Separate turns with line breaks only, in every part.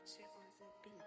Shit on the beat.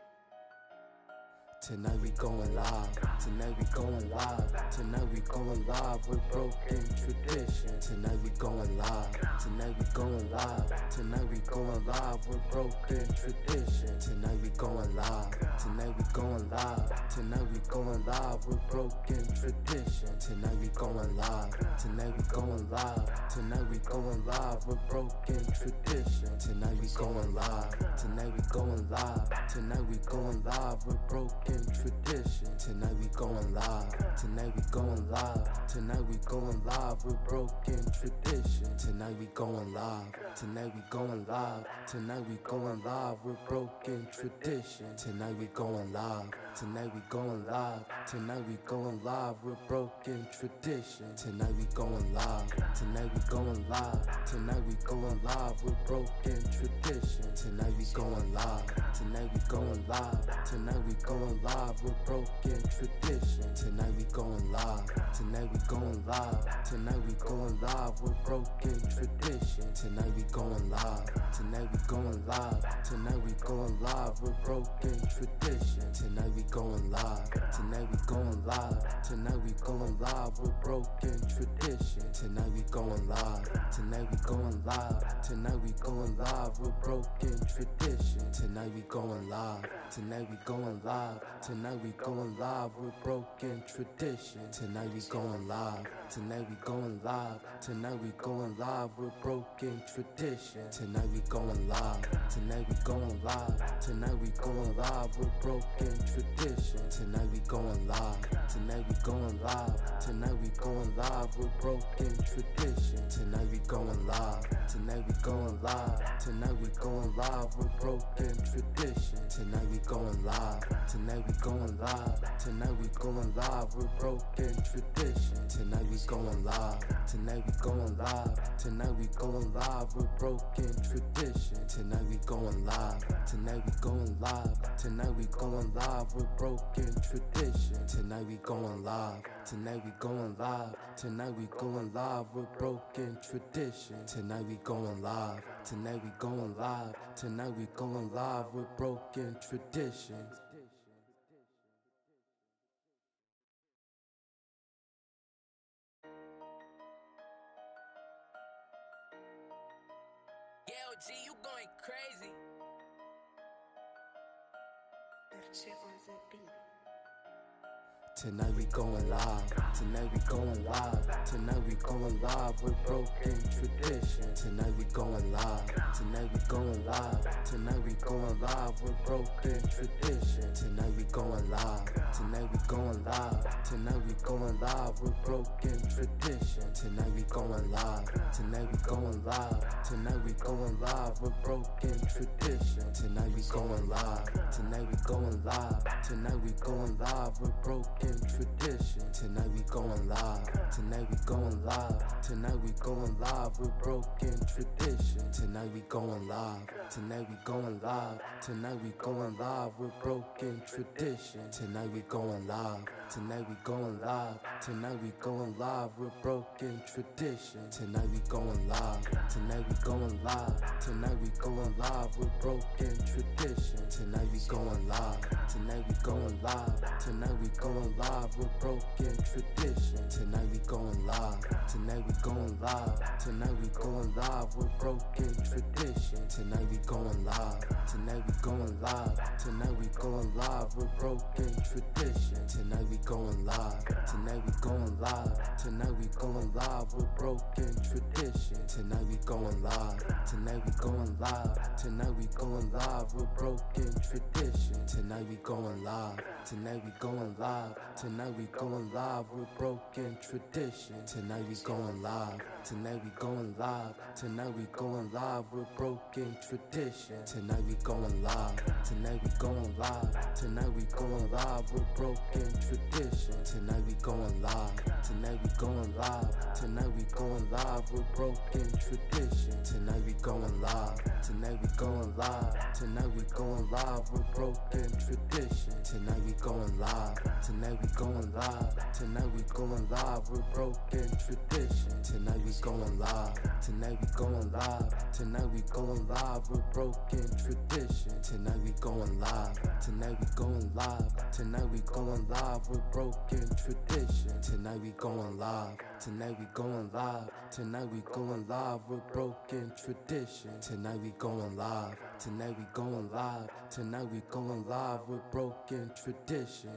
Tonight we going live, tonight we going live, tonight we going live with broken tradition. Tonight we going live, tonight we going live, tonight we going live with broken tradition. Tonight we going live, tonight we going live, tonight we going live with broken tradition. Tonight we going live, tonight we going live, tonight we going live with broken tradition. Tonight we going live, tonight we going live, tonight we going live with broken tradition. Tonight we going live, tonight we going live, tonight we going live with broken tradition. Tonight we going live, tonight we going live, tonight we going live with broken tradition. Tonight we going live, tonight we going live, tonight we going live with broken tradition. Tonight we going live, tonight we going live, tonight we going live with broken tradition. Tonight we going live, tonight we going live, tonight we going live with broken tradition. Tonight we going live, tonight we going live, tonight we going live with broken tradition. Tonight we going live, tonight we going live, tonight we going live with broken tradition. Tonight we going live, tonight we going live, tonight we going live with broken tradition. Tonight we going live, tonight we going live, tonight we going live with broken tradition. Tonight we going live, tonight we going live, tonight we going live with broken tradition. Tonight we going live, tonight we going live, tonight we going live with broken tradition. Tonight we going live, tonight we going live, tonight we going live with broken tradition. Tonight we going live, tonight we going live, tonight we going live with broken tradition. Tonight we going live, tonight we going live, tonight we going live with broken tradition. Tonight we going live, tonight we going live, tonight we going live with broken tradition. Tonight we going live, tonight we going live, tonight we going live with broken tradition. Tonight we going live, tonight we going live, tonight we going live with broken tradition. Tonight we going live, tonight we going live, tonight we going live with broken tradition. Tonight we going live, tonight we going live, tonight we going live with broken tradition.
Yeah, OG, you going crazy.
Shit on the beat.
Tonight we going live, tonight we going live, tonight we going live with broken tradition. Tonight we going live, tonight we going live, tonight we going live with broken tradition. Tonight we going live, tonight we going live, tonight we going live with broken tradition. Tonight we going live, tonight we going live, tonight we going live with broken tradition. Tonight we going live, tonight we going live, tonight we going live with broken tradition. Tonight we going live, tonight we going live, tonight we going live with broken tradition. Tonight we going live, tonight we going live, tonight we going live with broken tradition. Tonight we going live, tonight we going live, tonight we going live with broken tradition. Tonight we going live, tonight we going live, tonight we going live with broken tradition. Tonight we going live, tonight we going live, tonight we going live with broken tradition. Tonight we going live, tonight we going live, tonight we going live with broken tradition. Tonight we going live, tonight we going live, tonight we going live with broken tradition. Tonight we going live, tonight we going live, tonight we going live with broken tradition. Tonight we going live, tonight we going live, tonight we going live with broken tradition. Tonight we going live, tonight we going live, tonight we going live with broken tradition. Tonight we going live, tonight we going live, tonight we going live with broken tradition. Tonight we going live, tonight we going live, tonight we going live with broken tradition. Tonight we going live, tonight we going live, tonight we going live with broken tradition. Tonight we going live, tonight we going live, tonight we going live with broken tradition. Tonight we going live, tonight we going live, tonight we going live with broken tradition. tradition. Tonight we going live. Tonight we going live. Tonight we going live with broken tradition. Tonight we going live. Tonight we going live. Tonight we going live with broken tradition. Tonight we going live. Tonight we going live. Tonight we going live with broken tradition. Tonight we going live. Tonight we going live. Tonight we going live with broken tradition.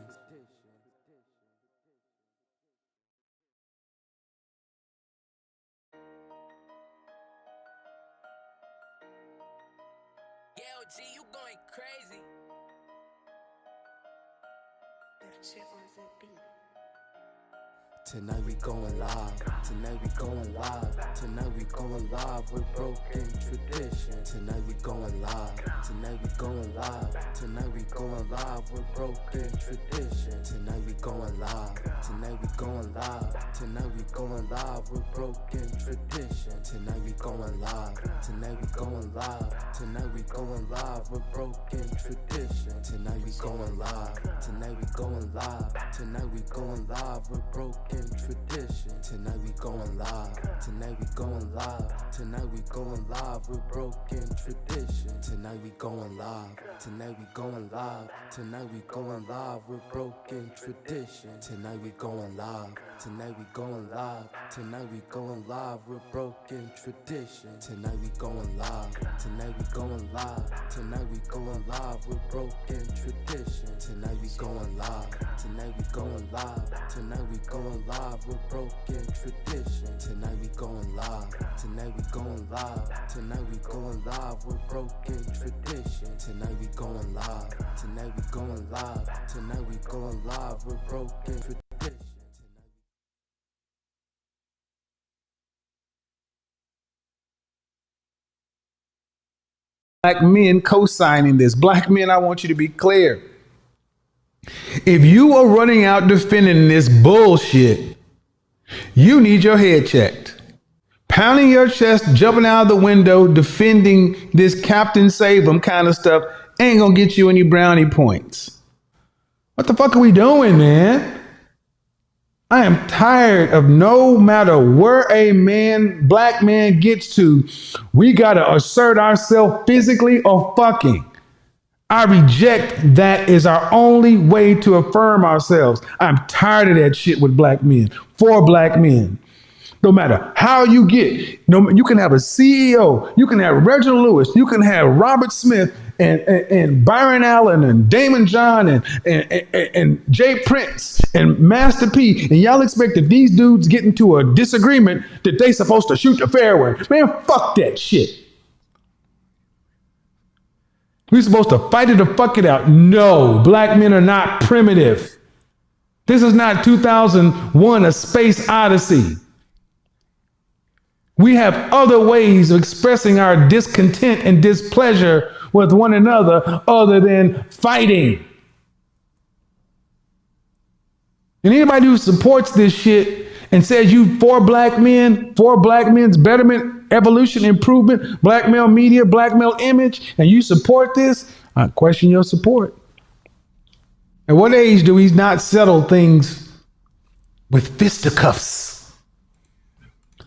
Yo, G, you going crazy.
Perche on the beat.
Tonight we going live. Tonight we going live. Tonight we going live with broken tradition. Tonight we going live. Tonight we going live. Tonight we going live with broken tradition. Tonight we going live. Tonight we going live. Tonight we going live with broken tradition. Tonight we going live. Tonight we going live. Tonight we going live with broken tradition. Tonight we going live. Tonight we going live. Tonight we going live with broken tradition. Tonight we going live. Tonight we going live. Tonight we going live with broken tradition. Tonight we going live. Tonight we going live. Tonight we going live with broken tradition. Tonight we going live. Tonight we going live. Tonight we going live with broken tradition. Tonight we going live. Tonight we going live. Tonight we going live with broken tradition. Tonight we going live. Tonight we going live. Tonight we going live with broken tradition. Tonight we going live. Tonight we going live. Tonight we going live with broken tradition. Tonight we going live. Tonight we going live. Tonight we going live with broken tradition.
Black men co-signing this. Black men, I want you to be clear. If you are running out defending this bullshit, you need your head checked. Pounding your chest, jumping out of the window, defending this Captain Save 'em kind of stuff ain't gonna get you any brownie points. What the fuck are we doing, man? I am tired of no matter where a man, black man gets to, we gotta assert ourselves physically or fucking. I reject that as our only way to affirm ourselves. I'm tired of that shit with black men, for black men. No matter how you get, you can have a CEO, you can have Reginald Lewis, you can have Robert Smith and Byron Allen and Damon John and Jay Prince and Master P, and y'all expect that these dudes get into a disagreement that they supposed to shoot the fairway. Man, fuck that shit. We're supposed to fight it or fuck it out. No, black men are not primitive. This is not 2001, A Space Odyssey. We have other ways of expressing our discontent and displeasure with one another other than fighting. And anybody who supports this shit and says you for black men, for black men's betterment, evolution, improvement, black male media, black male image, and you support this, I question your support. At what age do we not settle things with fisticuffs?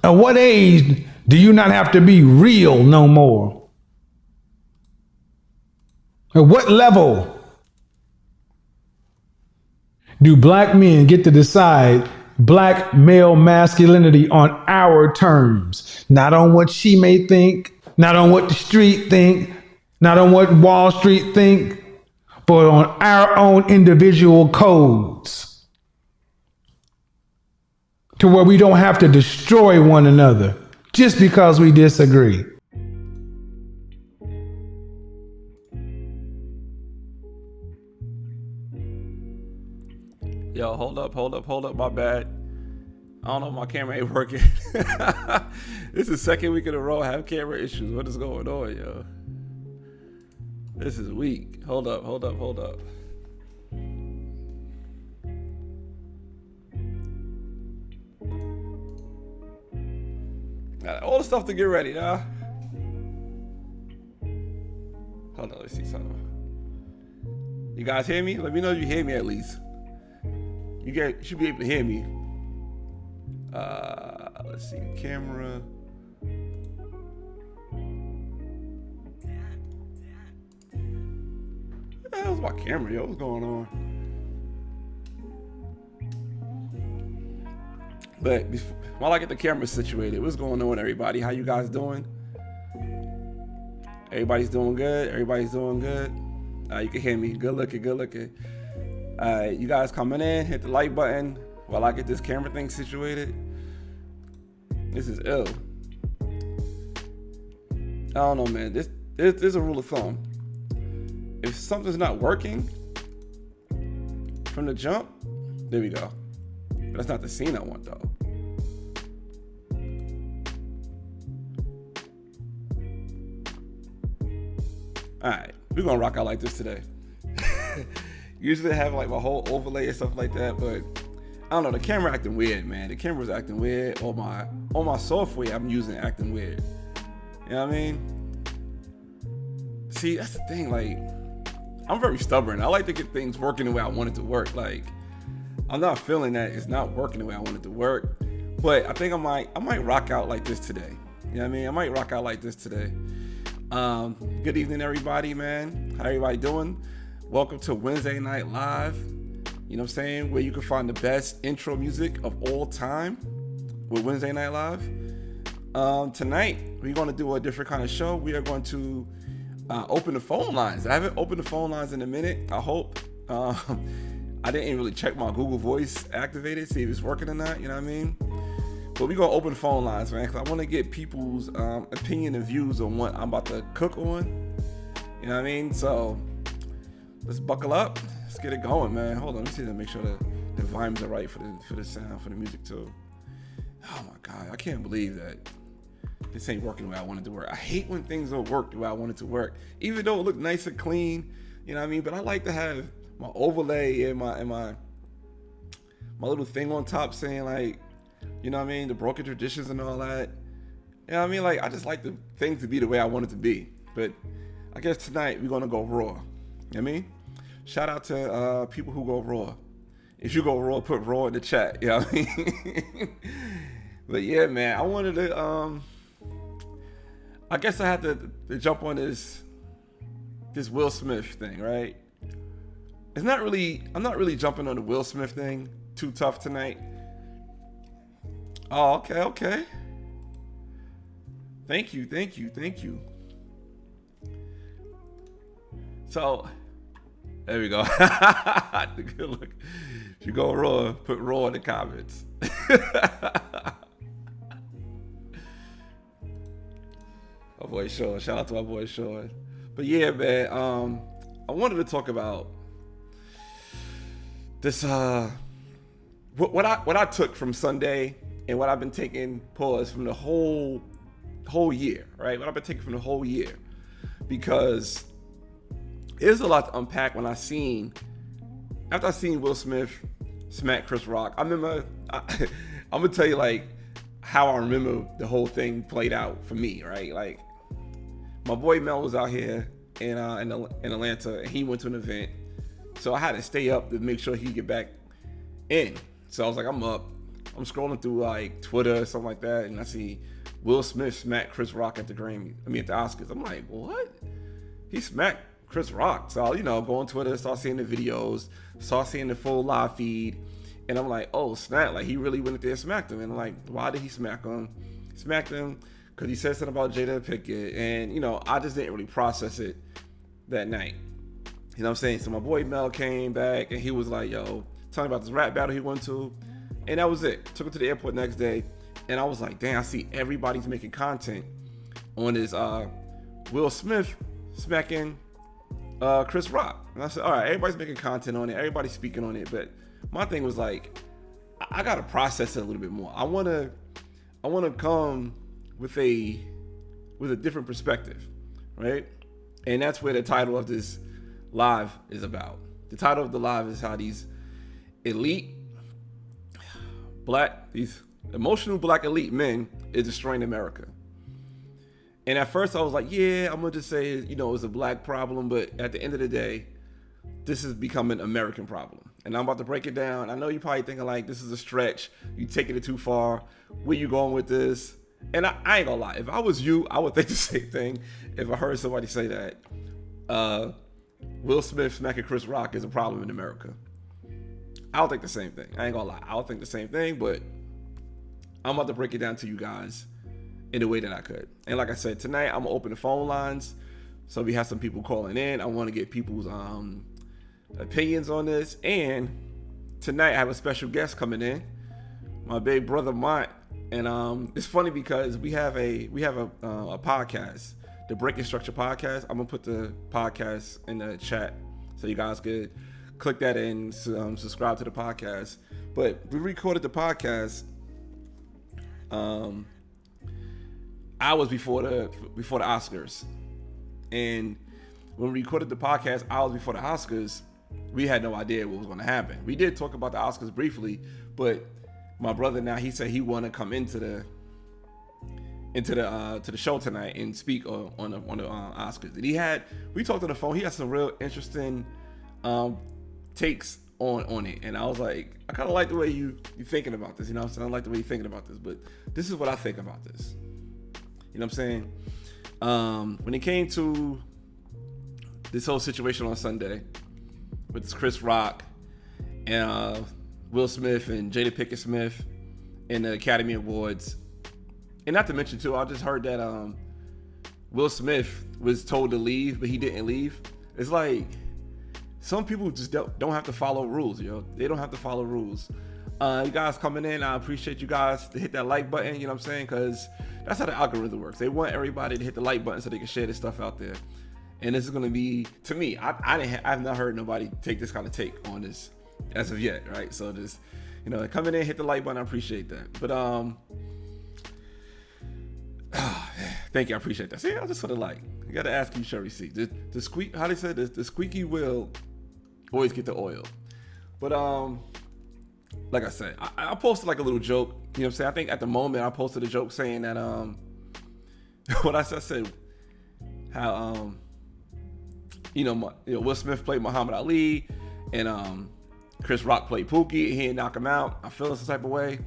At what age do you not have to be real no more? At what level do black men get to decide black male masculinity on our terms? Not on what she may think, not on what the street think, not on what Wall Street think, but on our own individual codes. To where we don't have to destroy one another just because we disagree.
Yo, hold up, my bad. I don't know if my camera ain't working. This is the second week in a row I have camera issues. What is going on, yo? This is weak. Hold up. Got all the stuff to get ready now. Hold on, let's see something. You guys hear me? Let me know if you hear me at least. You should be able to hear me. Let's see, camera. What the hell's my camera, yo? What's going on? But while I get the camera situated, what's going on, everybody? How you guys doing? Everybody's doing good. Everybody's doing good. You can hear me. Good looking. Good looking. You guys coming in? Hit the like button while I get this camera thing situated. This is ill. I don't know, man. There's a rule of thumb. If something's not working from the jump, there we go. But that's not the scene I want, though. All right, we're gonna rock out like this today. Usually I have like my whole overlay and stuff like that, but I don't know. The camera acting weird, man. The camera's acting weird. All my software I'm using acting weird. You know what I mean? See, that's the thing. Like, I'm very stubborn. I like to get things working the way I want it to work. Like, I'm not feeling that it's not working the way I want it to work. But I think I might rock out like this today. You know what I mean? I might rock out like this today. Good evening, everybody, man. How everybody doing? Welcome to Wednesday Night Live. You know what I'm saying? Where you can find the best intro music of all time with Wednesday Night Live. Tonight, we're going to do a different kind of show. We are going to open the phone lines. I haven't opened the phone lines in a minute, I hope. I didn't really check my Google Voice activated, see if it's working or not, you know what I mean? But we're going to open the phone lines, man, because I want to get people's opinion and views on what I'm about to cook on. You know what I mean? So let's buckle up. Let's get it going, man. Hold on, let me see to make sure the volumes are right for the sound, for the music too. Oh my God, I can't believe that this ain't working the way I want it to work. I hate when things don't work the way I want it to work, even though it look nice and clean. You know what I mean? But I like to have my overlay and my little thing on top saying, like, you know what I mean, the broken traditions and all that. You know what I mean? Like, I just like the thing to be the way I want it to be. But I guess tonight we're gonna go raw. You know what I mean? Shout out to people who go raw. If you go raw, put raw in the chat. You know what I mean? But yeah, man, I wanted to I guess I had to jump on this Will Smith thing, right? I'm not really jumping on the Will Smith thing too tough tonight. Oh, okay. Thank you. So, there we go. Good look. If you go raw, put raw in the comments. My boy Sean. Shout out to my boy Sean. But yeah, man, I wanted to talk about this what I took from Sunday and what I've been taking from the whole year, right? What I've been taking from the whole year, because there's a lot to unpack. After I seen Will Smith smack Chris Rock, I'm gonna tell you like how I remember the whole thing played out for me, right? Like, my boy Mel was out here in Atlanta, and he went to an event, so I had to stay up to make sure he get back in. So I was like, I'm up. I'm scrolling through like Twitter or something like that, and I see Will Smith smack Chris Rock at the Oscars. I'm like, what? He smacked Chris Rock. So I'll, go on Twitter, start seeing the videos, start seeing the full live feed, and I'm like, oh snap! Like, he really went there and smacked him. And I'm like, why did he smack him? He smacked him because he said something about Jada Pickett, and I just didn't really process it that night. You know what I'm saying? So my boy Mel came back, and he was like, yo, tell me about this rap battle he went to. And that was it. Took him to the airport next day. And I was like, damn, I see everybody's making content on this Will Smith smacking Chris Rock. And I said, all right, everybody's making content on it. Everybody's speaking on it. But my thing was like, I got to process it a little bit more. I want to come with a different perspective, right? And that's where the title of this live is about. The title of the live is how these these emotional black elite men is destroying America. And at first I was like, yeah, I'm gonna just say, it's a black problem, but at the end of the day, this is becoming an American problem. And I'm about to break it down. I know you're probably thinking like, this is a stretch. You taking it too far. Where you going with this? And I ain't gonna lie. If I was you, I would think the same thing. If I heard somebody say that, Will Smith smacking Chris Rock is a problem in America. I would think the same thing. I ain't gonna lie. I would think the same thing, but I'm about to break it down to you guys in the way that I could. And like I said, tonight I'm gonna open the phone lines. So we have some people calling in. I want to get people's opinions on this. And tonight I have a special guest coming in, my big brother Mont. And it's funny because we have a podcast, the Breaking Structure podcast. I'm gonna put the podcast in the chat so you guys could click that and subscribe to the podcast. But we recorded the podcast hours before the Oscars. And when we recorded the podcast hours before the Oscars, we had no idea what was going to happen. We did talk about the Oscars briefly, but my brother now, he said he want to come into the show tonight and speak on the Oscars. And we talked on the phone. He had some real interesting takes on it, and I was like, I kind of like the way you thinking about this. You know what I'm saying? I like the way you're thinking about this, but this is what I think about this. You know what I'm saying? When it came to this whole situation on Sunday with Chris Rock and Will Smith and Jada Pinkett Smith in the Academy Awards, and not to mention too, I just heard that Will Smith was told to leave, but he didn't leave. It's like some people just don't have to follow rules, yo. They don't have to follow rules. You guys coming in, I appreciate you guys to hit that like button, you know what I'm saying? Because that's how the algorithm works. They want everybody to hit the like button so they can share this stuff out there. And this is going to be, to me, I've not heard nobody take this kind of take on this as of yet, right? So just, coming in, hit the like button, I appreciate that. But thank you, I appreciate that. See, I just sort of like, I got to ask you, Sherry C. The squeak, how they say this, the squeaky wheel always get the oil. But like I said, I posted like a little joke. You know what I'm saying? I think at the moment I posted a joke saying that what I said how Will Smith played Muhammad Ali and Chris Rock played Pookie and he didn't knock him out. I feel some type of way.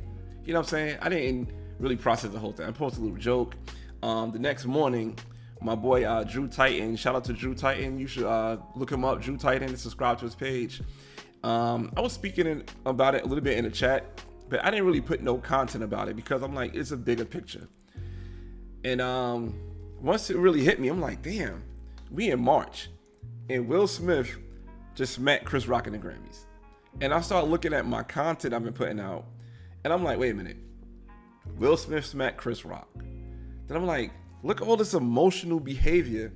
You know what I'm saying? I didn't really process the whole thing. I posted a little joke. The next morning, my boy Drew Titan, shout out to Drew Titan. You should look him up, Drew Titan, and subscribe to his page. I was speaking about it a little bit in the chat, but I didn't really put no content about it because I'm like, it's a bigger picture. And once it really hit me, I'm like, damn, we in March, and Will Smith just smacked Chris Rock in the Grammys. And I started looking at my content I've been putting out, and I'm like, wait a minute, Will Smith smacked Chris Rock. Then I'm like, look at all this emotional behavior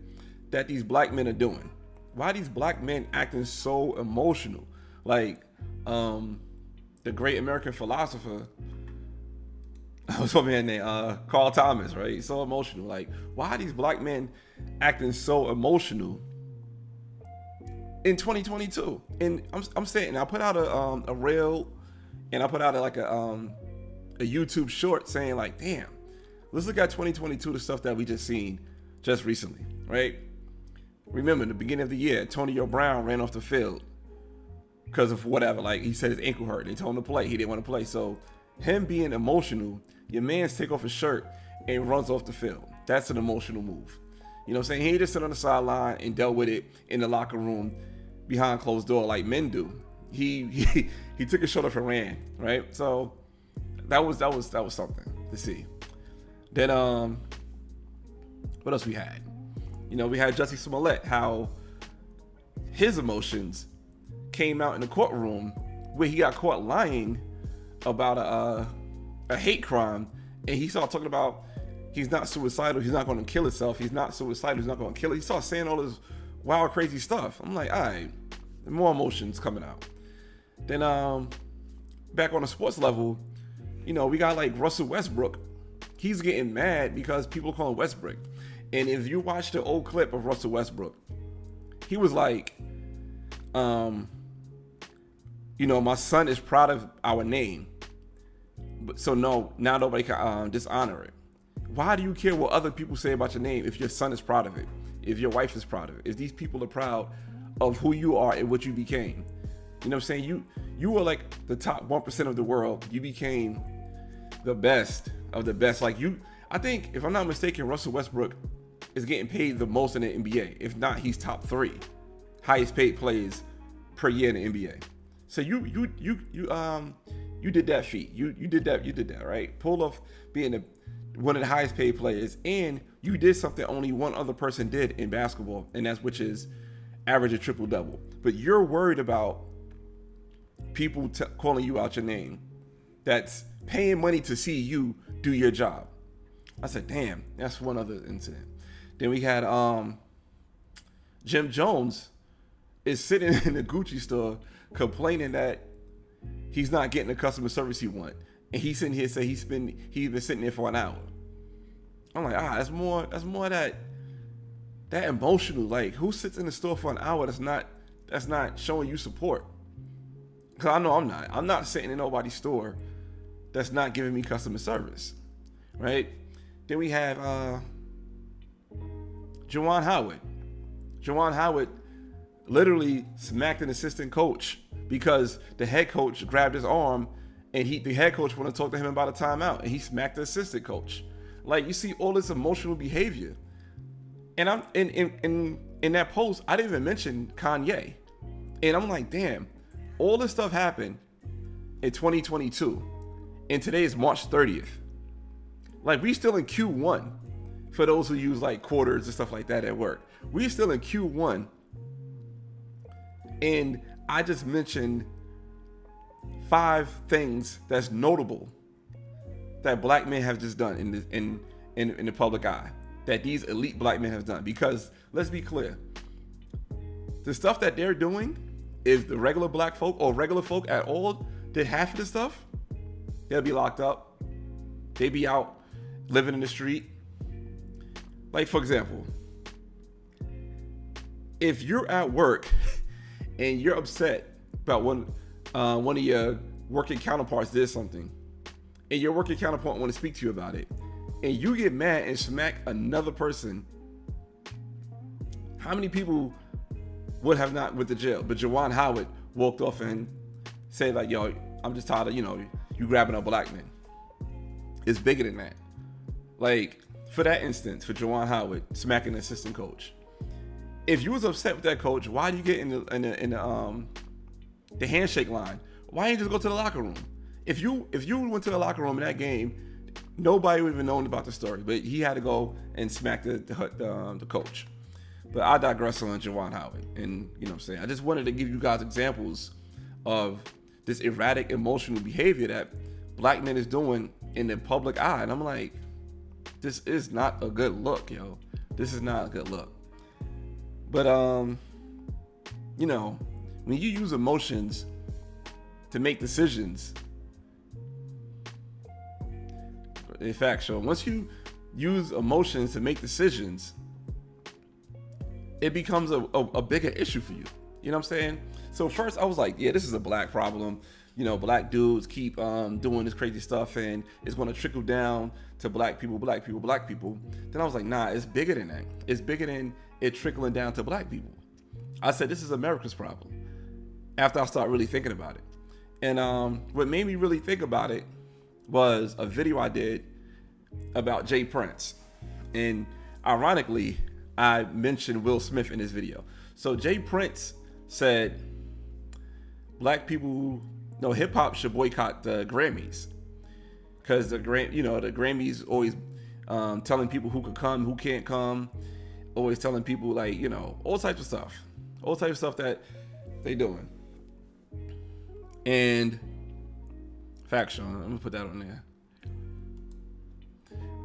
that these black men are doing. Why are these black men acting so emotional? Like, the great American philosopher, what's my man named Carl Thomas, right? He's so emotional. Like, why are these black men acting so emotional in 2022? And I'm saying, I put out a reel, and I put out a YouTube short saying like, damn, let's look at 2022, the stuff that we just seen just recently, right? Remember, in the beginning of the year, Antonio Brown ran off the field because of whatever. Like, he said his ankle hurt. They told him to play. He didn't want to play. So him being emotional, your man's take off his shirt and runs off the field. That's an emotional move. You know what I'm saying? He just sit on the sideline and dealt with it in the locker room behind closed door like men do. He took his shoulder and ran, right? So that was something to see. Then what else we had? We had Jussie Smollett, how his emotions came out in the courtroom where he got caught lying about a hate crime, and he started talking about he's not suicidal, he's not going to kill himself, he's not suicidal, he's not going to kill it. He started saying all this wild, crazy stuff. I'm like, all right, more emotions coming out. Then back on the sports level, we got like Russell Westbrook. He's getting mad because people call him Westbrook. And if you watch the old clip of Russell Westbrook, he was like, my son is proud of our name. But so now nobody can dishonor it. Why do you care what other people say about your name if your son is proud of it? If your wife is proud of it? If these people are proud of who you are and what you became? You know what I'm saying? You were like the top 1% of the world. You became the best of the best. Like I think, if I'm not mistaken, Russell Westbrook is getting paid the most in the NBA. If not, he's top 3 highest paid players per year in the NBA. So you did that feat. You did that, right? Pulled off being one of the highest paid players, and you did something only one other person did in basketball, and which is average a triple double. But you're worried about people calling you out your name, that's paying money to see you do your job. I said, damn, that's one other incident. Then we had Jim Jones is sitting in the Gucci store complaining that he's not getting the customer service he wants. And he's sitting here saying he's been sitting there for an hour. I'm like, that's more that emotional. Like, who sits in the store for an hour that's not showing you support? Because I know I'm not sitting in nobody's store that's not giving me customer service, right? Then we have Juwan Howard. Juwan Howard literally smacked an assistant coach because the head coach grabbed his arm, and the head coach wanted to talk to him about a timeout, and he smacked the assistant coach. Like, you see all this emotional behavior. And I'm in that post, I didn't even mention Kanye. And I'm like, damn, all this stuff happened in 2022. And today is March 30th. Like, we still in Q1 for those who use like quarters and stuff like that at work. We're still in Q1. And I just mentioned 5 things that's notable that black men have just done in the public eye, that these elite black men have done. Because let's be clear, the stuff that they're doing, if the regular black folk or regular folk at all did half of the stuff, they'll be locked up. They be out living in the street. Like, for example, if you're at work and you're upset about one of your working counterparts did something, and your working counterpart want to speak to you about it, and you get mad and smack another person, how many people would have not went to jail? But Juwan Howard walked off and said, like, yo, I'm just tired of, you grabbing a black man. It's bigger than that. Like, for that instance, for Juwan Howard smacking the assistant coach, if you was upset with that coach, why do you get in the handshake line? Why didn't you just go to the locker room? If you went to the locker room in that game, nobody would even known about the story. But he had to go and smack the coach. But I digress on Juwan Howard. And you know what I'm saying? I just wanted to give you guys examples of this erratic emotional behavior that black men is doing in the public eye. And I'm like, this is not a good look, yo. This is not a good look. But when you use emotions to make decisions, in fact, once you use emotions to make decisions, it becomes a bigger issue for you. You know what I'm saying? So first I was like, yeah, this is a black problem. Black dudes keep doing this crazy stuff, and it's going to trickle down to black people. Then I was like, nah, it's bigger than that. It's bigger than it trickling down to black people. I said, this is America's problem. After I started really thinking about it. And what made me really think about it was a video I did about Jay Prince. And ironically, I mentioned Will Smith in this video. So Jay Prince said black people, hip hop should boycott the Grammys, because the Grammys always telling people who could come, who can't come, always telling people all types of stuff that they doing. And fact, I'm gonna put that on there.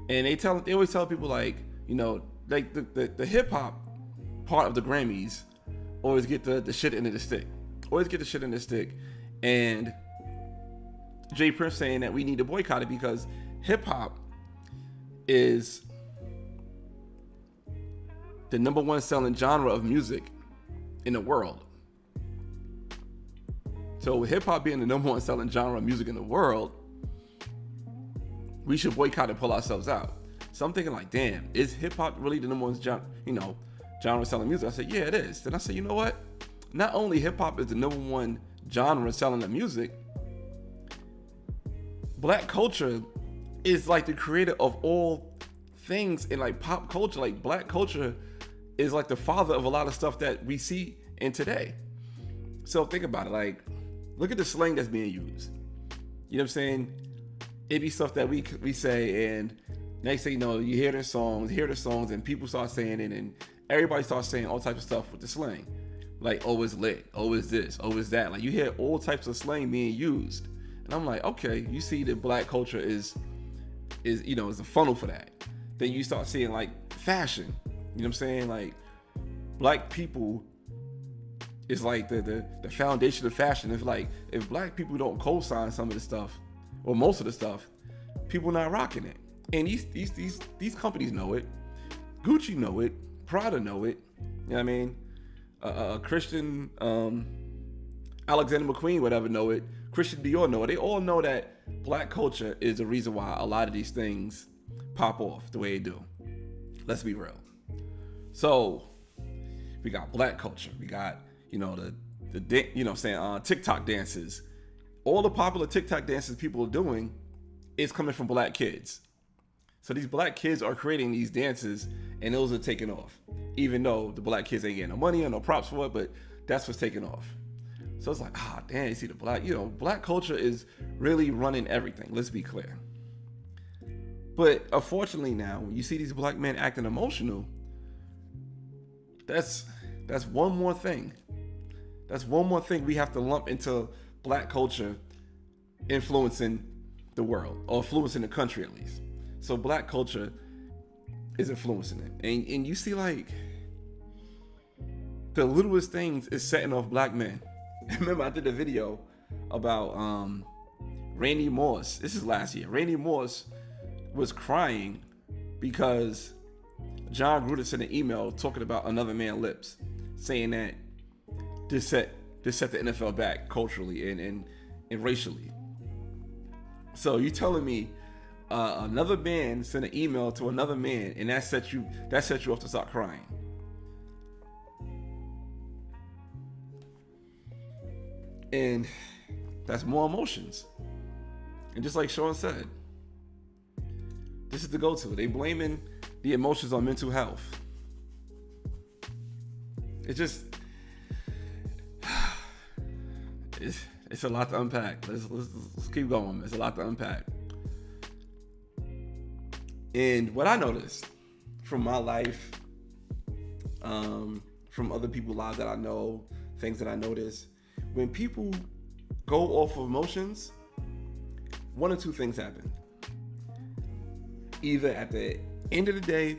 And they always tell people the hip hop part of the Grammys always get the shit into the stick. Always get the shit in the stick. And Jay Prince saying that we need to boycott it because hip hop is the number 1 selling genre of music in the world. So with hip hop being the number 1 selling genre of music in the world, we should boycott and pull ourselves out. So I'm thinking like, damn, is hip hop really the number 1 genre selling music? I said, yeah, it is. Then I said, you know what? Not only hip hop is the number 1 genre selling the music, black culture is like the creator of all things in like pop culture. Like black culture is like the father of a lot of stuff that we see in today. So think about it. Like, look at the slang that's being used. You know what I'm saying? It be stuff that we say, and next thing you know, you hear the songs, and people start saying it, and everybody starts saying all types of stuff with the slang. Like, oh, it's lit. Oh, it's this. Oh, it's that. Like, you hear all types of slang being used. And I'm like, okay, you see that black culture is a funnel for that. Then you start seeing like fashion. You know what I'm saying? Like, black people is like the foundation of fashion. If black people don't co-sign some of the stuff, or most of the stuff, people not rocking it. And these companies know it. Gucci know it. Prada know it. You know what I mean? Christian Alexander McQueen, whatever, know it. Christian Dior know it. They all know that black culture is the reason why a lot of these things pop off the way they do. Let's be real. So we got black culture. We got, TikTok dances. All the popular TikTok dances people are doing is coming from black kids. So these black kids are creating these dances, and those are taking off. Even though the black kids ain't getting no money or no props for it, but that's what's taking off. So it's like, damn, you see the black culture is really running everything. Let's be clear. But unfortunately now, when you see these black men acting emotional, that's one more thing. That's one more thing we have to lump into black culture influencing the world, or influencing the country at least. So black culture is influencing it. And you see, like, the littlest things is setting off black men. Remember, I did a video about Randy Moss. This is last year. Randy Moss was crying because John Gruden sent an email talking about another man's lips, saying that this set the NFL back culturally and racially. So you telling me another man sent an email to another man, and that set you off to start crying? And that's more emotions. And just like Sean said, this is the go-to. They blaming the emotions on mental health. It's a lot to unpack. Let's keep going. It's a lot to unpack. And what I noticed from my life, from other people's lives that I know, things that I notice, when people go off of emotions, one or two things happen. Either at the end of the day,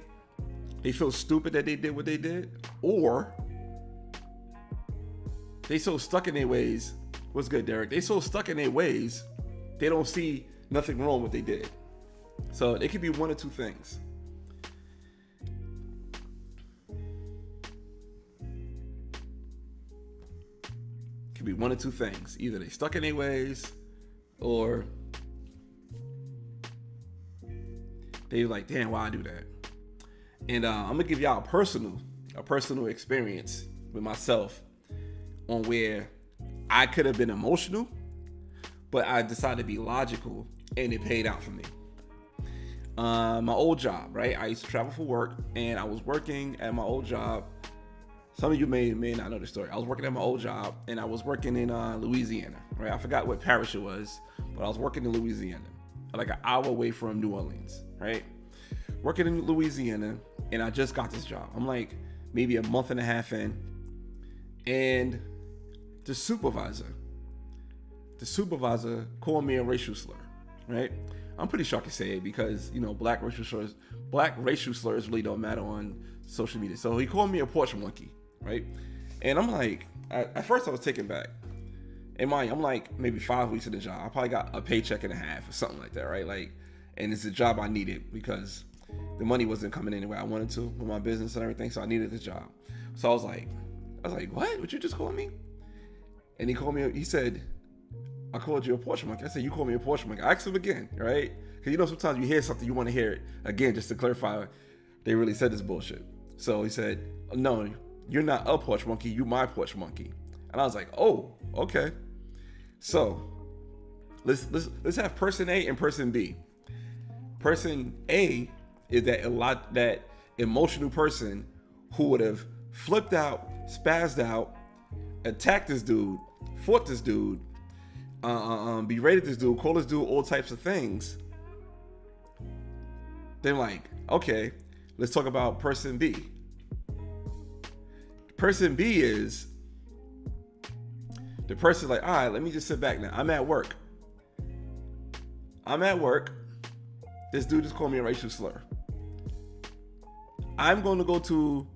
they feel stupid that they did what they did, or they so stuck in their ways. What's good, Derek? They so stuck in their ways, they don't see nothing wrong with what they did. So it could be one or two things. Could be one or two things. Either they stuck in their ways, or they like, damn, why I do that? And I'm gonna give y'all a personal experience with myself on where I could have been emotional, but I decided to be logical, and it paid out for me. My old job, right? I used to travel for work, and I was working at my old job. Some of you may not know the story. I was working at my old job, and I was working in Louisiana, right? I forgot what parish it was, but I was working in Louisiana, like an hour away from New Orleans, right? Working in Louisiana, and I just got this job. I'm like maybe a month and a half in, and the supervisor called me a racial slur, right? I'm pretty sure I can say it because, black racial slurs really don't matter on social media. So he called me a porch monkey, right? And I'm like, at first I was taken back. And mind you, I'm like maybe 5 weeks in the job. I probably got a paycheck and a half or something like that, right? Like, and it's a job I needed because the money wasn't coming in the way I wanted to with my business and everything. So I needed this job. So I was like, what? What you just call me? And he said, I called you a porch monkey. I said, you called me a porch monkey. I asked him again, right? Because sometimes you hear something, you want to hear it again just to clarify they really said this bullshit. So he said, no, you're not a porch monkey, you my porch monkey. And I was like, oh, okay. So let's have person A and person B. Person A is that emotional person who would have flipped out, spazzed out, attacked this dude, fought this dude, berated this dude, called this dude all types of things. Then like, okay, let's talk about person B. Person B is the person like, all right, let me just sit back now. I'm at work. This dude just called me a racial slur. I'm going to go to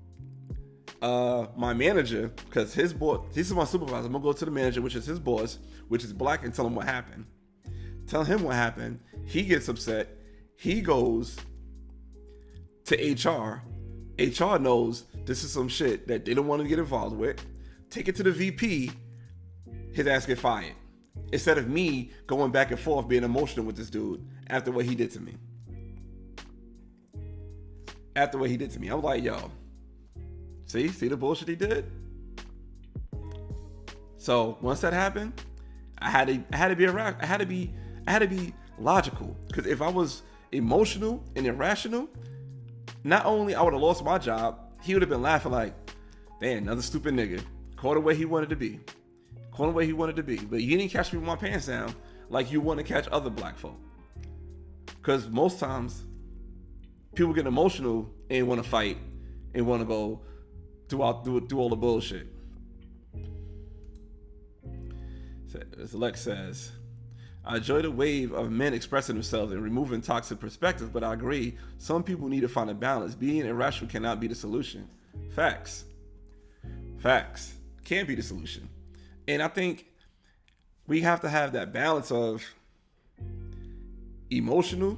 my manager, because his boss, this is my supervisor. I'm going to go to the manager, which is his boss, which is black, and tell him what happened. Tell him what happened. He gets upset. He goes to HR. HR knows this is some shit that they don't want to get involved with. Take it to the VP. His ass get fired. Instead of me going back and forth being emotional with this dude after what he did to me. I was like, yo, see the bullshit he did? So once that happened, I had to be logical. Because if I was emotional and irrational, not only I would have lost my job, he would have been laughing like, damn, another stupid nigga. Caught the way he wanted to be. But you didn't catch me with my pants down like you want to catch other black folk. Because most times, people get emotional and want to fight and want to go do all the bullshit. As Lex says, I enjoy the wave of men expressing themselves and removing toxic perspectives, but I agree, some people need to find a balance. Being irrational cannot be the solution. Facts. Can't be the solution. And I think we have to have that balance of emotional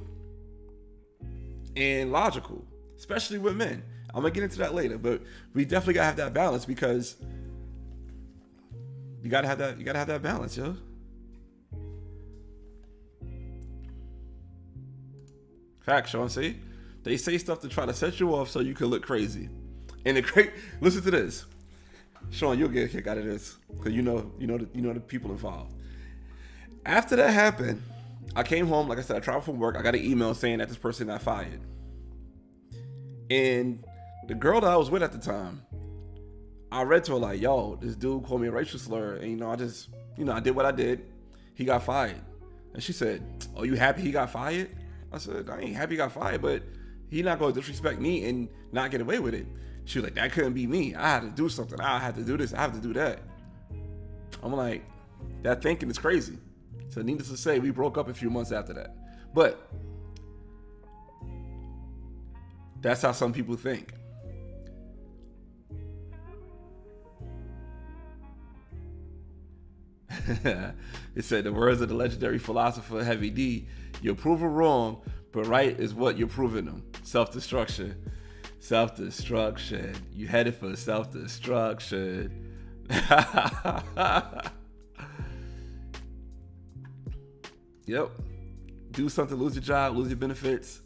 and logical, especially with men. I'm gonna get into that later, but we definitely gotta have that balance, because you gotta have that balance, yo. Facts, Sean. See, they say stuff to try to set you off so you can look crazy. And listen to this, Sean. You'll get a kick out of this because you know the people involved. After that happened, I came home. Like I said, I traveled from work. I got an email saying that this person got fired. And the girl that I was with at the time, I read to her like, yo, this dude called me a racial slur. And, I did what I did. He got fired. And she said, oh, you happy he got fired? I said, I ain't happy he got fired, but he not going to disrespect me and not get away with it. She was like, that couldn't be me. I had to do something. I had to do this. I have to do that. I'm like, that thinking is crazy. So needless to say, we broke up a few months after that. But that's how some people think. It said, the words of the legendary philosopher Heavy D, you'll prove them wrong, but right is what you're proving them. Self-destruction. You headed for self-destruction. Yep. Do something, lose your job, lose your benefits.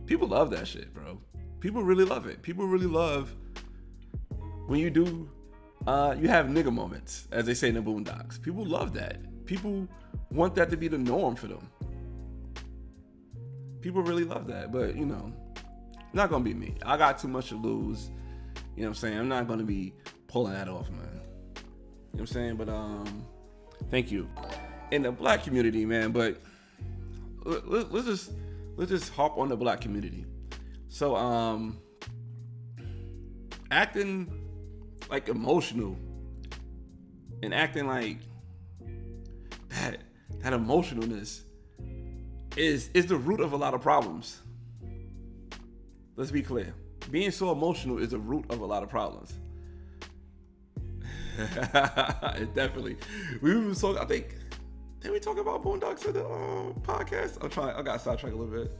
People love that shit, bro. People really love it. People really love when you do, you have nigga moments, as they say in the Boondocks. People love that. People want that to be the norm for them. People really love that, but not gonna be me. I got too much to lose. You know what I'm saying? I'm not gonna be pulling that off, man. You know what I'm saying? But thank you. In the black community, man, but let's just hop on the black community. So acting like emotional and acting like that emotionalness is the root of a lot of problems. Let's be clear. Being so emotional is the root of a lot of problems. It definitely. We were talking, I think, did we talk about Boondocks in the podcast? I got sidetracked a little bit.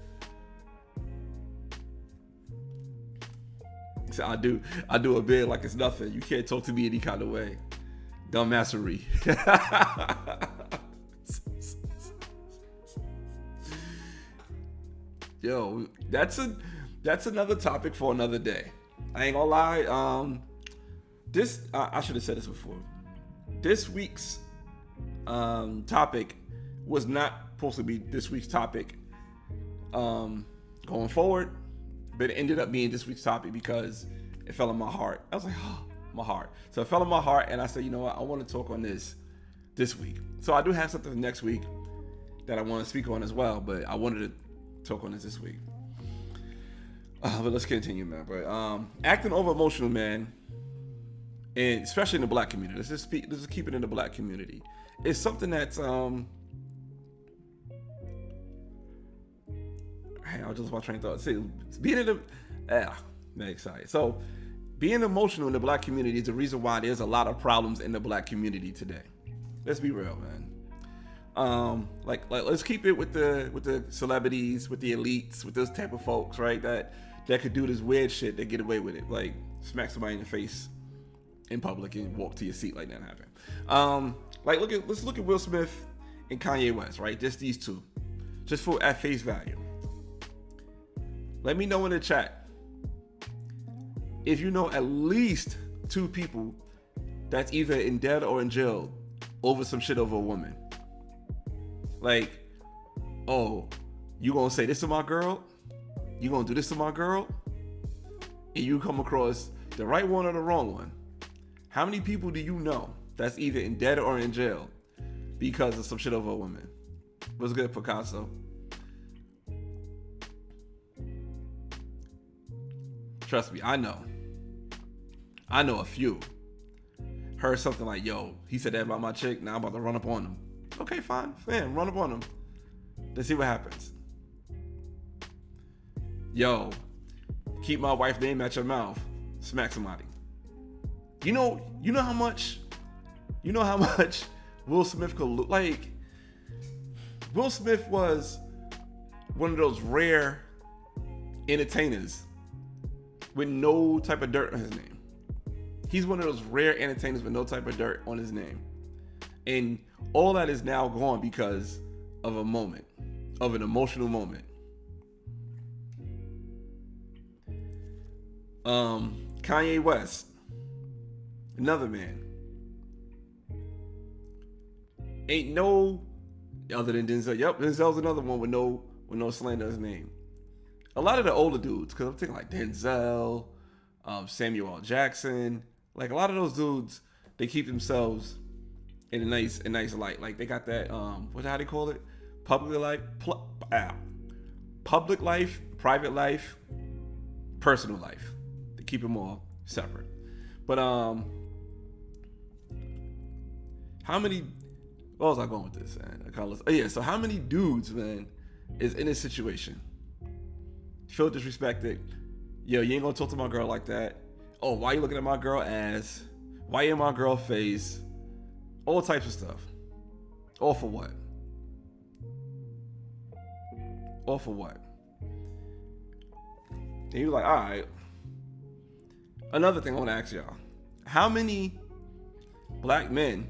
So I do a bit like it's nothing. You can't talk to me any kind of way. Dumbassery. Yo, that's another topic for another day. I ain't gonna lie. I should have said this before. This week's topic was not supposed to be this week's topic going forward, but it ended up being this week's topic because it fell in my heart. I was like, oh, my heart. So it fell in my heart, and I said, you know what? I want to talk on this week. So I do have something for next week that I want to speak on as well, but I wanted to talk on this week. But let's continue, man. But acting over emotional, man, and especially in the black community. Let's just keep it in the black community. It's something that's hey, I was just about train of thought. See, being in the man, excited. So being emotional in the black community is the reason why there's a lot of problems in the black community today. Let's be real, man. Like let's keep it with the celebrities, with the elites, with those type of folks, right? That could do this weird shit, that get away with it, like smack somebody in the face in public and walk to your seat like that happened. Let's look at Will Smith and Kanye West, right? Just these two, just for at face value. Let me know in the chat if you know at least two people that's either in debt or in jail over some shit over a woman. Like, oh, you gonna say this to my girl? You gonna do this to my girl? And you come across the right one or the wrong one. How many people do you know that's either in debt or in jail because of some shit over a woman? What's good, Picasso? Trust me, I know a few. Heard something like, yo, he said that about my chick, now I'm about to run up on him. Okay, fine, run up on him. Let's see what happens. Yo, keep my wife's name at your mouth. Smack somebody. You know how much Will Smith could look like. Will Smith was one of those rare entertainers with no type of dirt on his name. He's one of those rare entertainers with no type of dirt on his name. And all that is now gone because of a moment, of an emotional moment. Kanye West, another man. Ain't no other than Denzel. Yep, Denzel's another one with no slander on his name. A lot of the older dudes, because I'm thinking like Denzel, Samuel L. Jackson, like a lot of those dudes, they keep themselves in a nice light. Like they got that how they call it? Public life, private life, personal life. They keep them all separate. But how many? Where was I going with this, man? So how many dudes, man, is in this situation? Feel disrespected. Yo, you ain't gonna talk to my girl like that. Oh, why you looking at my girl ass? Why you in my girl face? All types of stuff. All for what? All for what? And you're like, all right. Another thing I want to ask y'all. How many black men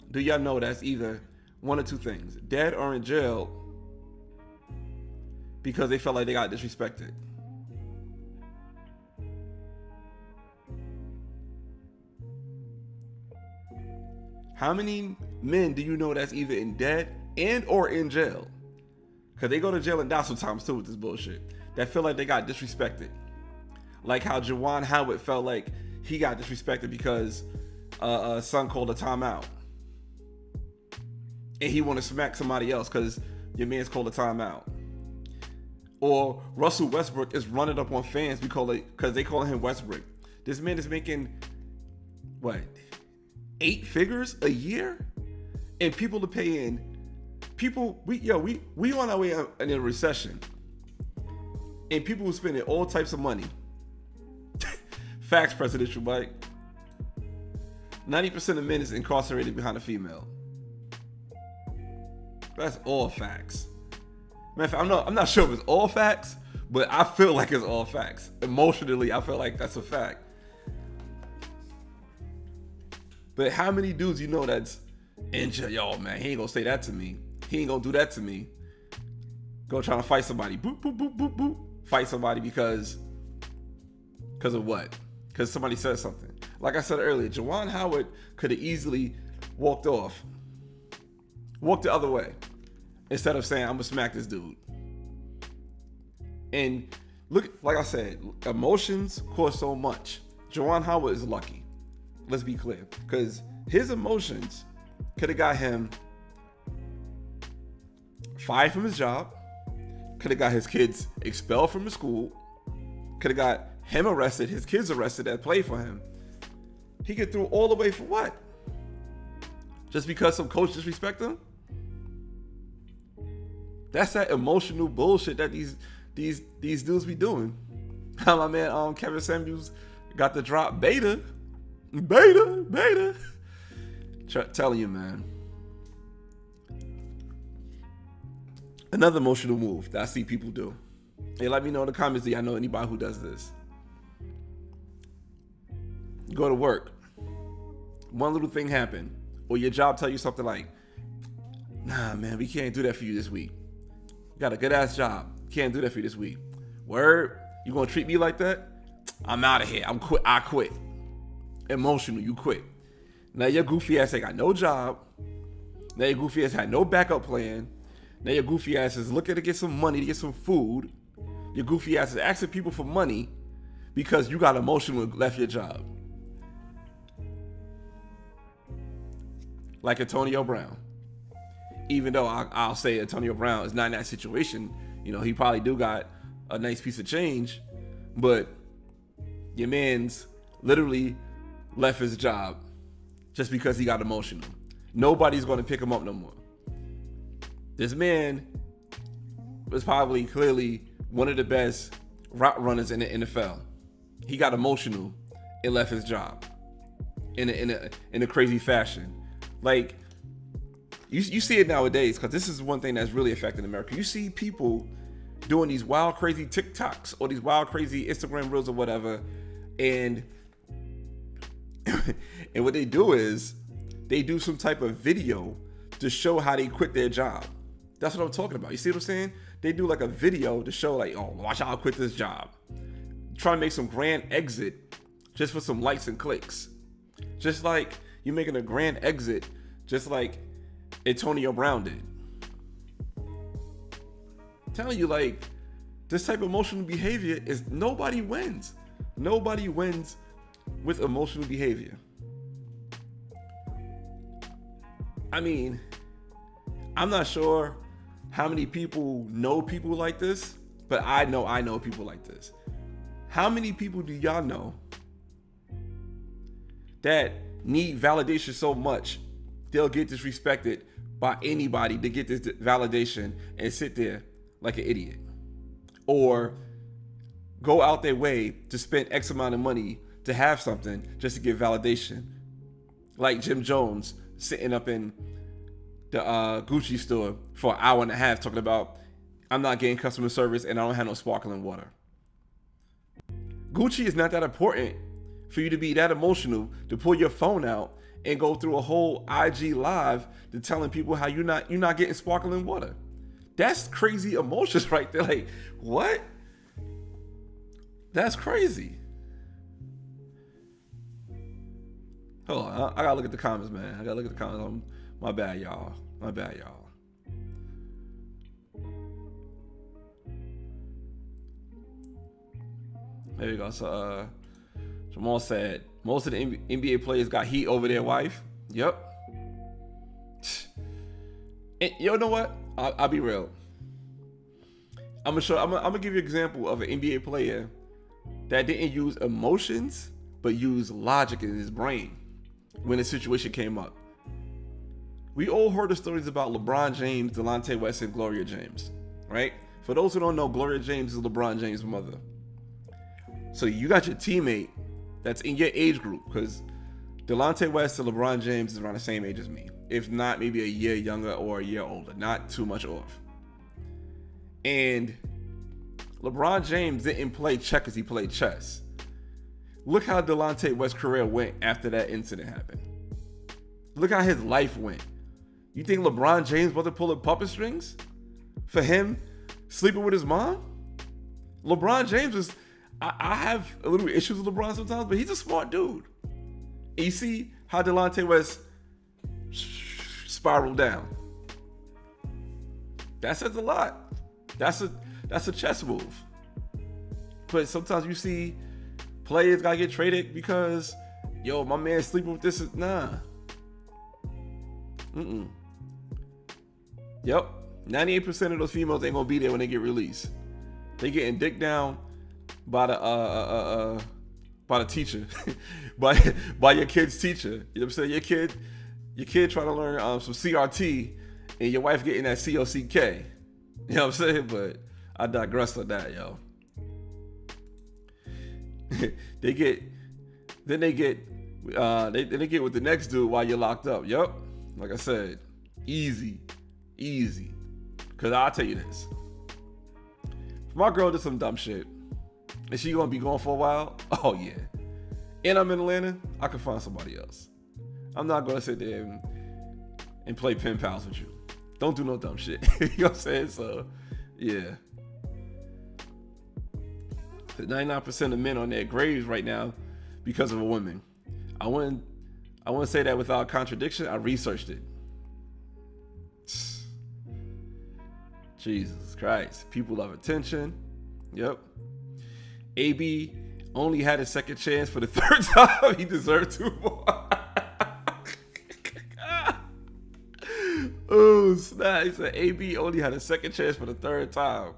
do y'all know that's either one or two things? Dead or in jail because they felt like they got disrespected? How many men do you know that's either in debt and or in jail? Because they go to jail and die sometimes too with this bullshit. That feel like they got disrespected. Like how Juwan Howard felt like he got disrespected because a son called a timeout. And he want to smack somebody else because your man's called a timeout. Or Russell Westbrook is running up on fans because they call him Westbrook. This man is making, what, 8 figures a year? And people are paying, we on our way in a recession. And people are spending all types of money. Facts, Presidential Mike. 90% of men is incarcerated behind a female. That's all facts. Man, I'm not sure if it's all facts, but I feel like it's all facts. Emotionally, I feel like that's a fact. But how many dudes you know that's in jail? Yo, man, he ain't gonna say that to me. He ain't gonna do that to me. Go trying to fight somebody. Boop, boop, boop, boop, boop. Fight somebody because of what? Because somebody said something. Like I said earlier, Juwan Howard could have easily walked off Walk the other way instead of saying, I'm going to smack this dude. And look, like I said, emotions cost so much. Juwan Howard is lucky. Let's be clear. Because his emotions could have got him fired from his job, could have got his kids expelled from the school, could have got him arrested, his kids arrested that play for him. He get through all the way for what? Just because some coach disrespect him? That's that emotional bullshit that these dudes be doing. My man Kevin Samuels got the drop beta. Telling you, man. Another emotional move that I see people do. Hey, let me know in the comments, do y'all know anybody who does this? You go to work. One little thing happened. Or your job tell you something like, nah, man, we can't do that for you this week. You got a good ass job. Can't do that for you this week. Word? You gonna treat me like that? I'm out of here. I quit. Emotional, you quit. Now your goofy ass ain't got no job. Now your goofy ass had no backup plan. Now your goofy ass is looking to get some money, to get some food. Your goofy ass is asking people for money because you got emotional and left your job. Like Antonio Brown. Even though I'll say Antonio Brown is not in that situation, you know, he probably do got a nice piece of change, but your man's literally left his job just because he got emotional. Nobody's going to pick him up no more. This man was probably clearly one of the best route runners in the NFL. He got emotional and left his job in a crazy fashion. Like, you see it nowadays, because this is one thing that's really affecting America. You see people doing these wild, crazy TikToks or these wild, crazy Instagram reels or whatever, and what they do is they do some type of video to show how they quit their job. That's what I'm talking about. You see what I'm saying? They do like a video to show like, oh, watch how I quit this job. Try to make some grand exit just for some likes and clicks. Just like you're making a grand exit, just like Antonio Brown did. I'm telling you, like, this type of emotional behavior is nobody wins. Nobody wins with emotional behavior. I mean, I'm not sure how many people know people like this, but I know people like this. How many people do y'all know that need validation so much they'll get disrespected by anybody to get this validation and sit there like an idiot? Or go out their way to spend X amount of money to have something just to get validation? Like Jim Jones sitting up in the Gucci store for an hour and a half talking about, I'm not getting customer service and I don't have no sparkling water. Gucci is not that important for you to be that emotional to pull your phone out and go through a whole IG live to telling people how you're not getting sparkling water. That's crazy emotions right there. Like, what? That's crazy. Hold on, I gotta look at the comments, man. I gotta look at the comments. My bad, y'all. There you go. So, Jamal said most of the NBA players got heat over their wife. Yep. And you know what? I'll be real. I'm gonna give you an example of an NBA player that didn't use emotions but used logic in his brain when the situation came up. We all heard the stories about LeBron James, Delonte West, and Gloria James, right? For those who don't know, Gloria James is LeBron James' mother. So you got your teammate that's in your age group, because Delonte West and LeBron James is around the same age as me. If not, maybe a year younger or a year older. Not too much off. And LeBron James didn't play checkers, he played chess. Look how Delonte West's career went after that incident happened. Look how his life went. You think LeBron James wasn't pulling puppet strings for him sleeping with his mom? LeBron James is, I have a little issues with LeBron sometimes, but he's a smart dude. And you see how Delonte West spiraled down. That says a lot. That's a chess move. But sometimes you see players gotta get traded because, yo, my man's sleeping with this. Nah. Yep. 98% of those females ain't gonna be there when they get released. They getting dicked down by the teacher, by your kid's teacher. You know what I'm saying? Your kid trying to learn some CRT, and your wife getting that COCK. You know what I'm saying? But I digress on that, yo. They get with the next dude while you're locked up. Yep. Like I said, easy. Cause I'll tell you this. If my girl did some dumb shit, and she gonna be gone for a while, oh yeah. And I'm in Atlanta, I can find somebody else. I'm not gonna sit there and play pen pals with you. Don't do no dumb shit. You know what I'm saying? So, yeah. 99% of men on their graves right now because of a woman. I wouldn't say that without contradiction. I researched it. Jesus Christ. People love attention. Yep. AB only had a second chance for the third time. He deserved 2 more. Oh, snap. He said AB only had a second chance for the third time.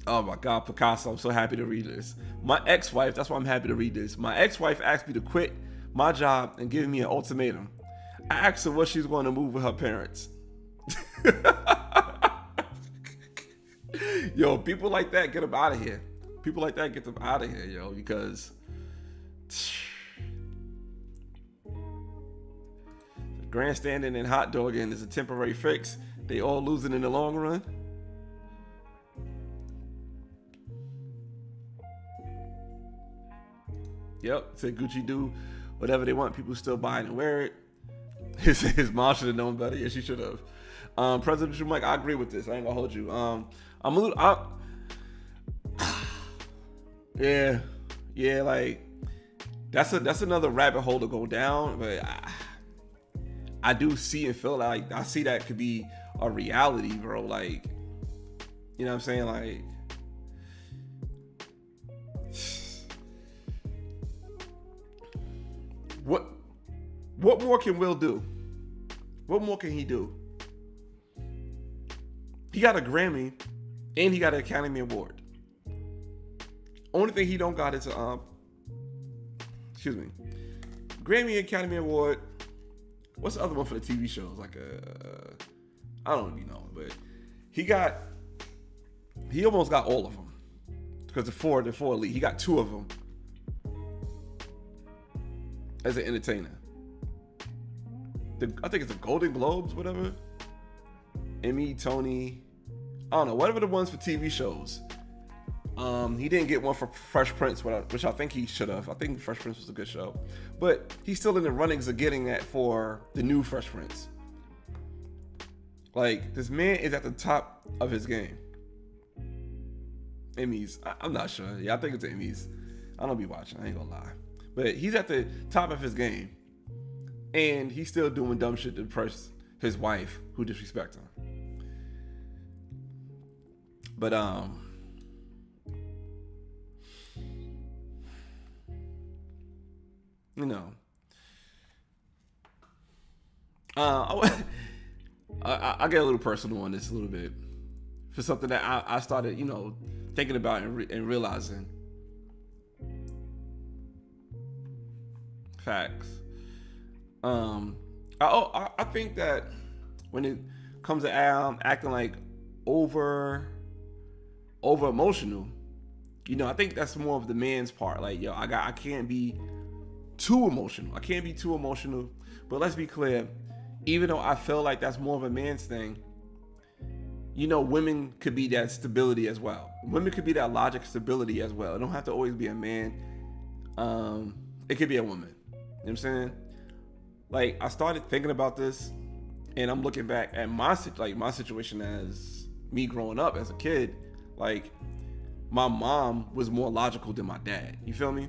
Oh my God, Picasso, I'm so happy to read this. My ex-wife, that's why I'm happy to read this. My ex-wife asked me to quit my job and give me an ultimatum. I asked her what she's going to move with her parents. Yo, people like that, get them out of here. People like that, get them out of here, yo, because grandstanding and hot dogging is a temporary fix. They all losing in the long run. Yep, said Gucci do whatever they want. People still buy it and wear it. His mom should have known better. Yeah, she should have. Presidential Mike, I agree with this. I ain't gonna hold you. I'm a little. Yeah, like that's another rabbit hole to go down. But I do see and feel like I see that could be a reality, bro. Like, you know what I'm saying? Like, what more can Will do? What more can he do? He got a Grammy and he got an Academy Award. Only thing he don't got is a Grammy, Academy Award. What's the other one for the TV shows? Like I don't even know, but he almost got all of them because the four elite. He got 2 of them as an entertainer. I think it's the Golden Globes, whatever. Emmy, Tony, I don't know, whatever the ones for TV shows. He didn't get one for Fresh Prince, which I think he should have. I think Fresh Prince was a good show, but he's still in the runnings of getting that for the new Fresh Prince. Like, this man is at the top of his game. Emmys, I'm not sure. Yeah, I think it's Emmys. I don't be watching. I ain't gonna lie, but he's at the top of his game. And he's still doing dumb shit to impress his wife, who disrespects him. But you know, I get a little personal on this a little bit for something that I started, thinking about and realizing. Facts. I think that when it comes to acting like over emotional, I think that's more of the man's part. Like, yo, I can't be too emotional. But let's be clear, even though I feel like that's more of a man's thing, women could be that stability as well. Women could be that logic stability as well. It don't have to always be a man. It could be a woman. You know what I'm saying? Like, I started thinking about this, and I'm looking back at my situation as me growing up as a kid. Like, my mom was more logical than my dad. You feel me?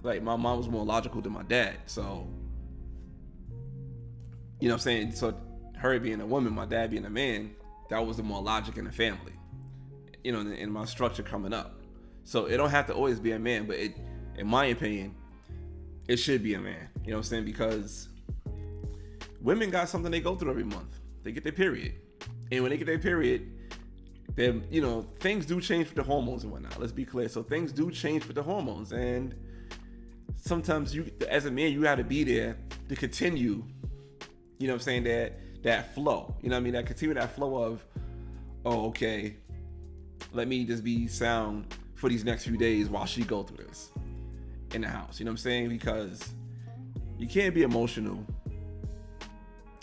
Like, my mom was more logical than my dad. So, You know what I'm saying? So her being a woman, my dad being a man, that was the more logic in the family, you know, in my structure coming up. So it don't have to always be a man, but it, in my opinion, it should be a man. You know what I'm saying? Because women got something they go through every month. They get their period. And when they get their period, then, you know, things do change with the hormones and whatnot. Let's be clear. So things do change with the hormones. And sometimes you, as a man, you got to be there to continue, you know what I'm saying, that flow. You know what I mean? That continue that flow of, oh, okay, let me just be sound for these next few days while she go through this in the house. You know what I'm saying? Because you can't be emotional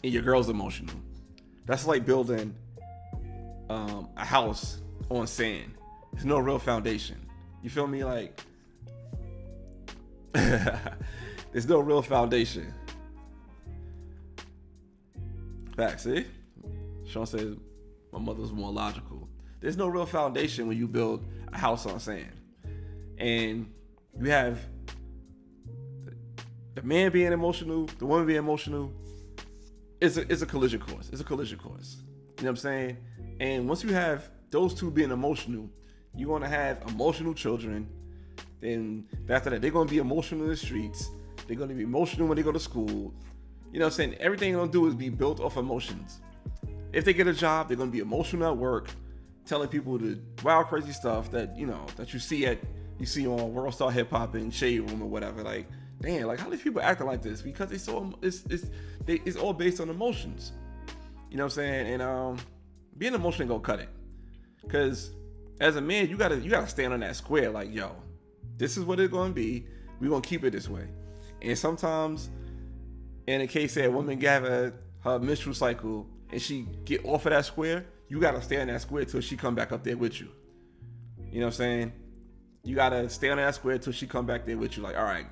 and your girl's emotional. That's like building a house on sand. There's no real foundation. You feel me? Like, there's no real foundation. Facts, see? Sean says my mother's more logical. There's no real foundation when you build a house on sand. And you have the man being emotional, the woman being emotional. It's a collision course. It's a collision course. You know what I'm saying? And once you have those two being emotional, you're going to have emotional children. Then after that, they're going to be emotional in the streets. They're going to be emotional when they go to school. You know what I'm saying? Everything they're going to do is be built off emotions. If they get a job, they're going to be emotional at work, telling people the wild, crazy stuff that, you know, that you see on World Star Hip Hop and Shade Room or whatever. Like, damn, like, how these people acting like this? Because it's all based on emotions. You know what I'm saying? And being emotional ain't gonna cut it. Because as a man, you gotta stand on that square. Like, yo, this is what it's gonna be. We're gonna keep it this way. And sometimes, in a case that a woman have her menstrual cycle and she get off of that square, you gotta stay on that square till she come back up there with you. You know what I'm saying? You gotta stay on that square till she come back there with you. Like, all right,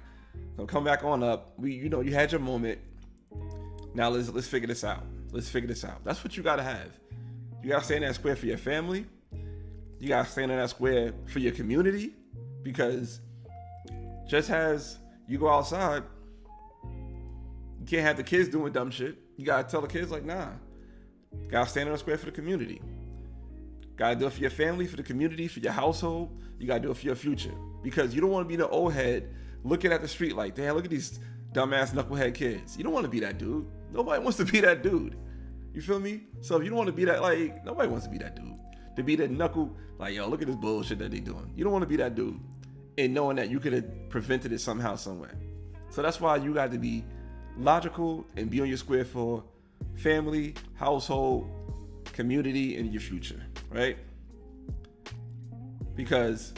so come back on up. You had your moment. Now let's figure this out. Let's figure this out. That's what you gotta have. You gotta stay in that square for your family. You gotta stay in that square for your community. Because just as you go outside, you can't have the kids doing dumb shit. You gotta tell the kids, like, nah. Gotta stand on the square for the community. Gotta do it for your family, for the community, for your household. You gotta do it for your future. Because you don't want to be the old head looking at the street like, damn, look at these dumbass knucklehead kids. You don't want to be that dude. Nobody wants to be that dude. You feel me? So if you don't want to be that, like, nobody wants to be that dude. To be that knuckle, like, yo, look at this bullshit that they doing. You don't want to be that dude. And knowing that you could have prevented it somehow, somewhere. So that's why you got to be logical and be on your square for family, household, community, and your future, right? Because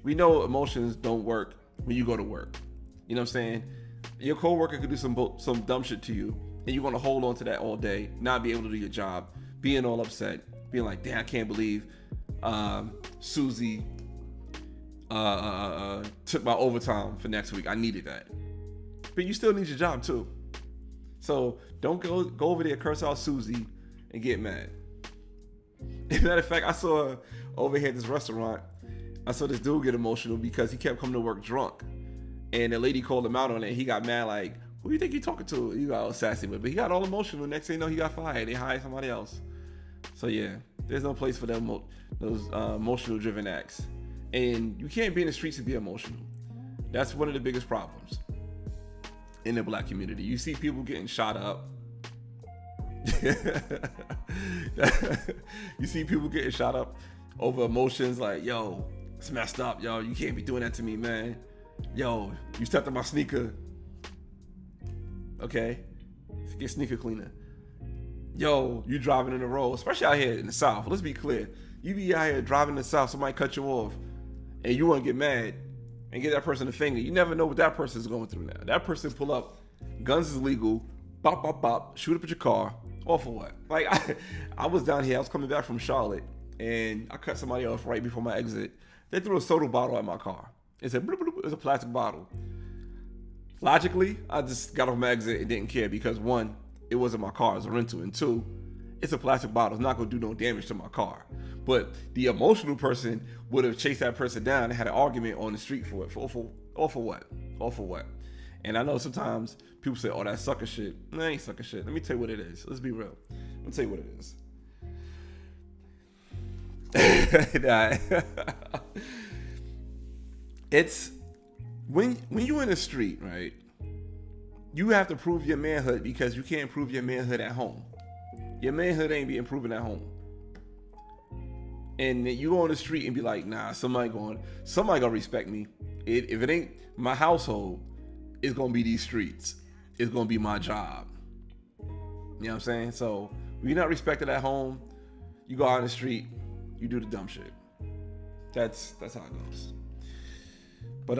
we know emotions don't work when you go to work. You know what I'm saying? Your coworker could do some dumb shit to you, and you're gonna hold on to that all day, not be able to do your job, being all upset, being like, damn, I can't believe Susie took my overtime for next week. I needed that. But you still need your job too. So don't go over there, curse out Susie, and get mad. As a matter of fact, I saw over here at this restaurant, I saw this dude get emotional because he kept coming to work drunk. And the lady called him out on it. He got mad, like, who do you think you're talking to? He got all sassy with it. But he got all emotional. Next thing you know, he got fired. They hired somebody else. So yeah, there's no place for them, those emotional driven acts. And you can't be in the streets and be emotional. That's one of the biggest problems in the black community. You see people getting shot up. You see people getting shot up over emotions like, yo, it's messed up, yo. You can't be doing that to me, man. Yo, you stepped on my sneaker. Okay, get sneaker cleaner. Yo, you driving in the road, especially out here in the South. Let's be clear. You be out here driving in the South, somebody cut you off, and you want to get mad and get that person a finger. You never know what that person is going through now. That person pull up, guns is legal, bop, bop, bop, shoot up at your car. All for what? Like, I was down here, I was coming back from Charlotte, and I cut somebody off right before my exit. They threw a soda bottle at my car. It said, bloop, bloop. It was a plastic bottle. Logically, I just got off my exit and didn't care because one, it wasn't my car, it was a rental, and two, it's a plastic bottle. It's not gonna do no damage to my car. But the emotional person would have chased that person down and had an argument on the street for it. For what? All for what? And I know sometimes people say, oh, that's sucker shit. No, ain't sucker shit. Let me tell you what it is. Let's be real. Let me tell you what it is. It's when you in the street, right? You have to prove your manhood because you can't prove your manhood at home. Your manhood ain't being proven at home. And you go on the street and be like, nah, somebody gonna respect me. If it ain't my household, it's gonna be these streets. It's gonna be my job. You know what I'm saying? So when you're not respected at home, you go out on the street, you do the dumb shit. That's how it goes. But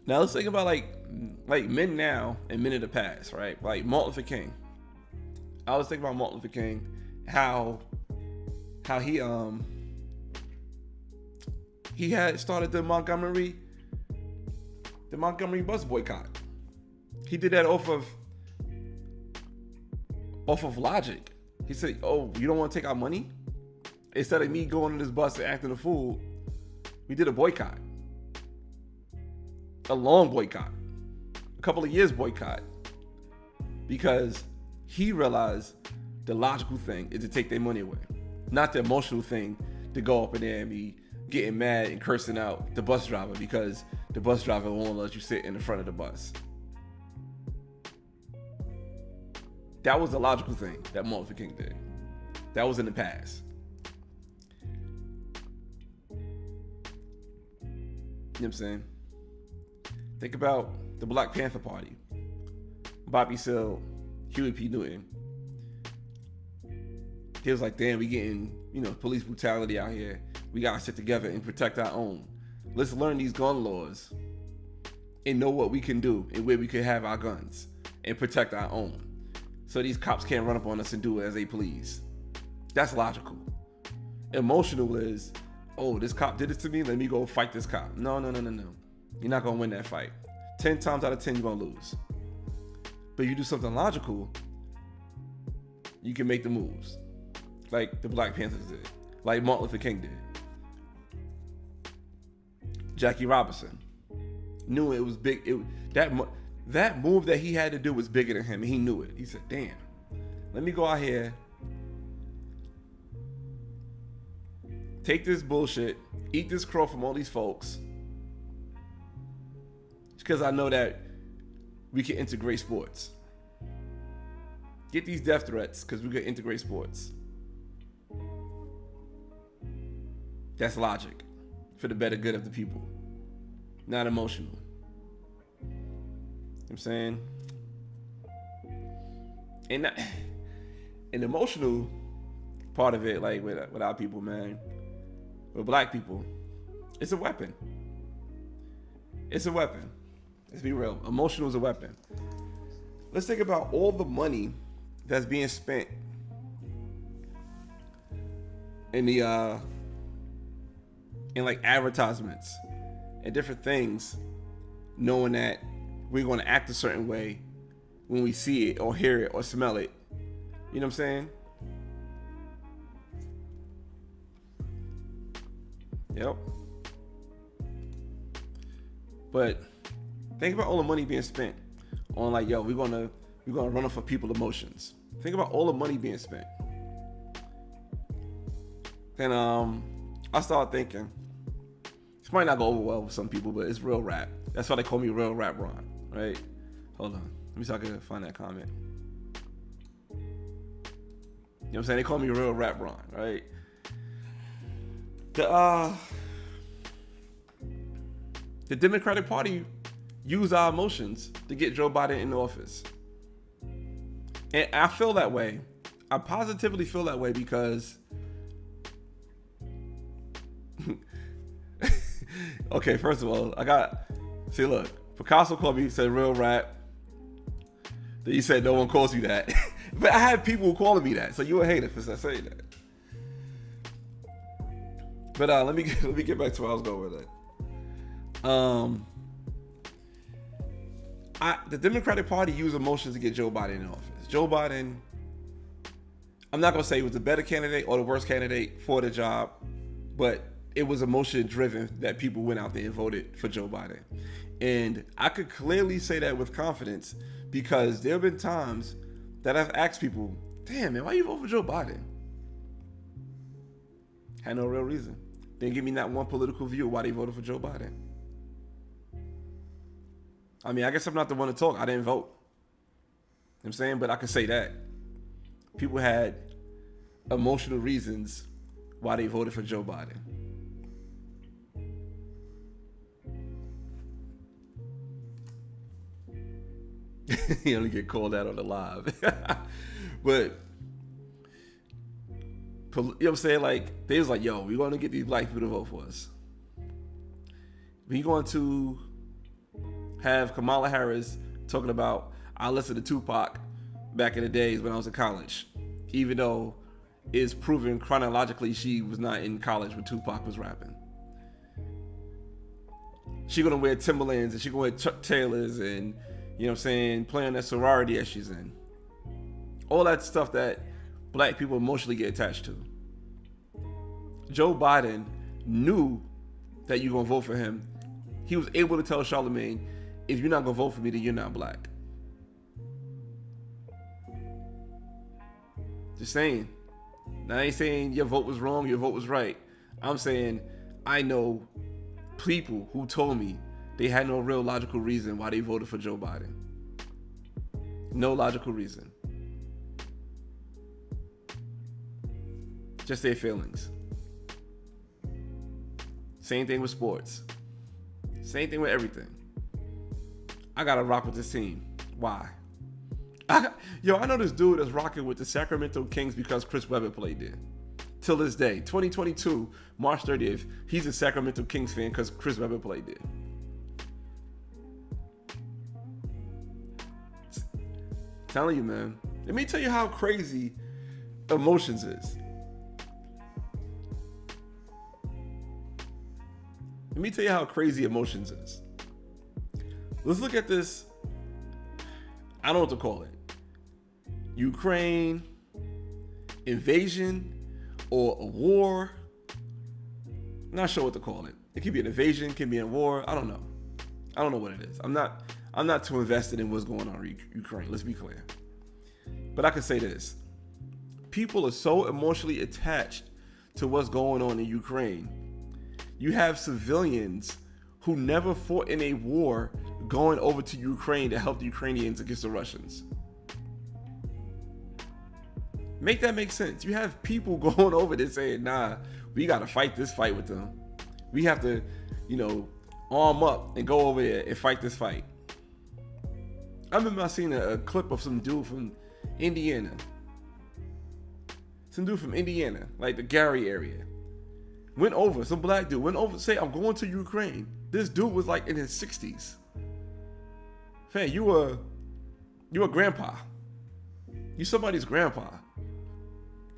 now let's think about like men now and men in the past, right? Like Martin Luther King. I was thinking about Martin Luther King, how he had started the Montgomery bus boycott. He did that off of logic. He said, "Oh, you don't want to take our money?" Instead of me going on this bus and acting a fool, we did a boycott. A long boycott. A couple of years boycott. Because he realized the logical thing is to take their money away. Not the emotional thing to go up in there and be getting mad and cursing out the bus driver because the bus driver won't let you sit in the front of the bus. That was the logical thing that Martin Luther King did. That was in the past. You know what I'm saying? Think about the Black Panther Party. Bobby Seale, Huey P. Newton. He was like, damn, we getting, police brutality out here. We gotta sit together and protect our own. Let's learn these gun laws and know what we can do and where we can have our guns and protect our own. So these cops can't run up on us and do it as they please. That's logical. Emotional is, oh, this cop did this to me, let me go fight this cop. No. You're not gonna win that fight. 10 times out of 10, you're gonna lose. But you do something logical, you can make the moves. Like the Black Panthers did. Like Martin Luther King did. Jackie Robinson knew it was big. That move that he had to do was bigger than him, and he knew it. He said, damn, let me go out here, take this bullshit, eat this crow from all these folks, because I know that we can integrate sports. Get these death threats because we can integrate sports. That's logic for the better good of the people, not emotional. You know what I'm saying? And an emotional part of it, like with our people, man, with black people, it's a weapon. It's a weapon. Let's be real. Emotional is a weapon. Let's think about all the money that's being spent in the in like advertisements and different things, knowing that we're going to act a certain way when we see it or hear it or smell it. You know what I'm saying? Yep. But think about all the money being spent on like, yo, we're gonna run off of people's emotions. Think about all the money being spent. Then I started thinking, this might not go over well with some people, but it's real rap. That's why they call me Real Rap Ron, right? Hold on. Let me see if I can find that comment. You know what I'm saying? They call me Real Rap Ron, right? The Democratic Party used our emotions to get Joe Biden in office. And I feel that way. I positively feel that way because okay, first of all, look, Picasso called me, said real rap. Then he said no one calls you that. But I had people calling me that, so you a hater for saying that. But let me get back to where I was going with that. The Democratic Party used emotions to get Joe Biden in office. Joe Biden, I'm not gonna say he was the better candidate or the worst candidate for the job, but it was emotion driven that people went out there and voted for Joe Biden. And I could clearly say that with confidence because there have been times that I've asked people, damn, man, why you vote for Joe Biden? Had no real reason. Didn't give me not one political view of why they voted for Joe Biden. I mean, I guess I'm not the one to talk. I didn't vote. You know what I'm saying? But I could say that. People had emotional reasons why they voted for Joe Biden. He only get called out on the live. But, you know what I'm saying? Like, they was like, yo, we're going to get these black people to vote for us. We're going to have Kamala Harris talking about, I listened to Tupac back in the days when I was in college. Even though it's proven chronologically she was not in college when Tupac was rapping. She gonna wear Timberlands and she gonna wear Chuck Taylors and, you know what I'm saying, playing that sorority as she's in. All that stuff that black people emotionally get attached to. Joe Biden knew that you're gonna vote for him. He was able to tell Charlamagne, if you're not gonna vote for me, then you're not black. Just saying. Now I ain't saying your vote was wrong, your vote was right. I'm saying I know people who told me they had no real logical reason why they voted for Joe Biden. No logical reason. Just their feelings. Same thing with sports. Same thing with everything. I gotta rock with this team. Why? I know this dude that's rocking with the Sacramento Kings because Chris Webber played there. Till this day, 2022, March 30th, he's a Sacramento Kings fan because Chris Webber played there. Telling you, man. Let me tell you how crazy emotions is. Let me tell you how crazy emotions is. Let's look at this. I don't know what to call it. Ukraine invasion or a war. Not sure what to call it. It could be an invasion, could be a war. I don't know. I don't know what it is. I'm not too invested in what's going on in Ukraine. Let's be clear. But I can say this. People are so emotionally attached to what's going on in Ukraine. You have civilians who never fought in a war going over to Ukraine to help the Ukrainians against the Russians. Make that make sense. You have people going over there saying, nah, we got to fight this fight with them. We have to, arm up and go over there and fight this fight. I remember I seen a clip of some dude from Indiana. Some dude from Indiana, like the Gary area. Went over, some black dude went over to say, I'm going to Ukraine. This dude was like in his 60s. Fan, you a grandpa. You somebody's grandpa.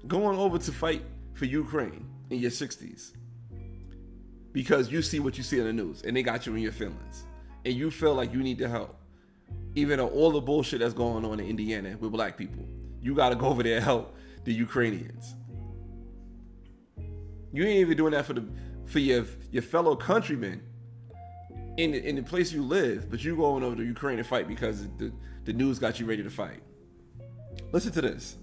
Going over to fight for Ukraine in your 60s. Because you see what you see in the news and they got you in your feelings. And you feel like you need to help. Even though all the bullshit that's going on in Indiana with black people. You got to go over there and help the Ukrainians. You ain't even doing that for your fellow countrymen in the place you live, but you going over to Ukraine to fight because the news got you ready to fight. Listen to this.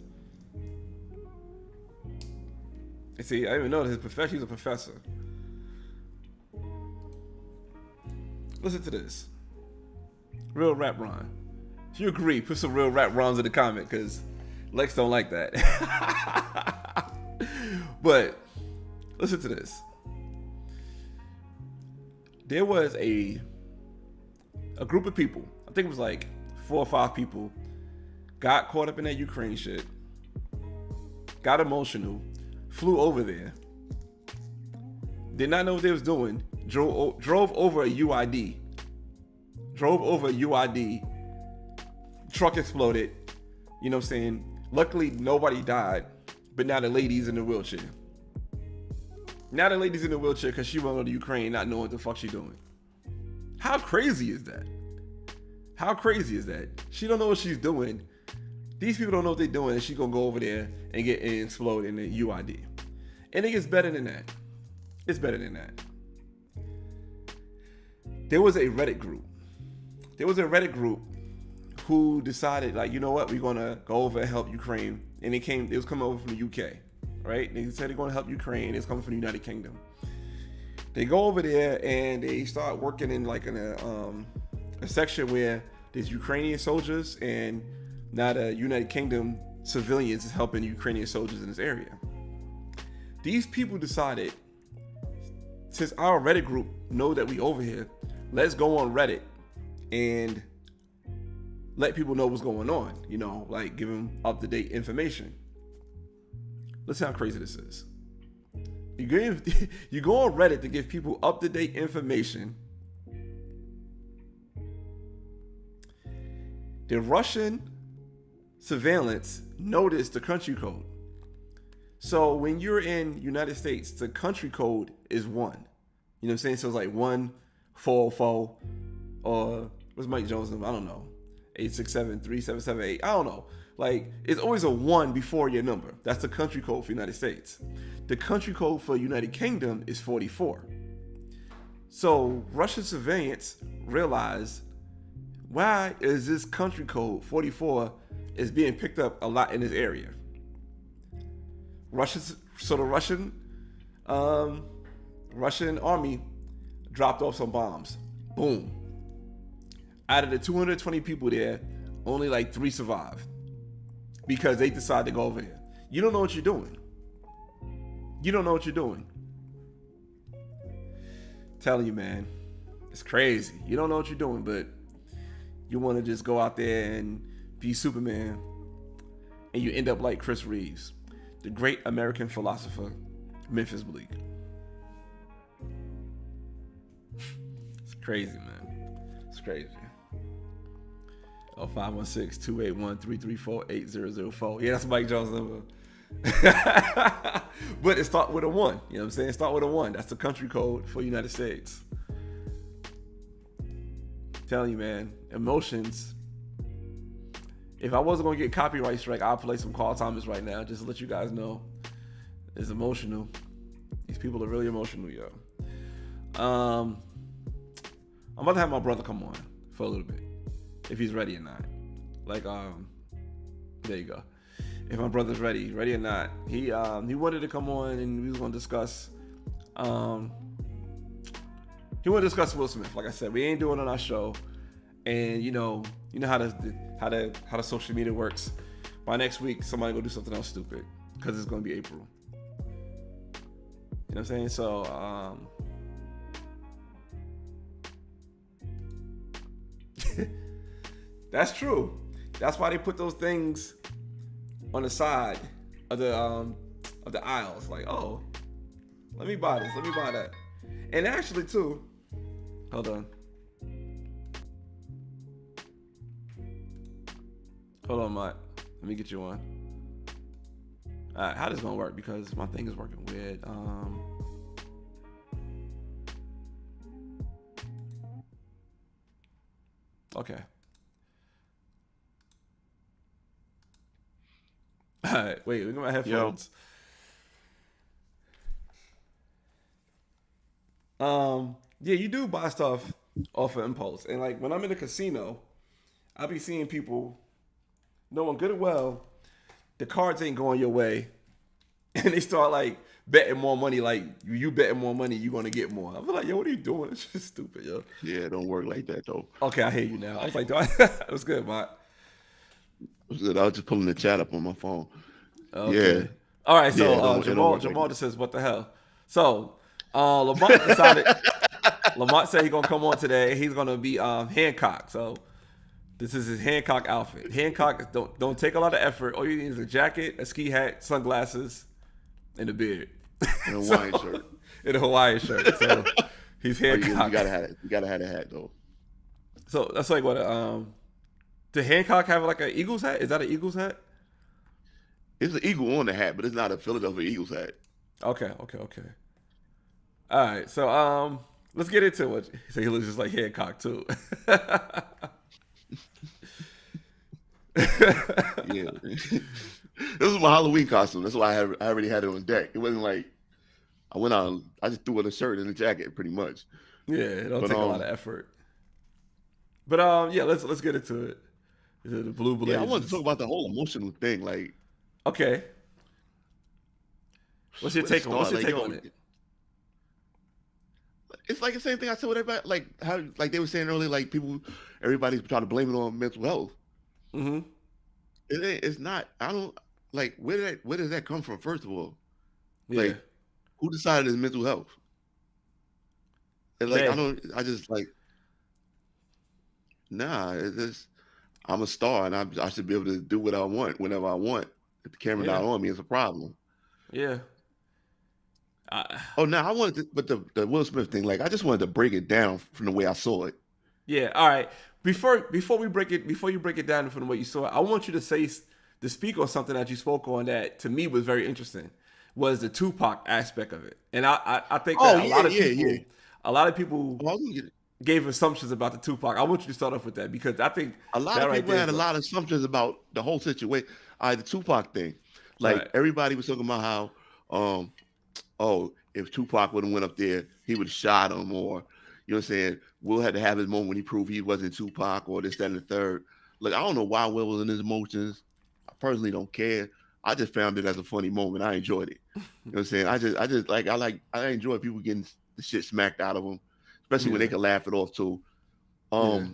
See, I didn't even know his profession. He's a professor. Listen to this. Real rap rhyme. If you agree, put some real rap rhymes in the comment because Lex don't like that. But listen to this. There was a group of people, I think it was like 4 or 5 people, got caught up in that Ukraine shit, got emotional, flew over there, did not know what they was doing, drove over a UID, truck exploded, you know what I'm saying? Luckily, nobody died, but now the lady's in the wheelchair. Now the lady's in the wheelchair because she went to Ukraine not knowing what the fuck she doing. How crazy is that? How crazy is that? She don't know what she's doing. These people don't know what they're doing and she gonna go over there and explode in the UID. And it gets better than that. It's better than that. There was a Reddit group. Who decided, like, you know what, we're gonna go over and help Ukraine. And it was coming over from the UK, right? They said they're gonna help Ukraine. It's coming from the United Kingdom. They go over there and they start working in like a section where there's Ukrainian soldiers and now the United Kingdom civilians is helping Ukrainian soldiers in this area. These people decided, since our Reddit group know that we over here, let's go on Reddit and let people know what's going on, you know, like give them up-to-date information. Listen how crazy this is. You go on Reddit to give people up-to-date information. The Russian surveillance noticed the country code. So when you're in United States, the country code is 1. You know what I'm saying? So it's like 144 or what's Mike Jones' number? I don't know. 867-3778. I don't know. Like, it's always a 1 before your number. That's the country code for United States. The country code for United Kingdom is 44. So Russian surveillance realized, why is this country code 44 is being picked up a lot in this area? The Russian army dropped off some bombs. Boom. Out of the 220 people there, only like 3 survived because they decided to go over here. You don't know what you're doing. Telling you, man, it's crazy. You don't know what you're doing, but you want to just go out there and be Superman, and you end up like Chris Reeves, the great American philosopher, Memphis Bleak. It's crazy, man. It's crazy. 516-281-334-8004. Yeah, that's Mike Jones' number. But it start with a 1. You know what I'm saying? Start with a 1. That's the country code for United States. I'm telling you, man, emotions. If I wasn't gonna get copyright strike, I'll play some Carl Thomas right now, just to let you guys know. It's emotional. These people are really emotional, yo. I'm about to have my brother come on for a little bit, if he's ready or not. Like, there you go. If my brother's ready or not. He wanted to come on and we was gonna discuss. He wanted to discuss Will Smith. Like I said, we ain't doing it on our show, and you know how the social media works. By next week, somebody gonna do something else stupid because it's gonna be April. You know what I'm saying? So, that's true. That's why they put those things on the side of the aisles. Like, oh, let me buy this. Let me buy that. And actually, too, hold on. Hold on, Mike. Let me get you one. All right, how this gonna work? Because my thing is working weird. Okay. All right, wait. Look at my headphones. Yeah, you do buy stuff off of impulse, and like when I'm in a casino, I be seeing people knowing good and well the cards ain't going your way, and they start like betting more money. Like you betting more money, you gonna get more. I feel like, yo, what are you doing? It's just stupid, yo.
Yeah, it don't work like that though.
Okay, I hear you now. I was like, it was good, Mike.
It was good. I was just pulling the chat up on my phone.
Okay.
Yeah.
All right. So
Yeah,
Jamal just says, "What the hell?" So Lamont decided. Lamont said he's gonna come on today. He's gonna be Hancock. So this is his Hancock outfit. Hancock don't take a lot of effort. All you need is a jacket, a ski hat, sunglasses, and a beard.
And a Hawaiian shirt.
And a Hawaiian shirt. So he's Hancock.
You gotta have it. You gotta have a hat though.
So that's like what did Hancock have like an Eagles hat? Is that an Eagles hat?
It's an eagle on the hat, but it's not a Philadelphia Eagles hat.
Okay. All right, so let's get into it. So he looks just like Hancock too.
Yeah. This was my Halloween costume. That's why I already had it on deck. It wasn't like I went out. I just threw on a shirt and a jacket, pretty much.
Yeah, it don't
But
take a lot of effort. But yeah, let's get into it. The Blue
yeah, I wanted to
Blazers.
talk about the whole emotional thing. Like,
Okay. What's your
where to
take on? What's
start?
your
Like,
take
yo,
on it?
it's like the same thing I said with everybody. Like how, like they were saying earlier, like everybody's trying to blame it on mental health.
Mm-hmm.
It ain't. It's not. I don't like where does that come from? First of all,
Yeah.
like who decided it's mental health? And like
They.
I just like nah. It's just I'm a star and I should be able to do what I want whenever I want. If the camera
Yeah.
not on me, it's a problem.
Yeah.
Oh, now I wanted to, but the Will Smith thing, like I just wanted to break it down from the way I saw it.
Yeah. All right. Before you break it down from what you saw, I want you to speak on something that you spoke on that to me was very interesting. Was the Tupac aspect of it, and I think
Oh
that a lot of people
Well, I was gonna get-
gave assumptions about the Tupac. I want you to start off with that because I think
a lot
that
of
right
people
there
had a
is
lot of assumptions about the whole situation. The Tupac thing, like
right.
everybody was talking about how, oh, if Tupac would have went up there, he would have shot him, or you know what I'm saying. Will had to have his moment when he proved he wasn't Tupac, or this, that, and the third. Look, I don't know why Will was in his emotions. I personally don't care. I just found it as a funny moment. I enjoyed it. You know what I'm saying? I enjoy people getting the shit smacked out of them, especially when they
Yeah.
can laugh it off too.
Yeah.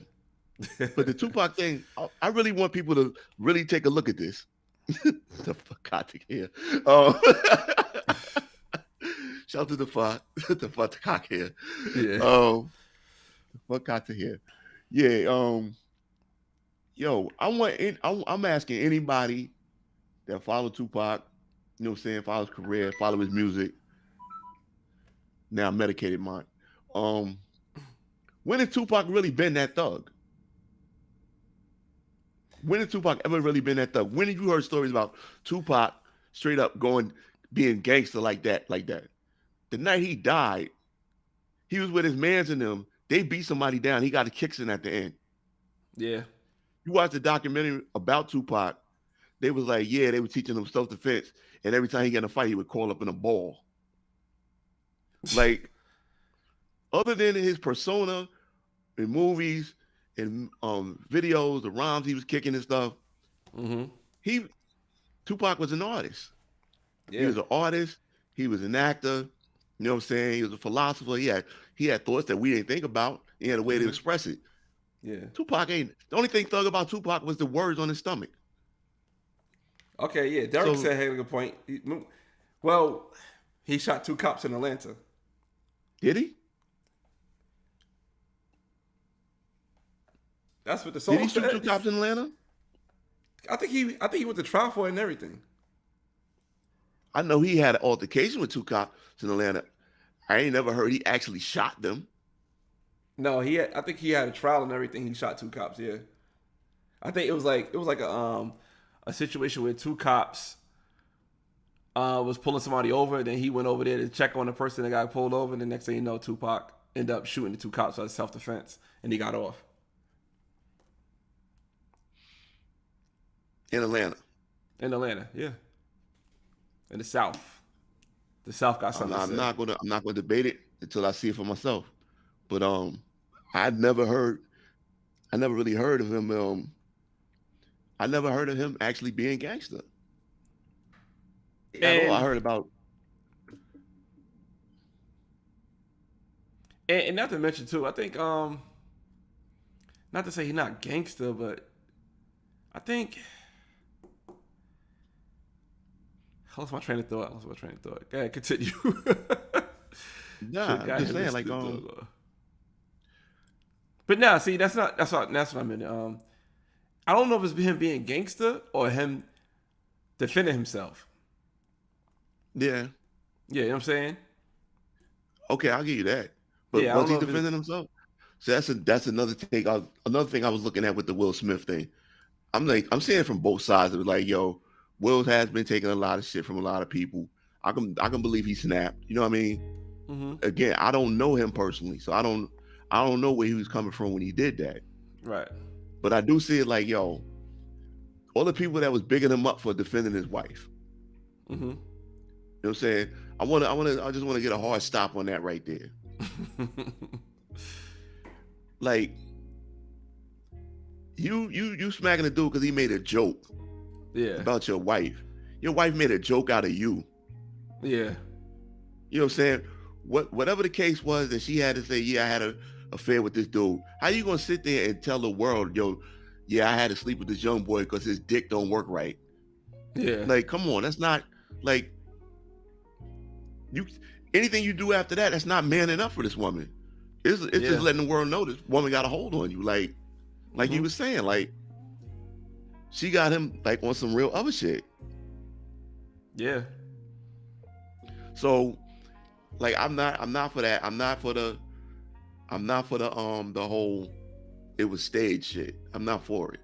But the Tupac thing, I really want people to really take a look at this. The fuck out of here. Shout to the fuck cock here.
Yeah.
The fuck out to here. Yeah. Yo, I'm asking anybody that follow Tupac, you know what I'm saying, follow his career, follow his music. Now I'm medicated mind. When has Tupac really been that thug? When has Tupac ever really been that thug? When have you heard stories about Tupac straight up being gangster like that? The night he died, he was with his mans and them. They beat somebody down. He got a kicks in at the end.
Yeah.
You watch the documentary about Tupac, they was like, yeah, they were teaching him self-defense. And every time he got in a fight, he would call up in a ball. Like, other than his persona in movies and videos, the rhymes he was kicking and stuff, Tupac was an artist.
Yeah.
He was an artist. He was an actor. You know what I'm saying? He was a philosopher. He had thoughts that we didn't think about. He had a way to express it.
Yeah.
Tupac ain't the only thing thug about Tupac was the words on his stomach.
Okay, yeah. Derek said had a good point. Well, he shot 2 cops in Atlanta.
Did he?
That's what the song
Did he shoot
said.
2 cops in Atlanta?
I think he went to trial for it and everything.
I know he had an altercation with 2 cops in Atlanta. I ain't never heard he actually shot them.
No, I think he had a trial and everything. He shot 2 cops. Yeah, I think it was like a situation where 2 cops was pulling somebody over, and then he went over there to check on the person that got pulled over, and the next thing you know, Tupac ended up shooting the 2 cops out of self-defense, and he got off.
In Atlanta.
In Atlanta, yeah. In the South. The South got something to say.
I'm not gonna debate it until I see it for myself. But I never really heard of him. I never heard of him actually being gangster. At all. I heard about.
And not to mention too, I think not to say he's not gangster, but I think I lost my train of thought. Go ahead, continue.
Nah, I'm just saying, like,
but nah, see, that's what I meant. I don't know if it's him being gangster or him defending himself.
Yeah.
Yeah, you know what I'm saying?
Okay, I'll give you that. But
Yeah,
was he defending himself? So that's another thing. Another thing I was looking at with the Will Smith thing. I'm seeing it from both sides. It was like, yo, Will has been taking a lot of shit from a lot of people. I can believe he snapped. You know what I mean? Mm-hmm. Again, I don't know him personally, so I don't know where he was coming from when he did that.
Right.
But I do see it like, yo, all the people that was bigging him up for defending his wife. Mm-hmm. what I'm saying? I just want to get a hard stop on that right there. Like, you smacking a dude because he made a joke about your wife. Your wife made a joke out of you.
Yeah.
You know what I'm saying? Whatever the case was that she had to say, yeah, I had an affair with this dude. How you gonna sit there and tell the world, yo, yeah, I had to sleep with this young boy because his dick don't work right?
Yeah.
Like, come on, that's not like anything you do after that, that's not man enough for this woman. It's just letting the world know this woman got a hold on you. Like you was saying, like she got him like on some real other shit.
Yeah.
So like I'm not for that. I'm not for the whole it was staged shit. I'm not for it.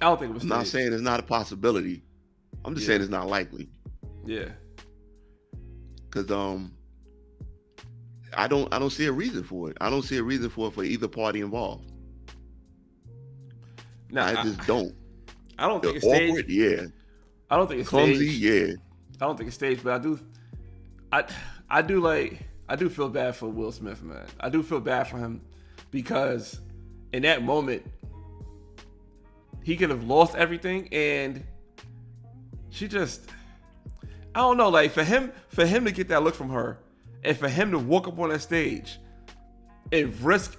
I don't think it was
I'm
staged.
not saying it's not a possibility. I'm just saying it's not likely.
Yeah.
Cause I don't see a reason for it. I don't see a reason for it for either party involved.
No,
I just don't.
I don't think it's
awkward,
staged.
yeah.
I don't think it's
Clumsy,
staged.
yeah.
I don't think it's staged, but I do feel bad for Will Smith, man. I do feel bad for him because in that moment he could have lost everything, and she just, I don't know, like for him to get that look from her, and for him to walk up on that stage and risk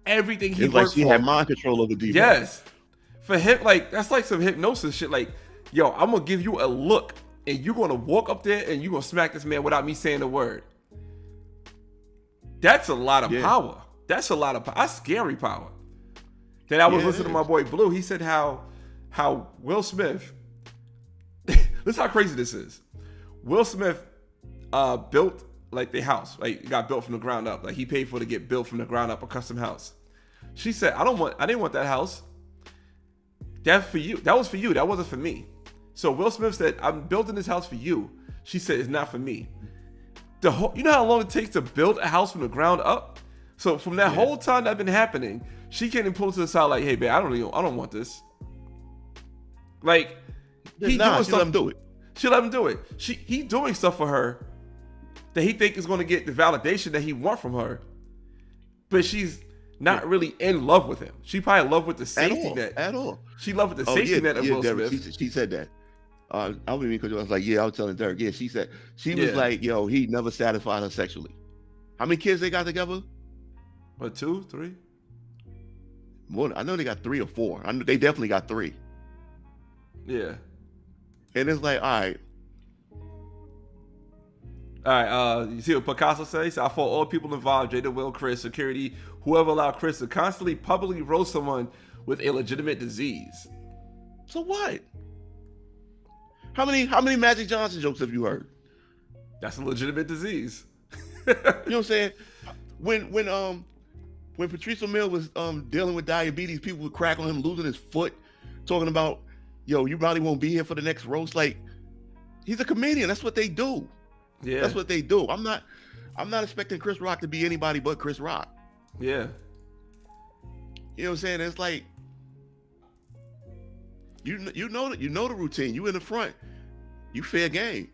everything he
It's like
worked
she
for.
had mind control over D.
Yes. For him, like, that's like some hypnosis shit. Like, yo, I'm gonna give you a look, and you're gonna walk up there and you're gonna smack this man without me saying a word. That's a lot of power. That's a lot of power. That's scary power. Then I was listening to my boy Blue. He said how Will Smith, this is how crazy this is. Will Smith built like the house, like it got built from the ground up. Like he paid for it to get built from the ground up, a custom house. She said, I didn't want that house. That's for you. That was for you. That wasn't for me. So Will Smith said, I'm building this house for you. She said, it's not for me. You know how long it takes to build a house from the ground up? So from that whole time that been happening, she can't even pull to the side like, hey, babe, I don't want this. Like,
she let him do it.
She let him do it. He doing stuff for her that he think is going to get the validation that he want from her. But she's not really in love with him. She probably in love with the safety net.
At all.
She loved with the safety net of Will
Derek,
Smith.
she said that. I don't mean because I was like, yeah, I was telling Derek. Yeah, she said she was like, yo, he never satisfied her sexually. How many kids they got together?
What, 2, 3?
More. I know they got 3 or 4. I know they definitely got 3.
Yeah.
And it's like, all right.
You see what Picasso says? He said, I fought all people involved, Jada, Will, Chris, security, whoever allowed Chris to constantly publicly roast someone with a legitimate disease.
So what? How many Magic Johnson jokes have you heard?
That's a legitimate disease.
You know what I'm saying? When Patrice O'Neal was dealing with diabetes, people would crack on him losing his foot, talking about, yo, you probably won't be here for the next roast. Like, he's a comedian. That's what they do.
Yeah.
That's what they do. I'm not expecting Chris Rock to be anybody but Chris Rock.
Yeah.
You know what I'm saying? It's like, you know the routine. You in the front, you fair game.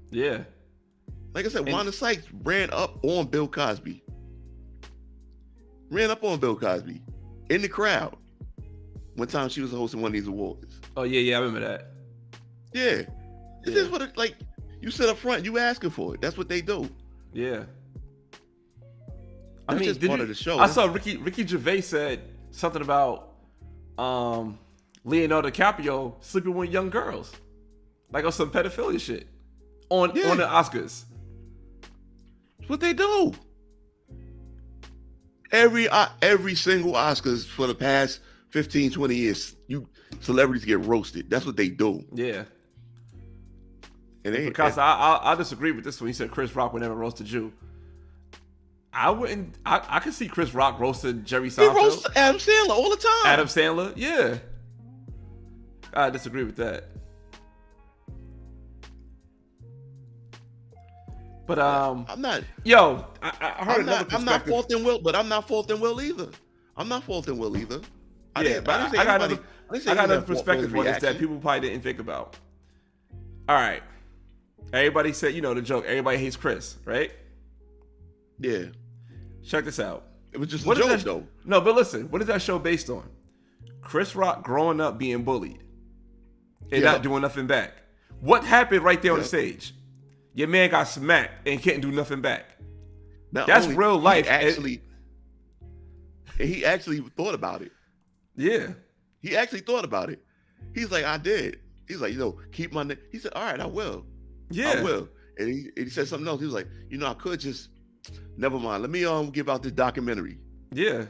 Yeah.
Like I said, Wanda Sykes ran up on Bill Cosby. In the crowd. One time she was hosting one of these awards.
Oh yeah, I remember that.
Yeah. This is what like you sit up front, you asking for it. That's what they do.
Yeah.
That's just part of the show.
I saw Ricky Gervais said something about Leonardo DiCaprio sleeping with young girls, like on some pedophilia shit on the Oscars.
That's what they do. Every single Oscars for the past 15, 20 years, celebrities get roasted. That's what they do.
Yeah.
And
because I disagree with this one. He said Chris Rock would never roast a Jew. I wouldn't. I could see Chris Rock roasting Jerry Seinfeld.
He roasts Adam Sandler all the time.
Adam Sandler, yeah. I disagree with that. But
I'm not.
Yo, I heard another perspective.
I'm not faulting Will, but I'm not faulting Will either. I
got another perspective on this that people probably didn't think about. All right. Everybody said, the joke. Everybody hates Chris, right?
Yeah.
Check this out.
It was just
What
a
is
joke,
that-
though.
No, but listen. What is that show based on? Chris Rock growing up being bullied and
Yeah.
not doing nothing back. What happened right there on the
Yeah.
stage? Your man got smacked and can't do nothing back.
Not
That's
only-
real life.
He actually thought about it.
Yeah.
He actually thought about it. He's like, I did. He's like, keep my name. He said, all right, I will.
Yeah.
I will. And he said something else. He was like, I could just, never mind. Let me give out this documentary.
Yeah.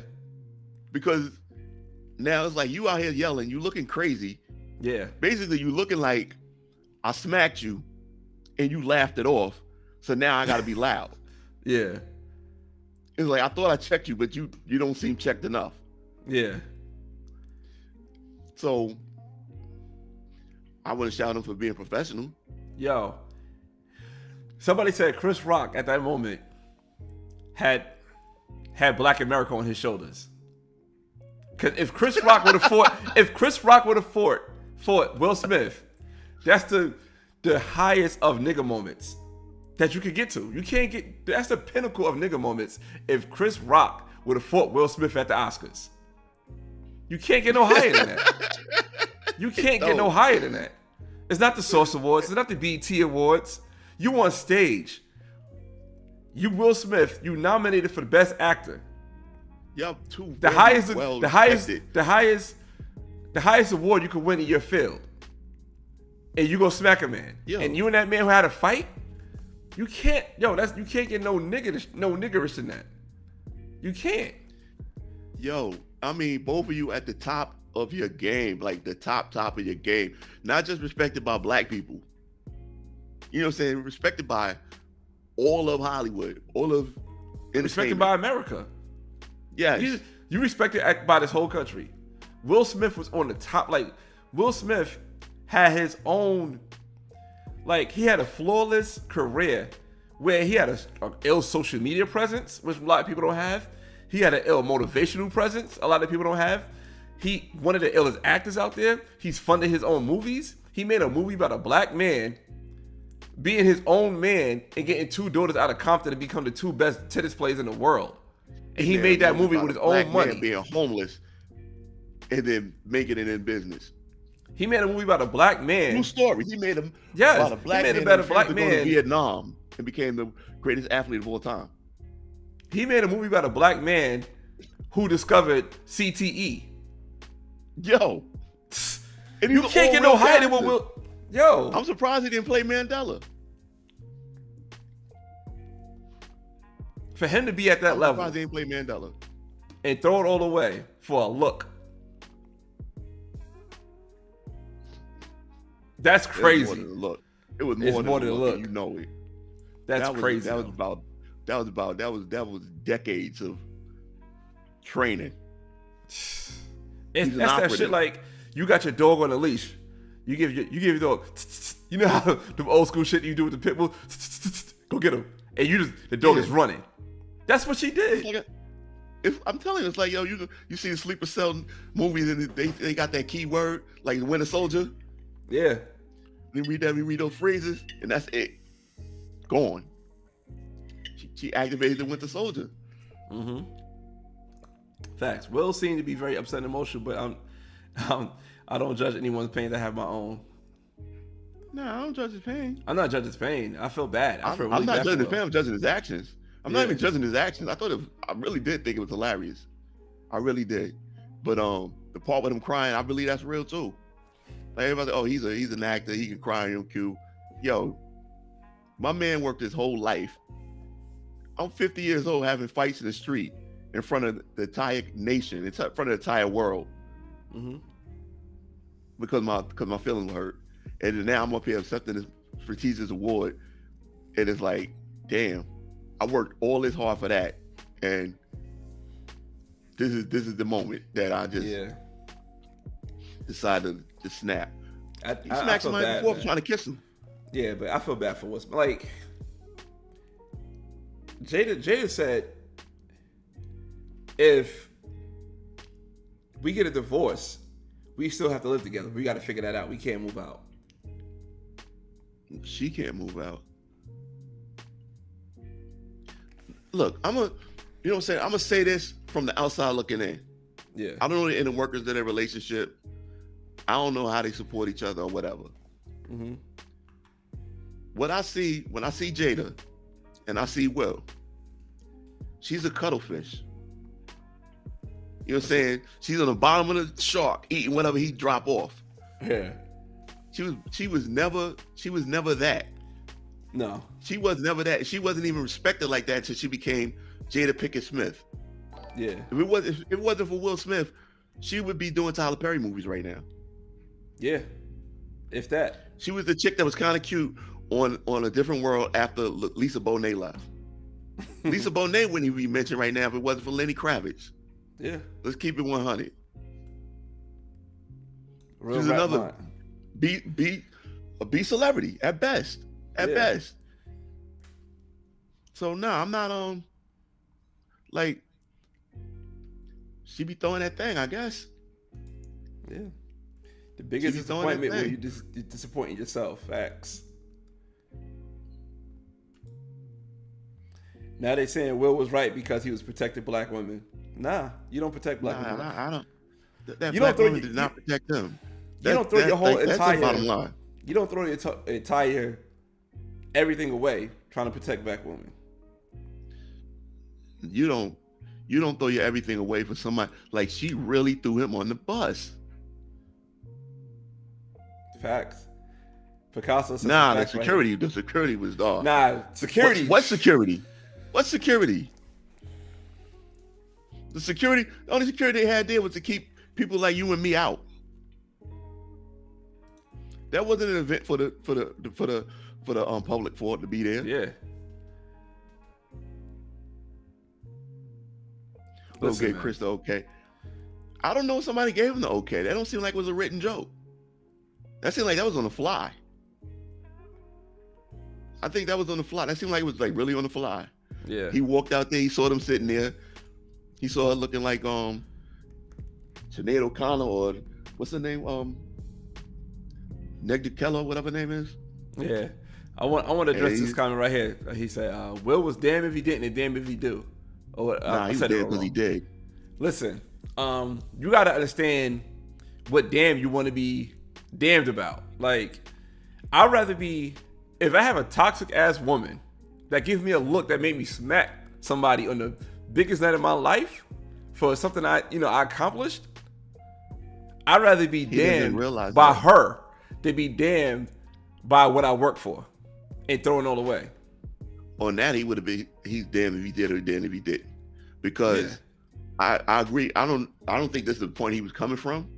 Because now it's like you out here yelling, you looking crazy.
Yeah.
Basically, you looking like I smacked you and you laughed it off. So now I got to be loud.
Yeah.
It's like, I thought I checked you, but you don't seem checked enough.
Yeah.
So I wouldn't shout him for being professional.
Yo. Somebody said Chris Rock at that moment had Black America on his shoulders. Cause if Chris Rock would have fought Will Smith, that's the highest of nigga moments that you could get to. You can't get, that's the pinnacle of nigga moments if Chris Rock would have fought Will Smith at the Oscars. You can't get no higher than that. You can't get no higher than that. It's not the Source Awards. It's not the BET Awards. You on stage. You Will Smith. You nominated for the Best Actor.
Y'all too.
The highest award you could win in your field. And you go smack a man.
Yo.
And you and that man who had a fight. You can't. You can't get no niggerish than that. You can't.
Yo, I mean, both of you at the top of your game, like the top of your game, not just respected by black people. You know what I'm saying? Respected by all of Hollywood, all of entertainment.
Respected by America.
Yes.
You respected by this whole country. Will Smith was on the top. Like, Will Smith had his own, like, he had a flawless career where he had a ill social media presence, which a lot of people don't have. He had an ill motivational presence, a lot of people don't have. He one of the illest actors out there. He's funded his own movies. He made a movie about a black man being his own man and getting two daughters out of Compton to become the two best tennis players in the world. And he made that movie with his own money.
Being homeless and then making it in business.
He made a movie about a black man.
True story. He made about a black man
about a
who
black
refused to go
man
to Vietnam and became the greatest athlete of all time.
He made a movie about a black man who discovered CTE.
Yo. And
You can't get no higher than what Will. Yo.
I'm surprised he didn't play Mandela.
For him to be at that level
Surprised he didn't play Mandela.
and throw it all away for a look. That's crazy.
It was more than a look. You know it.
That's crazy.
That was decades of training.
That's
an
that
operative.
shit like you got your dog on a leash. You give your dog. You know how the old school shit you do with the pit bull. Go get him, and the dog is running. That's what she did.
I'm telling you, it's like, yo, you see the Sleeper Cell movies and they got that key word like the Winter Soldier.
Yeah.
We read those phrases, and that's it. Gone. She activated the Winter Soldier.
Mm-hmm. Facts. Will seem to be very upset and emotional, but I don't judge anyone's pain. I have my own.
No, I don't judge his pain.
I'm not judging his pain. I feel bad. I feel really
I'm not
bad
judging
for
his pain.
Will.
I'm judging his actions. I'm not even judging his actions. I really did think it was hilarious. I really did. But the part with him crying, I believe that's real too. Like everybody, oh, he's an actor. He can cry on cue. Yo, my man worked his whole life. I'm 50 years old having fights in the street in front of the entire nation, in front of the entire world.
Mm-hmm.
Because my feelings were hurt. And then now I'm up here accepting this prestigious award. And it's like, damn, I worked all this hard for that. And this is the moment that I just decided to snap. He smacked somebody before trying to kiss him.
Yeah, but I feel bad for what's like. Jada said, if we get a divorce, we still have to live together. We got to figure that out. We can't move out.
She can't move out. Look, you know what I'm saying? I'm gonna say this from the outside looking in.
Yeah.
I don't know the inner workers of their relationship. I don't know how they support each other or whatever.
Mm-hmm.
What I see when I see Jada and I see Will, she's a cuttlefish. You know what I'm saying? She's on the bottom of the shark eating whatever he drop off.
Yeah.
She was never that.
No.
She was never that. She wasn't even respected like that until she became Jada Pinkett Smith.
Yeah.
If it wasn't for Will Smith, she would be doing Tyler Perry movies right now.
Yeah. If that.
She was the chick that was kind of cute on A Different World after Lisa Bonet left. Lisa Bonet wouldn't even be mentioned right now if it wasn't for Lenny Kravitz.
Yeah.
Let's keep it 100.
Real
She's
rap
another
line.
B celebrity at best. At
Yeah.
best. So no, I'm not like she be throwing that thing, I guess.
Yeah. The biggest
She be throwing that
disappointment when
thing.
you're disappointing yourself. Facts. Now they saying Will was right because he was protecting black women. Nah, you don't protect black women.
I don't. That
You
black
don't throw
woman
your-
did not protect them.
You don't throw your whole
That's
entire
the bottom line.
You don't throw your entire everything away trying to protect black women.
You don't throw your everything away for somebody. Like, she really threw him on the bus.
Facts. Picasso said
Nah,
some
the
facts right
security was
here. Nah, security.
What security? What security? The only security they had there was to keep people like you and me out. That wasn't an event for the public for it to be there.
Yeah.
Okay,
man.
Chris, the okay. I don't know if somebody gave him the okay. That don't seem like it was a written joke. That seemed like that was on the fly. I think that was on the fly. That seemed like it was like really on the fly.
Yeah.
He walked out there. He saw them sitting there. He saw her looking like Sinead O'Connor or what's her name? Negda Keller, whatever her name is.
Yeah. I want to address
Hey,
this comment right here. He said, Will was damned if he didn't and damned if he do. Oh,
Nah,
I
he was
said
dead
it
because
wrong.
he did.
Listen, you got to understand what damn you want to be damned about. Like, I'd rather be, if I have a toxic ass woman that gives me a look that made me smack somebody on the biggest night of my life for something I accomplished, I'd rather be
He doesn't
damned
realize
by
that.
her than be damned by what I work for and throwing it all away.
On that, he would have been. He's damned if he did or damned if he didn't. Because I agree. I don't think this is the point he was coming from.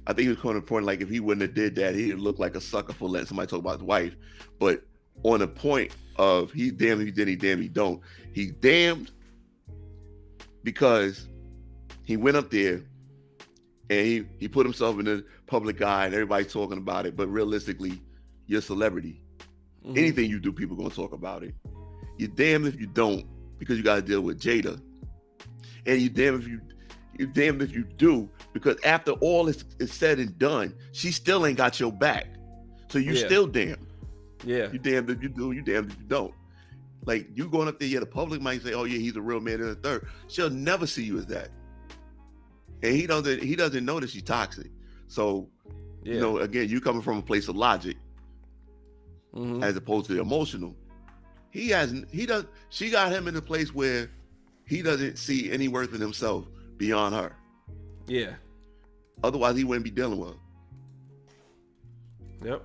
I think he was coming to the point like if he wouldn't have did that, he'd look like a sucker for letting somebody talk about his wife. But on the point of he's damned if he did, he damned if he don't. He's damned because he went up there and he put himself in the public eye and everybody's talking about it. But realistically, you're a celebrity.
Mm-hmm.
Anything you do, people are gonna talk about it. You're damned if you don't, because you got to deal with Jada, and you're damned if you do, because after all is said and done, she still ain't got your back, so you still damned.
Yeah.
You damned if you do, you damned if you don't. Like, you going up there, the public might say, "Oh yeah, he's a real man in the third." She'll never see you as that, and he doesn't know that she's toxic. So, again, you coming from a place of logic, as opposed to the emotional. She got him in a place where he doesn't see any worth in himself beyond her.
Yeah.
Otherwise, he wouldn't be dealing with her.
Yep.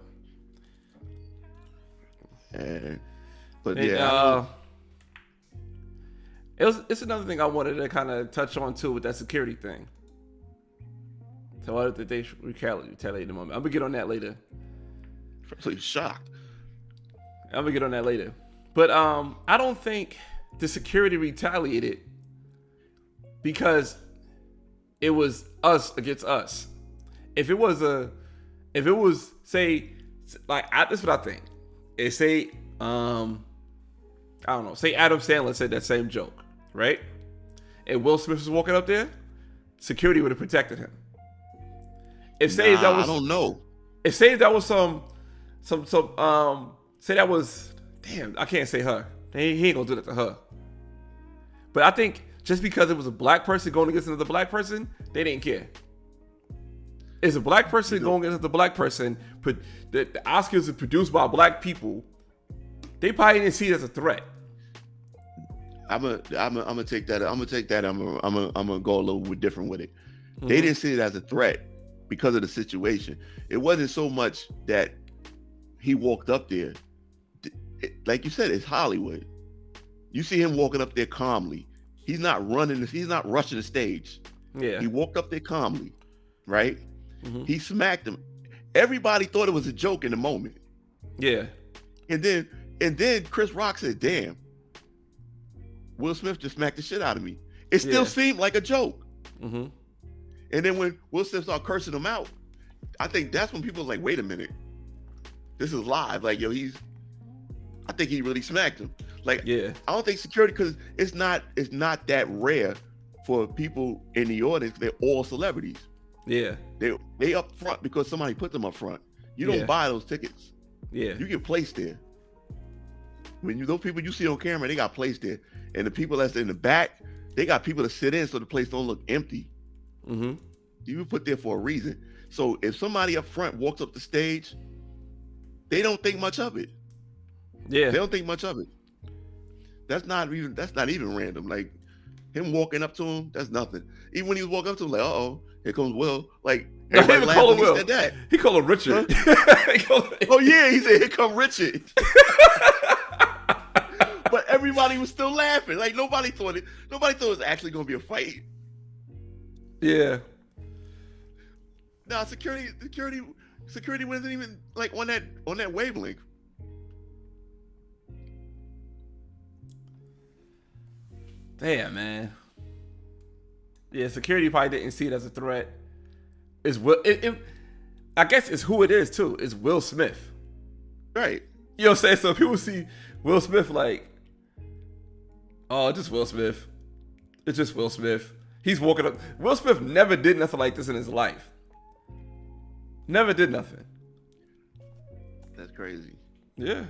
But
it's another thing I wanted to kind of touch on too with that security thing. So what did they retaliate the moment? I'm gonna get on that later.
So he's shocked.
I'm gonna get on that later. But I don't think the security retaliated because it was us against us. If it was say like this is what I think. It say I don't know. Say Adam Sandler said that same joke, right? And Will Smith was walking up there, security would have protected him. I don't know.
If say that was some
say that was, damn, I can't say her. He ain't gonna do that to her. But I think just because it was a black person going against another black person, they didn't care. It's a black person going against the black person. But the Oscars are produced by black people. They probably didn't see it as a threat.
I'm gonna take that. I'm gonna go a little bit different with it. They didn't see it as a threat because of the situation. It wasn't so much that he walked up there. Like you said, it's Hollywood. You see him walking up there calmly. He's not running. He's not rushing the stage.
Yeah.
He walked up there calmly, right? He smacked him. Everybody thought it was a joke in the moment.
Yeah.
And then Chris Rock said, "Damn, Will Smith just smacked the shit out of me." It still seemed like a joke. And then when Will Smith started cursing him out, I think that's when people were like, "Wait a minute, this is live." Like, yo, I think he really smacked him. Like, I don't think security, because it's not that rare for people in the audience. They're all celebrities. Yeah, they up front because somebody put them up front. You don't buy those tickets. Yeah, you get placed there. When those people you see on camera, they got placed there, and the people that's in the back, they got people to sit in so the place don't look empty. You were put there for a reason. So if somebody up front walks up the stage, they don't think much of it. Yeah, they don't think much of it. That's not even random. Like him walking up to him, that's nothing. Even when he was walking up to him, like, "Uh-oh, here comes Will." Like, everybody laughed when he said that.
He called him Richard.
Oh yeah, he said, "Here come Richard." But everybody was still laughing. Like nobody thought it was actually gonna be a fight. Yeah. No, security wasn't even like on that wavelength.
Damn, man. Yeah, security probably didn't see it as a threat. I guess it's who it is too. It's Will Smith.
Right.
You know what I'm saying? So people see Will Smith like, oh, just Will Smith. It's just Will Smith. He's walking up. Will Smith never did nothing like this in his life. Never did nothing.
That's crazy.
Yeah.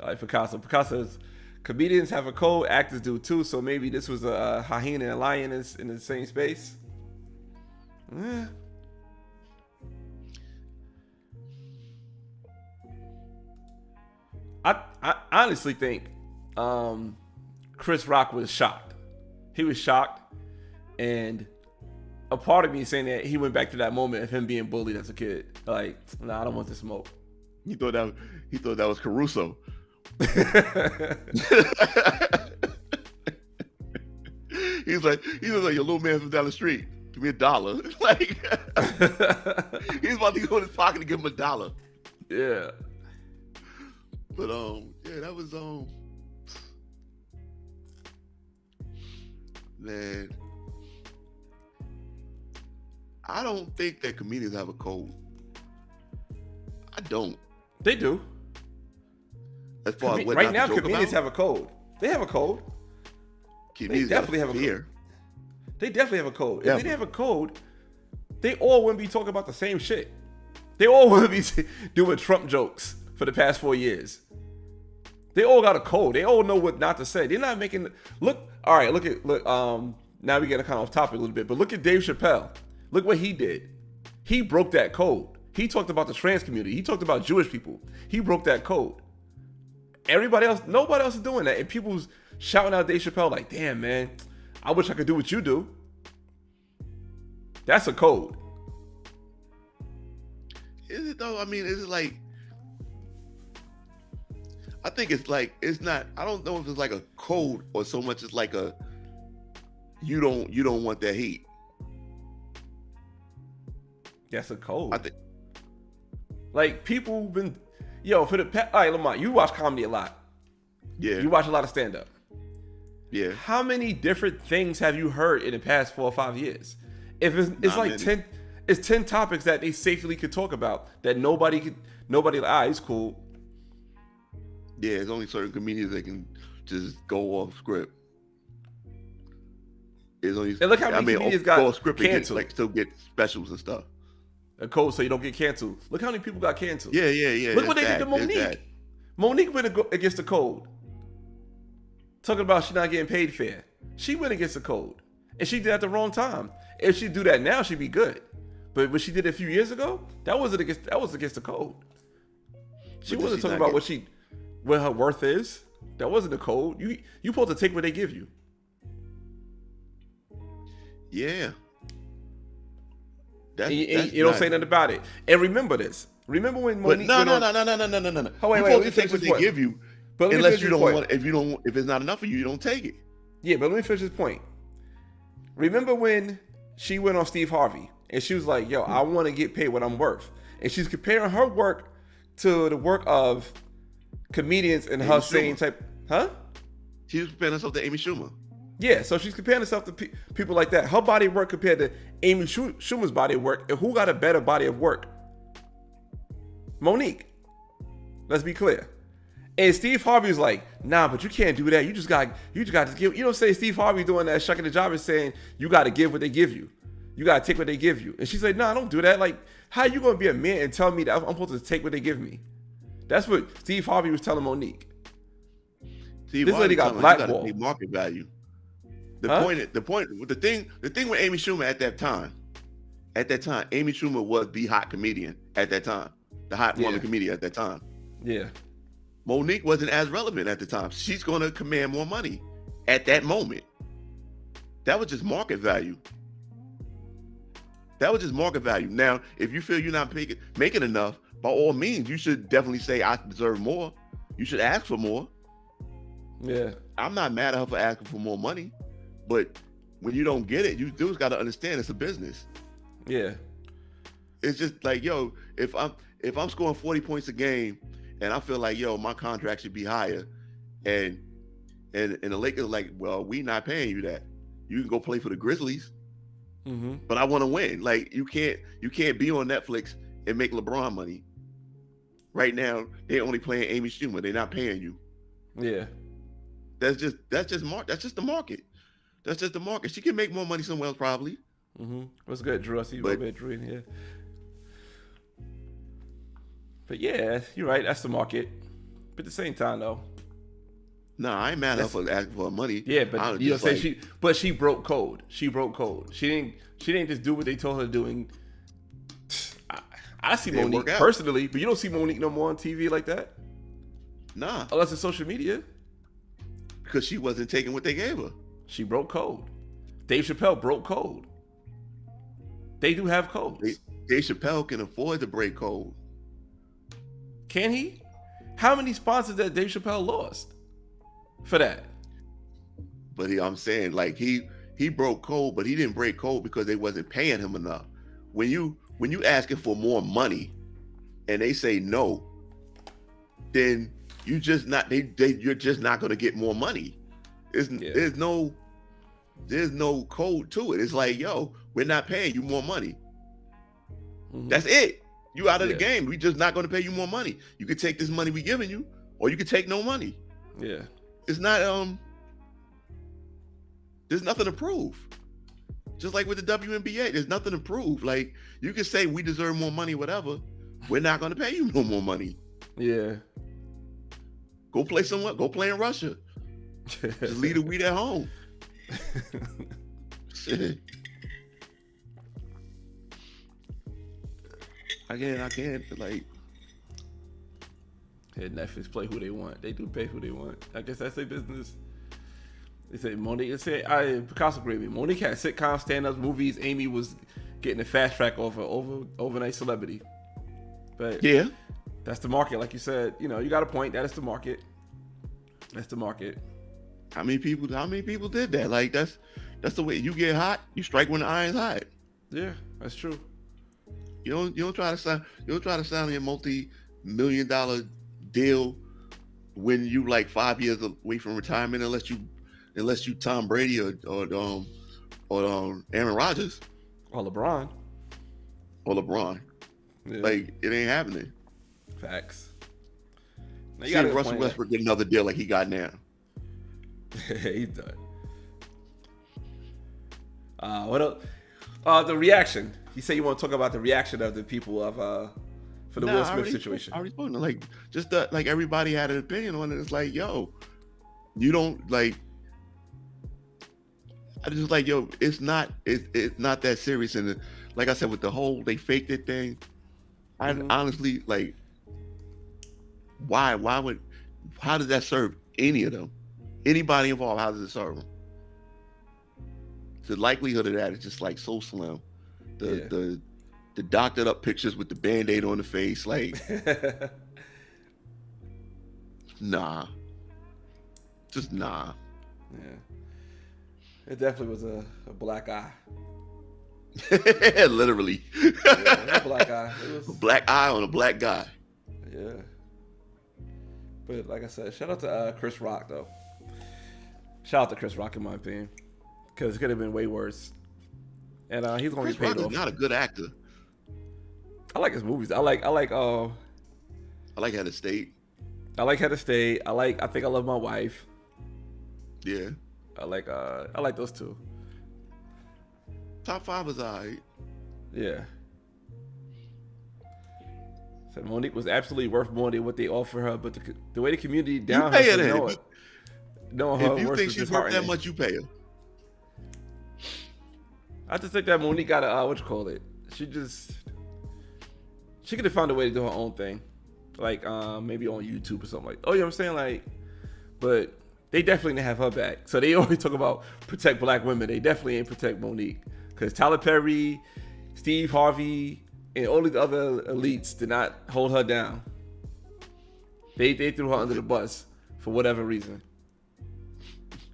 All right, Picasso. Picasso's comedians have a code, actors do too, so maybe this was a hyena and a lion in the same space. Yeah. I honestly think Chris Rock was shocked. He was shocked, and a part of me is saying that he went back to that moment of him being bullied as a kid. Like, nah, I don't want to smoke.
He thought that was Caruso. He was like, your little man from down the street. Give me $1. Like, he's about to go in his pocket and give him $1. Yeah. But yeah, that was man. I don't think that comedians have a code. I don't.
They do.
As far as what
right now, comedians have a code. They have a code.
Comedians
they definitely have a code. They definitely have a code. If they didn't have a code, they all wouldn't be talking about the same shit. They all wouldn't be doing Trump jokes for the past 4 years. They all got a code. They all know what not to say. They're not making look. All right, look. Now we get kind of off topic a little bit, but look at Dave Chappelle. Look what he did. He broke that code. He talked about the trans community. He talked about Jewish people. He broke that code. Everybody else, nobody else is doing that. And people's shouting out Dave Chappelle like, "Damn, man, I wish I could do what you do." That's a code.
Is it though? I mean, is it like? I think it's like, it's not. I don't know if it's like a code or so much as like a. You don't want that heat.
That's a code.
I think.
Like people been, all right, Lamont, you watch comedy a lot. Yeah. You watch a lot of stand up. Yeah. How many different things have you heard in the past 4 or 5 years? If it's like many. 10 topics that they safely could talk about that nobody like, it's cool.
Yeah, there's only certain comedians that can just go off script. And
look how many comedians got canceled.
Like still get specials and stuff.
A code so you don't get canceled. Look how many people got canceled.
Yeah.
Look what they did to Monique. Monique went against the code. Talking about she not getting paid fair. She went against the code. And she did it at the wrong time. If she do that now, she'd be good. But when she did it a few years ago, that was against the code. She wasn't talking about what her worth is. That wasn't the code. You supposed to take what they give you.
Yeah.
You don't say nothing about it. And remember this. Remember when Monique?
No.
Oh, wait,
you
let me
take
finish
what
this
they
point.
give you.
But let me
Unless
finish
you
this
don't
point.
want, if it's not enough for you, you don't take it.
Yeah, but let me finish this point. Remember when she went on Steve Harvey and she was like, "Yo, I want to get paid what I'm worth," and she's comparing her work to the work of comedians in her same type, huh?
She was comparing herself to Amy Schumer.
Yeah, so she's comparing herself to people like that. Her body of work compared to Amy Schumer's body of work, and who got a better body of work? Monique. Let's be clear. And Steve Harvey's like, nah, but you can't do that. You just got to give. You don't say Steve Harvey doing that, shucking the job and saying you got to give what they give you. You got to take what they give you. And she's like, nah, don't do that. Like, how you going to be a man and tell me that I'm supposed to take what they give me? That's what Steve Harvey was telling Monique.
Steve
This lady got blackballed.
You market value. The thing with Amy Schumer at that time, Amy Schumer was the hot comedian at that time, the hot woman comedian at that time.
Yeah.
Monique wasn't as relevant at the time. She's going to command more money at that moment. That was just market value. Now, if you feel you're not making enough, by all means, you should definitely say, I deserve more. You should ask for more.
Yeah.
I'm not mad at her for asking for more money, but when you don't get it, you just got to understand it's a business.
Yeah.
It's just like, yo, if I'm scoring 40 points a game and I feel like, yo, my contract should be higher, and the Lakers are like, well, we not paying you that. You can go play for the Grizzlies, but I want to win. Like, you can't be on Netflix and make LeBron money. Right now, they're only playing Amy Schumer. They're not paying you.
Yeah.
That's just the market. That's just the market. She can make more money somewhere else, probably.
What's good, Drew? I see you a little bit, Drew, in here. But yeah, you're right. That's the market. But at the same time, though.
No, I ain't mad at her for asking for money.
Yeah, but you know, say she broke code. She broke code. She didn't just do what they told her to do. And I see Monique personally, but you don't see Monique no more on TV like that.
Nah,
unless it's social media.
Because she wasn't taking what they gave her.
She broke code. Dave Chappelle broke code. They do have codes.
Dave Chappelle can afford to break code.
Can he? How many sponsors that Dave Chappelle lost for that?
But I'm saying, like, he broke code, but he didn't break code because they wasn't paying him enough. When you asking for more money and they say no, then you're just not going to get more money. There's no code to it. It's like, yo, we're not paying you more money. That's it. You out of the game. We just not going to pay you more money. You could take this money we giving you, or you could take no money.
Yeah.
It's not there's nothing to prove. Just like with the WNBA, there's nothing to prove. Like, you can say we deserve more money, whatever. We're not going to pay you no more money.
Yeah.
Go play somewhere. Go play in Russia. Just leave the weed at home. Shit. I can't, like.
Yeah, Netflix play who they want. They do pay who they want. I guess that's their business. They say Monique. They say Picasso agreed with me. Monique had sitcoms, stand-ups, movies. Amy was getting a fast track over overnight celebrity. But
yeah,
that's the market. Like you said, you know, you got a point. That is the market. That's the market.
How many people did that? Like, that's the way you get hot. You strike when the iron's hot.
Yeah, that's true.
You don't try to sign a multi-million-dollar deal when you like 5 years away from retirement, unless you Tom Brady or Aaron Rodgers
or LeBron.
Yeah. Like, it ain't happening.
Facts.
Now, you got Russell Westbrook get another deal like he got now.
He's done. What else? The reaction You say you want to talk about the reaction of the people of for the Will Smith situation.
I already spoke. Like, just that, like everybody had an opinion on it. It's like, yo, you don't like. I just like, yo, it's not that serious. And like I said, with the whole they faked it thing, I honestly like, how does that serve any of them? Anybody involved, how does it serve them? The likelihood of that is just like so slim. The doctored up pictures with the Band-Aid on the face, like, nah. Just nah.
Yeah. It definitely was a black eye.
Literally.
Yeah, a black eye. It was
a black eye on a black guy.
Yeah. But like I said, shout out to Chris Rock, though. Shout out to Chris Rock, in my opinion. Because it could have been way worse. And he's going to be paid off.
Chris Rock is not a good actor.
I like his movies. I like
Head of State.
I like Head of State. I Think I Love My Wife.
Yeah.
I like those two.
Top 5 is alright.
Yeah. So Monique was absolutely worth more than what they offer her, but the way the community down her,
her
know it. Knowing her
if you
worth
think
is
she's worth that
disheartening.
much, you pay her.
I just think that Monique got a She could have found a way to do her own thing, like maybe on YouTube or something like. Oh, you know what I'm saying? Like, but they definitely didn't have her back. So they always talk about protect black women. They definitely ain't protect Monique because Tyler Perry, Steve Harvey, and all these other elites did not hold her down. They threw her under the bus for whatever reason.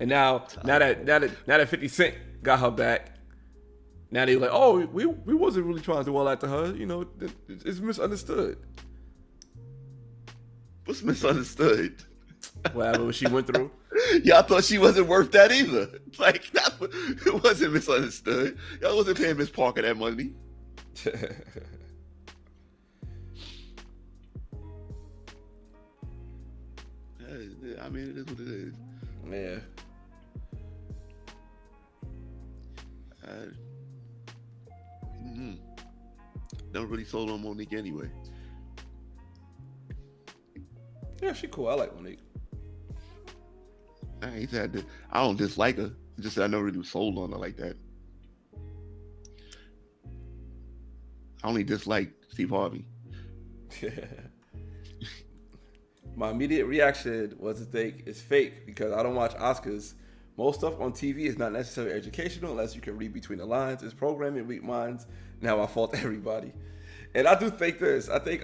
And now that 50 Cent got her back, now they're like, oh, we wasn't really trying to do all that to her. You know, it's misunderstood.
What's misunderstood?
Whatever she went through.
Y'all thought she wasn't worth that either. Like, it wasn't misunderstood. Y'all wasn't paying Miss Parker that money. I mean, it is what it is.
Yeah.
Never really sold on Monique anyway.
Yeah, she cool. I like Monique.
I don't dislike her. Just that I never really sold on her like that. I only dislike Steve Harvey.
My immediate reaction was to think it's fake because I don't watch Oscars. Most stuff on TV is not necessarily educational unless you can read between the lines. It's programming weak minds. Now I fault everybody. And I do think this. I think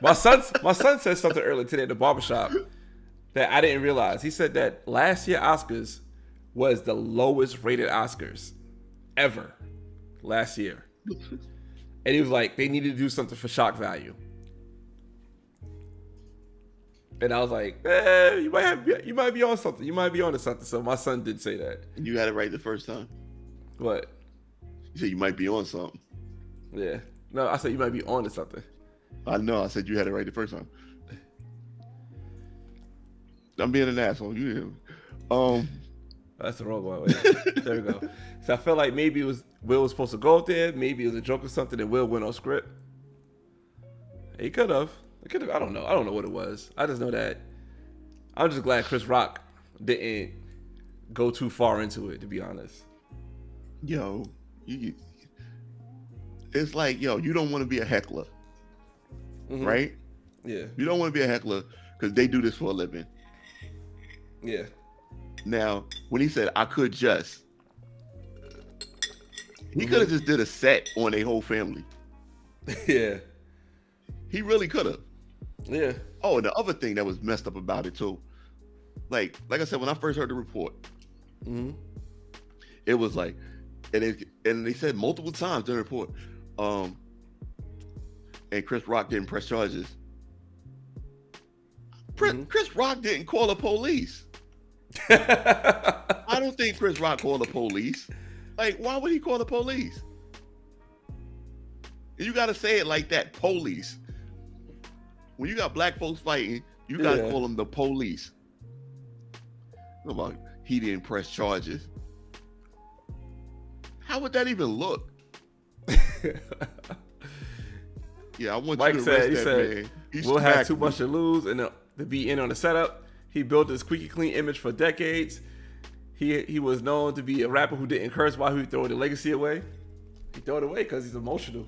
my son said something earlier today at the barbershop that I didn't realize. He said that last year Oscars was the lowest rated Oscars ever last year. And he was like, they needed to do something for shock value. And I was like, you might be on something. You might be on to something. So my son did say that.
You got it right the first time.
What?
You said you might be on something.
Yeah. No, I said you might be on to something.
I know. I said you had it right the first time. I'm being an asshole. You
That's the wrong one. Wait. There we go. So I felt like maybe Will was supposed to go up there. Maybe it was a joke or something, and Will went on script. He could have. I don't know. I don't know what it was. I just know that I'm just glad Chris Rock didn't go too far into it, to be honest.
Yo, it's like, yo, you don't want to be a heckler, right?
Yeah.
You don't want to be a heckler because they do this for a living.
Yeah.
Now, when he said, I could just, he could have just did a set on a whole family.
Yeah.
He really could have.
Yeah.
Oh, and the other thing that was messed up about it too, like I said, when I first heard the report, it was like, and they said multiple times during the report, and Chris Rock didn't press charges. Chris Rock didn't call the police. I don't think Chris Rock called the police. Like, why would he call the police? You got to say it like that, police. When you got black folks fighting, you got to call them the police. About he didn't press charges. How would that even look? Yeah, I want
Mike
you to
said,
arrest that man. He
we'll have
smacked
too
me.
much to lose and to be in on the setup. He built this squeaky clean image for decades. He was known to be a rapper who didn't curse while he would throw the legacy away. He threw it away because he's emotional.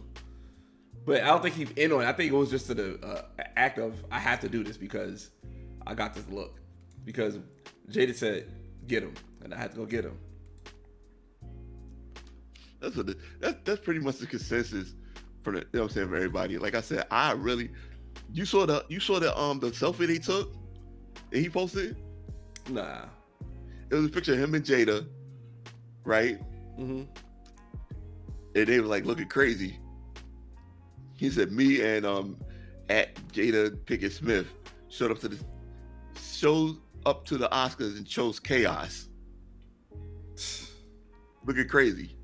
But I don't think he's in on it. I think it was just to the act of, I have to do this because I got this look. Because Jada said, get him. And I had to go get him.
That's pretty much the consensus for the, you know what I'm saying, for everybody. Like I said, you saw the selfie they took that he posted?
Nah.
It was a picture of him and Jada, right?
Mm-hmm.
And they were like looking crazy. He said, me and at Jada Pinkett Smith showed up to the Oscars and chose chaos. Looking crazy.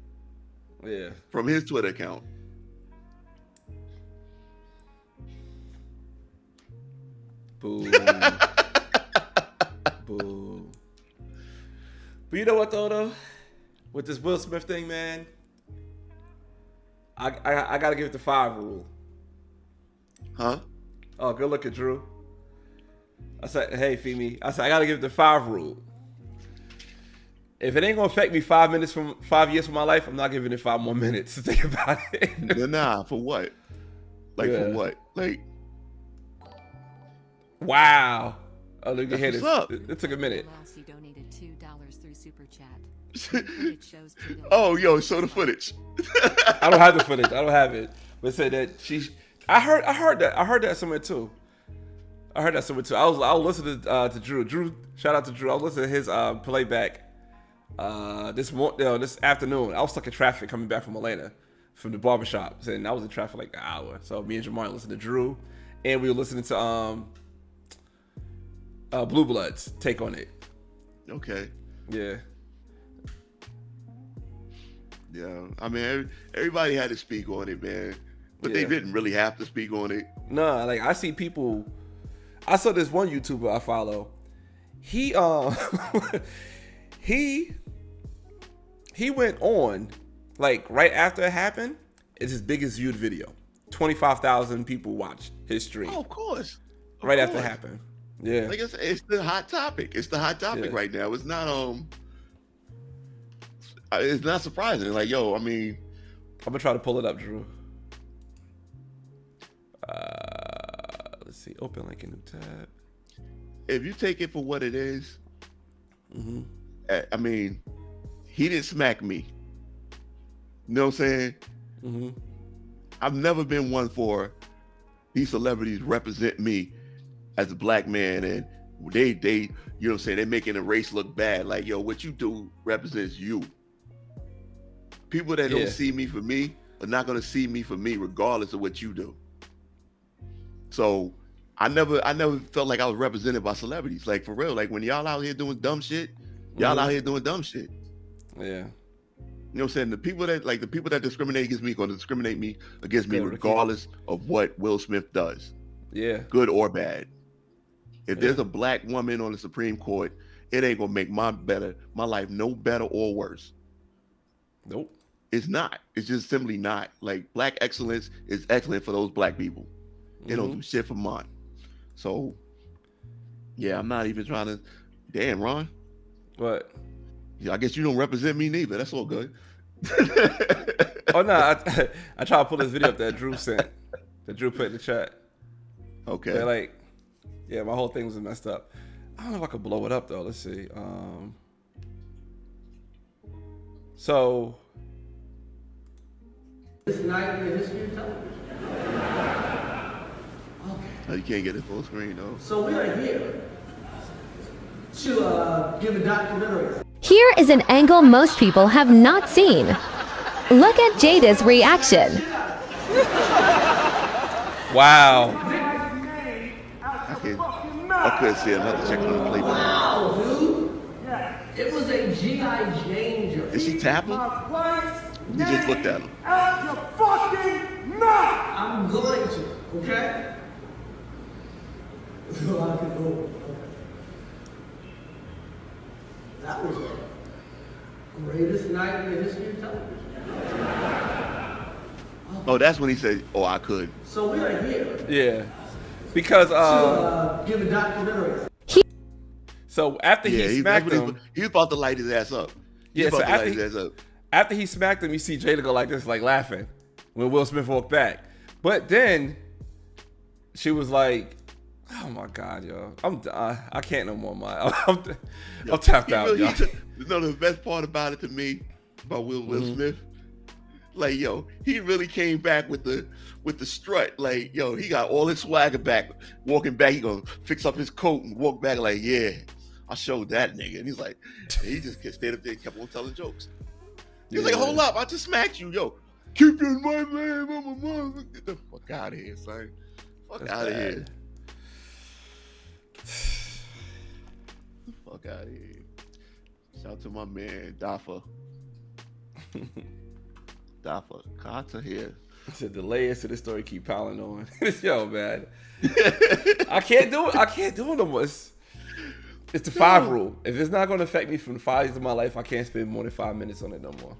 Yeah.
From his Twitter account.
Boo. Boo. But you know what though? With this Will Smith thing, man, I gotta give it the 5 rule.
Huh?
Oh, good looking, Drew. I said, hey, Femi. I said, I gotta give it the 5 rule. If it ain't gonna affect me 5 years from my life, I'm not giving it 5 more minutes to think about it.
Nah, for what? Like,
Yeah.
for what? Like,
wow. Oh, look at
That's
this.
what's up.
It took a minute.
Lassie donated $2 through Super Chat. It shows
oh, yo, show the footage.
I don't have the footage. I don't have it. But it said that I heard that somewhere too. I was listening to Drew. Drew, shout out to Drew. I was listening to his playback this afternoon. I was stuck in traffic coming back from Atlanta from the barbershop. And I was in traffic for like an hour. So me and Jamar listened to Drew, and we were listening to Blue Bloods take on it.
Okay.
Yeah.
Yeah. I mean, everybody had to speak on it, man. But they
Yeah.
didn't really have to speak on it.
Nah, like I see people. I saw this one YouTuber I follow. He he went on like right after it happened. It's his biggest viewed video. 25,000 people watched his stream
Oh, of course. Of
right after it
course.
happened. Yeah,
Like I said, it's the hot topic. It's the hot topic
Yeah.
right now. It's not surprising. Like, yo, I mean,
I'm gonna try to pull it up, Drew. Let's see. Open like a new tab.
if you take it for what it is,
Mm-hmm.
I mean, he didn't smack me. You know what I'm saying?
Mm-hmm.
I've never been one for these celebrities represent me as a black man, and they you know what I'm saying, they're making a race look bad. Like, yo, what you do represents you. People that
Yeah.
don't see me for me are not gonna see me for me regardless of what you do. So I never felt like I was represented by celebrities. Like, for real, like when y'all out here doing dumb shit, y'all out here doing dumb shit.
Yeah.
You know what I'm saying? The people that discriminate against me gonna discriminate against me
Good, Ricky.
regardless of what Will Smith does,
Yeah.
good or bad. If
Yeah.
there's a black woman on the Supreme Court, it ain't gonna make my life no better or worse.
Nope.
It's not. It's just simply not. Like, black excellence is excellent for those black people. They don't do shit for mine. So, yeah, I'm not even trying to. Damn, Ron.
What?
Yeah, I guess you don't represent me neither. That's all good.
Oh no, I tried to pull this video up that Drew sent. That Drew put in the chat.
Okay.
They're like, yeah, my whole thing was messed up. I don't know if I could blow it up though. Let's see. So
This night in the history of television.
No, you can't get it full screen though.
So we are here to give a documentary.
Here is an angle most people have not seen. Look at Jada's reaction.
wow.
I couldn't see another chick on the playback.
Wow, dude. It was a G.I. Jane joke.
Is she tapping? You just looked at him.
I'm going to, okay? So I can go. That was the greatest night in the history of television.
Oh, that's when he said, "Oh, I could."
So we are here
Yeah, because
to give a documentary.
so after
Yeah,
he smacked him,
he was about to light his ass up. He
Yeah,
was
so
about to light his ass up.
after he smacked him, you see Jada go like this, like laughing when Will Smith walked back. But then she was like, "Oh my God, yo, I can't no more, man. I'm tapped out, yo."
You know the best part about it to me about Will Smith, like yo, he really came back with the strut. Like yo, he got all his swagger back. Walking back, he gonna fix up his coat and walk back like, yeah, I showed that nigga. And he's like, he just stayed up there and kept on telling jokes. He was like, hold up, I just smacked you, yo. Keep your mind, man. Get the fuck out of here, son. Fuck out of here. Fuck out of here. Shout out to my man, Dafa. Dafa, Carter here.
Said the layers to the story keep piling on. Yo, man. I can't do it. I can't do it no more. It's the 5 rule. If it's not going to affect me from the 5 years of my life, I can't spend more than 5 minutes on it no more.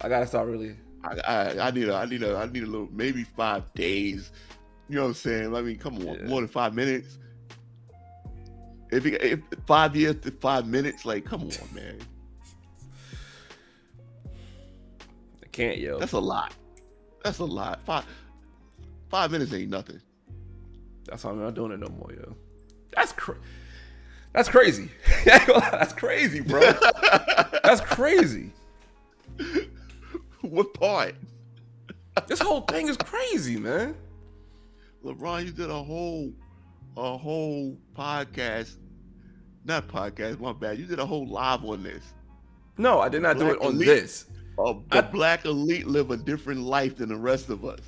I gotta start really.
I need a little, maybe 5 days. You know what I'm saying? I mean, come on, more than 5 minutes. If 5 years to 5 minutes, like, come on, man.
I can't, yo.
That's a lot. That's a lot. 5 minutes ain't nothing.
That's why I'm not doing it no more, yo. That's crazy. That's crazy, bro. That's crazy.
What part?
This whole thing is crazy, man.
LeBron, you did a whole podcast. Not podcast, my bad. You did a whole live on this.
No, I did not do it on
elite,
this.
The black elite live a different life than the rest of us.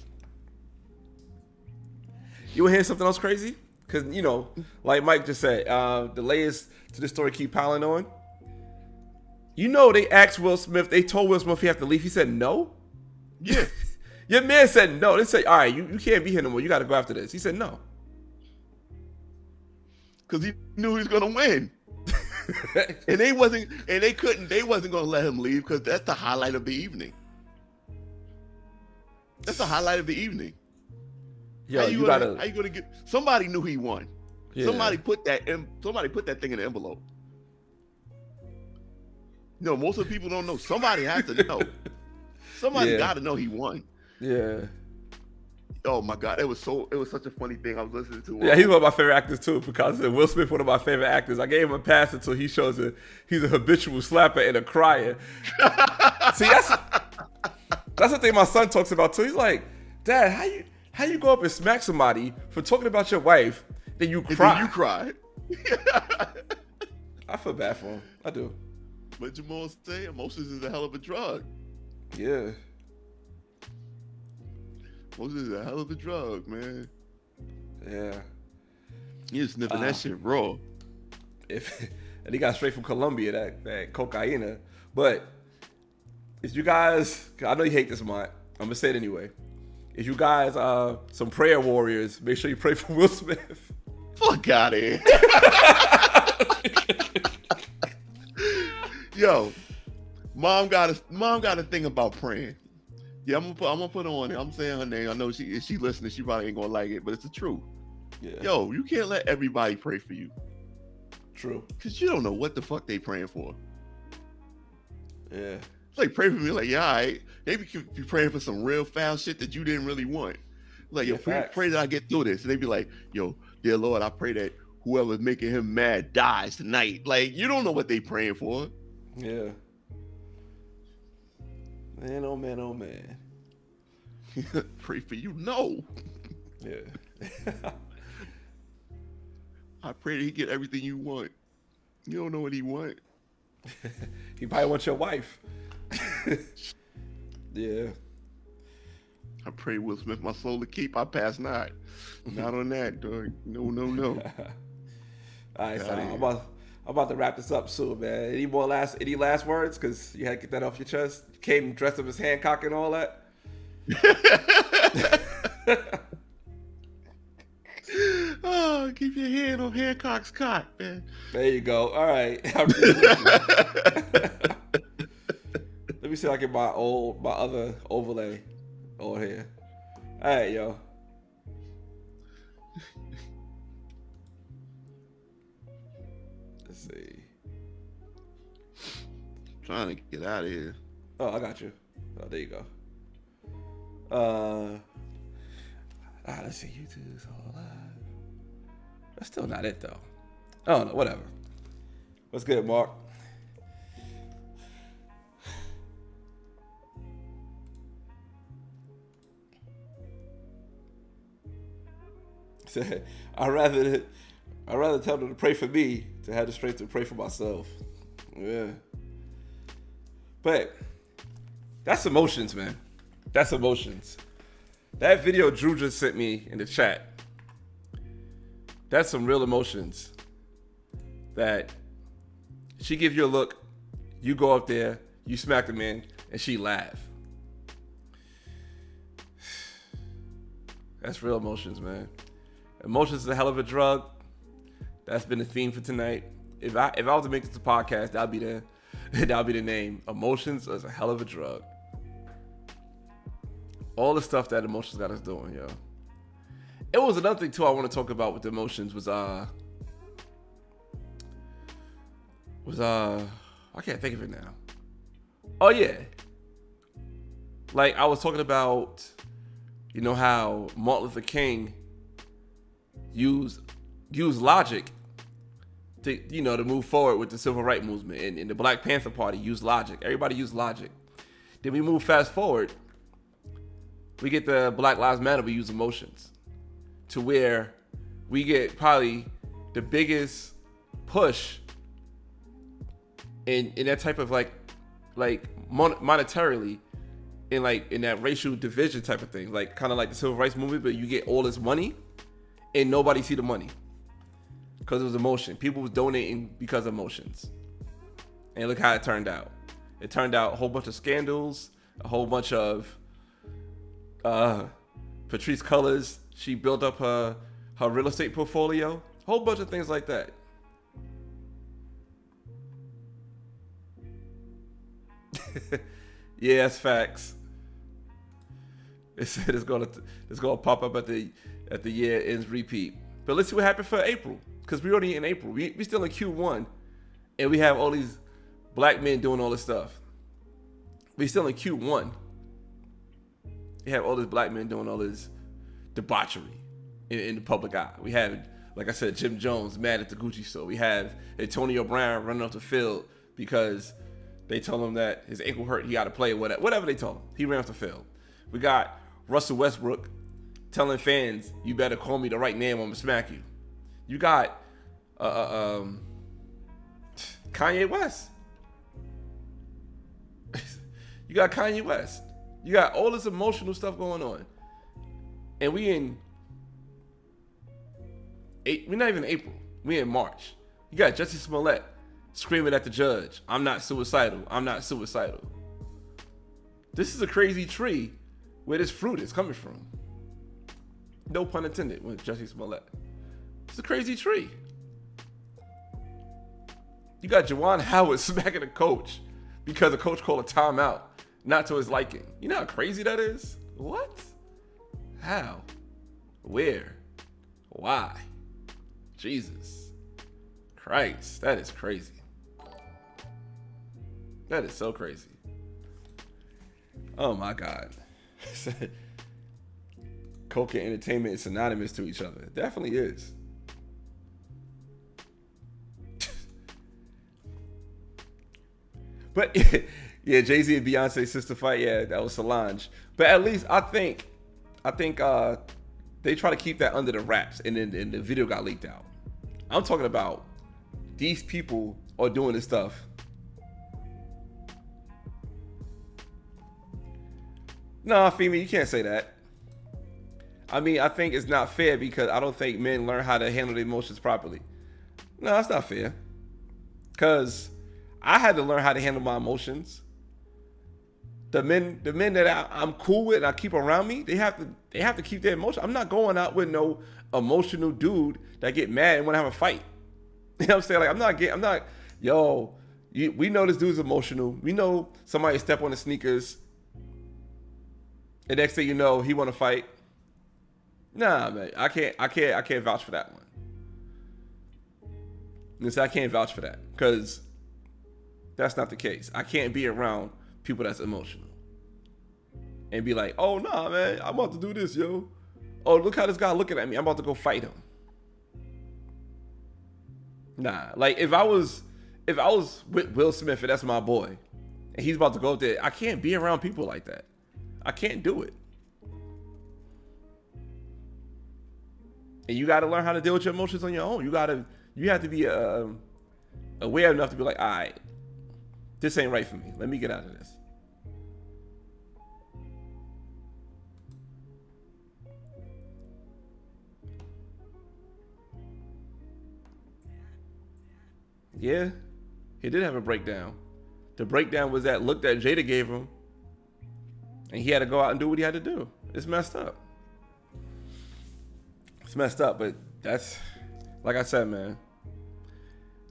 You want to hear something else crazy? Because, you know, like Mike just said, the layers to the story keep piling on. You know, they asked Will Smith, they told Will Smith he had to leave. He said no.
Yeah.
Your man said no. They said, all right, you can't be here no more. You got to go after this. He said no.
Because he knew he was going to win. and they wasn't going to let him leave because that's the highlight of the evening. That's the highlight of the evening.
Yo,
how you gonna get? Somebody knew he won.
Yeah.
Somebody put that thing in the envelope. No, most of the people don't know. Somebody has to know. Somebody got to know he won.
Yeah.
Oh my God, it was such a funny thing I was listening to.
Yeah, he's one of my favorite actors too, because Will Smith, one of my favorite actors. I gave him a pass until he shows that he's a habitual slapper and a crier. See, that's the thing my son talks about too. He's like, Dad, how you go up and smack somebody for talking about your wife, then you cry?
And then you cry.
I feel bad for him. I do.
But Jamal say emotions is a hell of a drug.
Yeah.
Emotions is a hell of a drug, man.
Yeah.
You just sniffing that shit raw.
And he got straight from Colombia, that cocaine. But if you guys, I know you hate this, Mont. I'm gonna say it anyway. If you guys are some prayer warriors, make sure you pray for Will Smith.
Fuck out of here. Yo, mom got a thing about praying. Yeah, I'm gonna put her on it. I'm saying her name. I know if she listening, she probably ain't gonna like it, but it's the truth.
Yeah.
Yo, you can't let everybody pray for you.
True.
Cause you don't know what the fuck they praying for.
Yeah.
It's like pray for me, like, yeah, all right. They be praying for some real foul shit that you didn't really want. Like, yo, pray that I get through this. And they be like, yo, dear Lord, I pray that whoever's making him mad dies tonight. Like, you don't know what they praying for.
Yeah. Man, oh man, oh man.
Pray for you? No.
Yeah.
I pray that he get everything you want. You don't know what he want.
He probably wants your wife. Yeah.
I pray Will Smith my soul to keep. I pass not. Not on that, dog. No.
All right, so I'm about to wrap this up soon, man. Any last words? Because you had to get that off your chest. You came dressed up as Hancock and all that.
Oh, keep your hand on Hancock's cock, man.
There you go. All right. Let me see if I get my other overlay. Old hair. All right, yo. Let's see.
Trying to get out of here.
Oh, I got you. Oh, there you go. Let's see. YouTube's all live. That's still not it though. I don't know. Whatever. What's good, Mark? Said, I'd rather tell them to pray for me to have the strength to pray for myself. Yeah. But that's emotions, man. That's emotions. That video Drew just sent me in the chat. That's some real emotions. That she give you a look, you go up there, you smack the man, and she laugh. That's real emotions, man. Emotions is a hell of a drug. That's been the theme for tonight. If I was to make this a podcast, that'd be the name. Emotions is a hell of a drug. All the stuff that emotions got us doing, yo. It was another thing too I want to talk about with the emotions was I can't think of it now. Oh yeah. Like I was talking about, you know how Martin Luther King used logic to move forward with the civil rights movement, and the Black Panther Party used logic. Everybody used logic. Then we move fast forward. We get the Black Lives Matter, we use emotions. To where we get probably the biggest push in that type of like monetarily in that racial division type of thing. Like kind of like the civil rights movement, but you get all this money and nobody see the money. Because it was emotion. People was donating because of emotions. And look how it turned out. It turned out a whole bunch of scandals, a whole bunch of Patrice Cullors, she built up her real estate portfolio, a whole bunch of things like that. Yeah, that's facts. It said it's gonna pop up at the year ends repeat. But let's see what happened for April, because we already in April. We still in Q1, and we have all these black men doing all this stuff. We still in Q1. You have all these black men doing all this debauchery in the public eye. We have, like I said, Jim Jones mad at the Gucci store. We have Antonio Brown running off the field because they told him that his ankle hurt, he got to play, whatever they told him. He ran off the field. We got Russell Westbrook telling fans, you better call me the right name, I'm going to smack you. You got Kanye West. You got Kanye West. You got all this emotional stuff going on. And we're not even April. We're in March. You got Jussie Smollett screaming at the judge, I'm not suicidal. I'm not suicidal. This is a crazy tree where this fruit is coming from. No pun intended with Jussie Smollett. It's a crazy tree. You got Juwan Howard smacking a coach because the coach called a timeout, not to his liking. You know how crazy that is? What? How? Where? Why? Jesus Christ, that is crazy. That is so crazy. Oh my God. Coke and entertainment is synonymous to each other. It definitely is. But yeah, Jay-Z and Beyonce's sister fight, yeah, that was Solange. But at least I think they try to keep that under the wraps, and then the video got leaked out. I'm talking about these people are doing this stuff. Nah, Femi, you can't say that. I mean, I think it's not fair because I don't think men learn how to handle their emotions properly. No, that's not fair. Because I had to learn how to handle my emotions. The men that I'm cool with and I keep around me, they have to keep their emotions. I'm not going out with no emotional dude that get mad and want to have a fight. You know what I'm saying? Like we know this dude's emotional. We know somebody step on the sneakers The next thing you know, he want to fight. Nah, man, I can't vouch for that one. I can't vouch for that because that's not the case. I can't be around people that's emotional and be like, oh nah, man, I'm about to do this, yo. Oh, look how this guy looking at me. I'm about to go fight him. Nah, like if I was with Will Smith and that's my boy, and he's about to go up there, I can't be around people like that. I can't do it. And you got to learn how to deal with your emotions on your own. You have to be aware enough to be like, all right, this ain't right for me. Let me get out of this. Yeah, he did have a breakdown. The breakdown was that look that Jada gave him, and he had to go out and do what he had to do. It's messed up. It's messed up, but that's, like I said, man,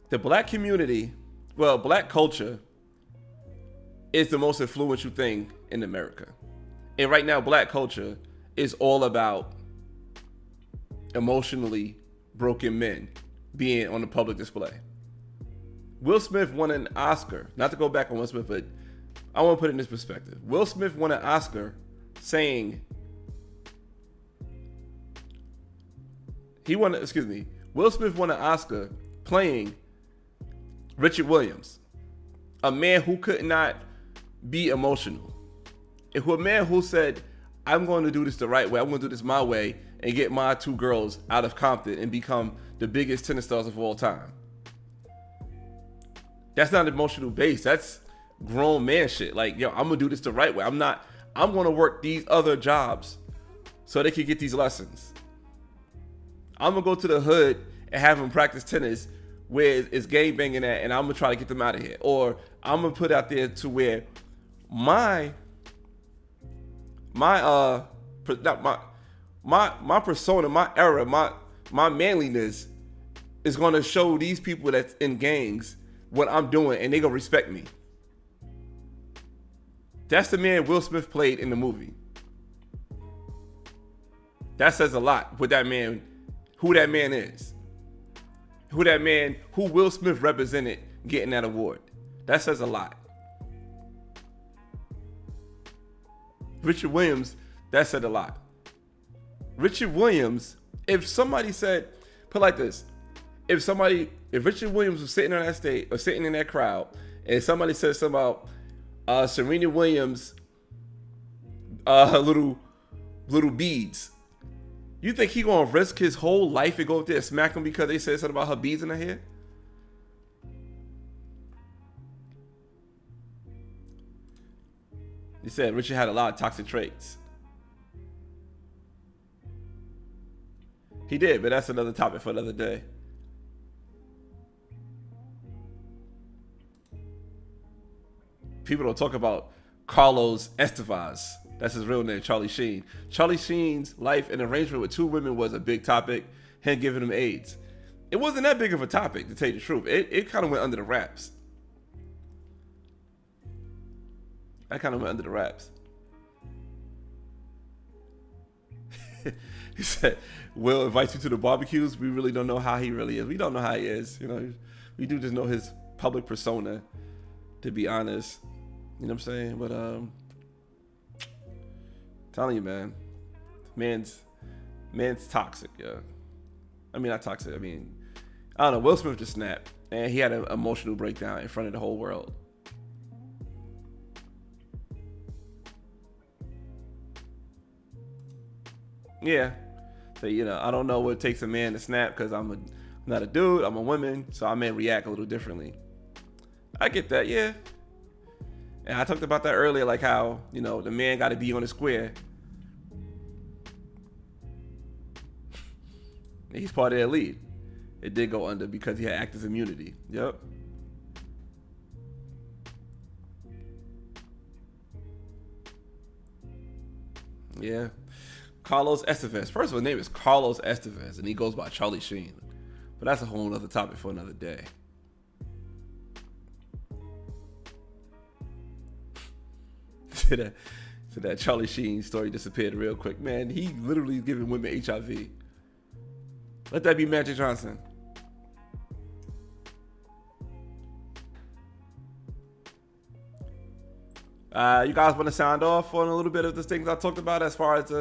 the black community, well, black culture is the most influential thing in America. And right now, black culture is all about emotionally broken men being on the public display. Will Smith won an Oscar, not to go back on Will Smith, but I want to put it in this perspective. Will Smith won an Oscar saying, Will Smith won an Oscar playing Richard Williams, a man who could not be emotional. A man who said, I'm going to do this the right way. I'm going to do this my way and get my two girls out of Compton and become the biggest tennis stars of all time. That's not emotional based. That's grown man shit. Like, yo, I'm going to do this the right way. I'm going to work these other jobs so they can get these lessons. I'm going to go to the hood and have them practice tennis where it's gang banging at, and I'm going to try to get them out of here. Or I'm going to put out there to where my persona, my era, my manliness is going to show these people that's in gangs what I'm doing, and they gonna respect me. That's the man Will Smith played in the movie. That says a lot with that man, who that man is. Who Will Smith represented getting that award. That says a lot. Richard Williams, that said a lot. Richard Williams, if somebody said, put it like this, if Richard Williams was sitting on that stage or sitting in that crowd and somebody said something about Serena Williams little beads, you think he gonna risk his whole life and go up there and smack him because they said something about her beads in her hair? He said Richard had a lot of toxic traits. He did, but that's another topic for another day. People don't talk about Carlos Estevez. That's his real name, Charlie Sheen. Charlie Sheen's life and arrangement with two women was a big topic, him giving him AIDS. It wasn't that big of a topic, to tell you the truth. It kind of went under the wraps. He said, Will invites you to the barbecues. We really don't know how he really is. We don't know how he is. You know, we do just know his public persona, to be honest. You know what I'm saying? But telling you, man, man's toxic, yeah. I mean, not toxic. I mean, I don't know. Will Smith just snapped, and he had an emotional breakdown in front of the whole world. Yeah. So, you know, I don't know what it takes a man to snap because I'm not a dude. I'm a woman, so I may react a little differently. I get that, yeah. And I talked about that earlier, like how, you know, the man got to be on the square. He's part of that lead. It did go under because he had actors immunity. Yep. Yeah. Carlos Estevez. First of all, his name is Carlos Estevez, and he goes by Charlie Sheen. But that's a whole other topic for another day. So that Charlie Sheen story disappeared real quick. Man, he literally is giving women HIV. Let that be Magic Johnson. You guys want to sound off on a little bit of the things I talked about as far as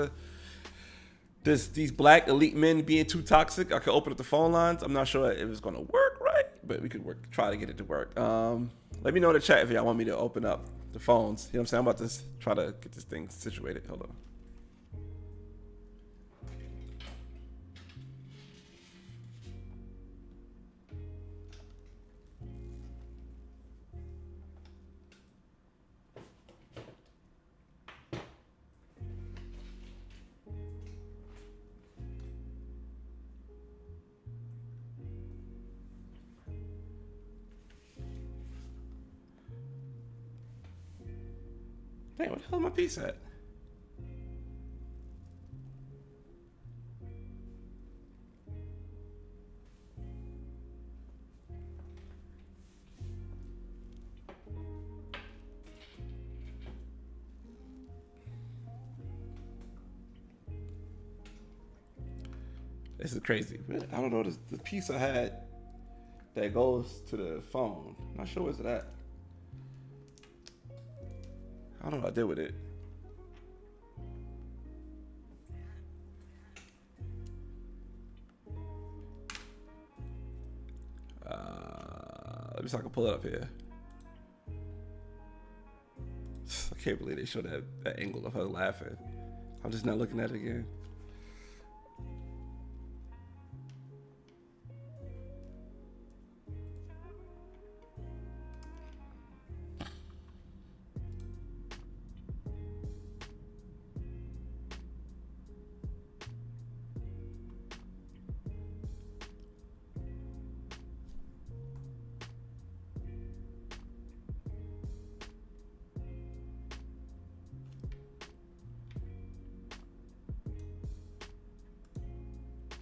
these black elite men being too toxic? I could open up the phone lines. I'm not sure if it's going to work right, but we could try to get it to work. Let me know in the chat if y'all want me to open up the phones. You know what I'm saying? I'm about to try to get this thing situated. Hold on. Damn, what the hell is my piece at? This is crazy. I don't know, the piece I had that goes to the phone. I'm not sure where's it at. I don't know what I did with it. Let me see if I can pull it up here. I can't believe they showed that angle of her laughing. I'm just not looking at it again.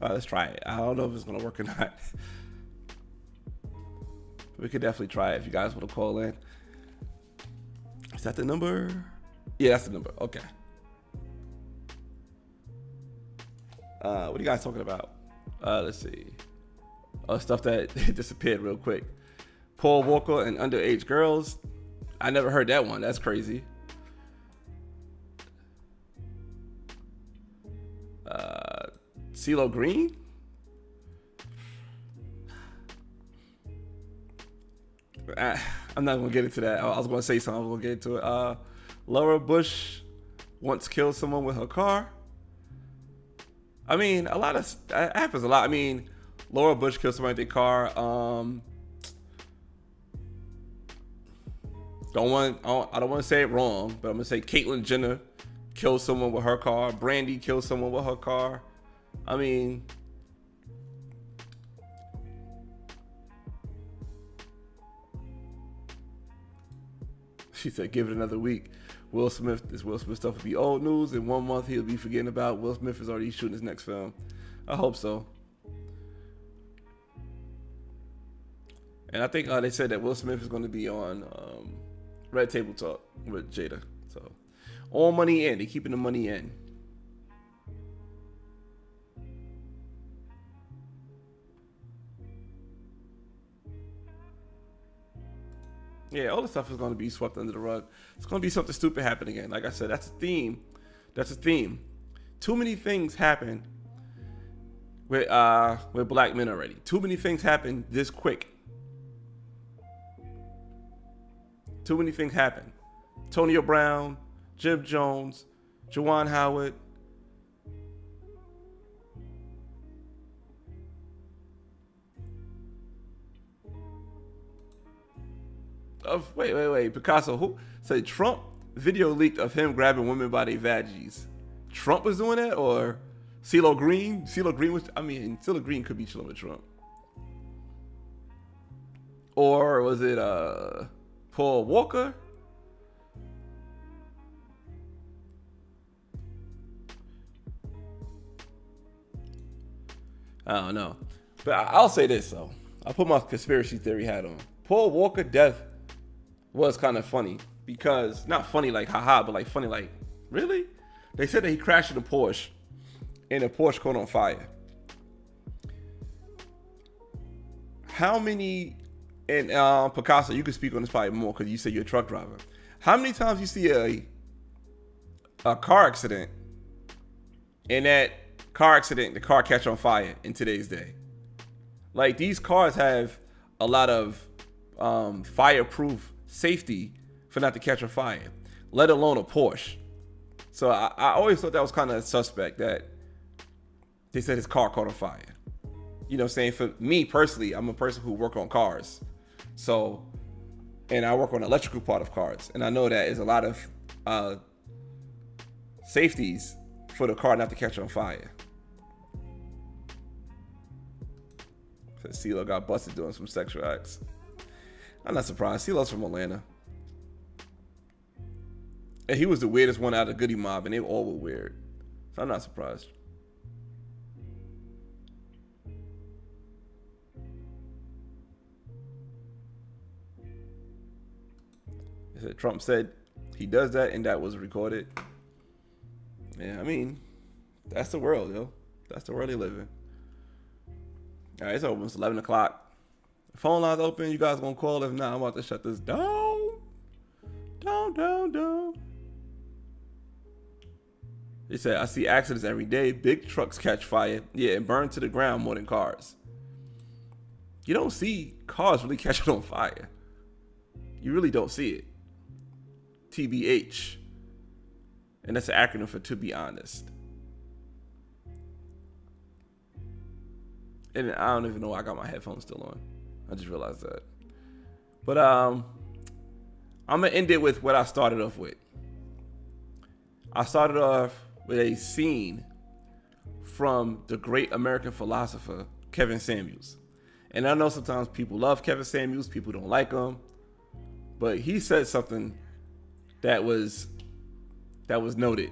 Let's try it. I don't know if it's gonna work or not. We could definitely try it if you guys want to call in. Is that the number? Yeah, that's the number. Okay. What are you guys talking about? Let's see. Stuff that disappeared real quick. Paul Walker and underage girls. I never heard that one. That's crazy. CeeLo Green? I'm not gonna get into that. I was gonna say something. I was gonna get into it. Laura Bush once killed someone with her car. I mean, a lot of that happens a lot. I mean, Laura Bush killed somebody with their car. I don't want to say it wrong, but I'm gonna say Caitlyn Jenner killed someone with her car. Brandy killed someone with her car. I mean, she said, give it another week. This Will Smith stuff will be old news. In 1 month, he'll be forgetting about. Will Smith is already shooting his next film. I hope so. And I think they said that Will Smith is going to be on Red Table Talk with Jada. So, all money in. They're keeping the money in. Yeah, all the stuff is going to be swept under the rug. It's going to be something stupid happen again. Like I said, that's a theme. That's a theme. Too many things happen with black men already. Too many things happen this quick. Too many things happen. Antonio Brown, Jim Jones, Juwan Howard. Wait. Picasso, who said Trump video leaked of him grabbing women by their vaggies? Trump was doing that, or CeeLo Green? CeeLo Green could be chilling with Trump. Or was it Paul Walker? I don't know. But I'll say this, though. I'll put my conspiracy theory hat on. Paul Walker death was kind of funny, because not funny like haha, but like funny like Really? They said that he crashed in a Porsche, and the Porsche caught on fire. How many, and Picasso, you can speak on this probably more because you said you're a truck driver. How many times you see a car accident, and that car accident, the car catch on fire in today's day? Like, these cars have a lot of fireproof safety for not to catch on fire, let alone a Porsche. So I always thought that was kind of suspect that they said his car caught on fire. You know what I'm saying? For me personally, I'm a person who work on cars. So, and I work on the electrical part of cars. And I know that there's a lot of safeties for the car not to catch on fire. So CeeLo got busted doing some sexual acts. I'm not surprised. CeeLo's from Atlanta. And he was the weirdest one out of the Goody Mob, and they all were weird. So I'm not surprised. Trump said he does that, and that was recorded. Yeah, I mean, that's the world, yo. That's the world they live in. All right, it's open. It's 11 o'clock. The phone line's open. You guys gonna call? If not, I'm about to shut this down. Down. He said, I see accidents every day. Big trucks catch fire. Yeah, and burn to the ground more than cars. You don't see cars really catching on fire. You really don't see it. TBH. And that's an acronym for to be honest. And I don't even know why I got my headphones still on. I just realized that. But I'm going to end it with what I started off with. I started off with a scene from the great American philosopher, Kevin Samuels. And I know sometimes people love Kevin Samuels, people don't like him. But he said something that was noted.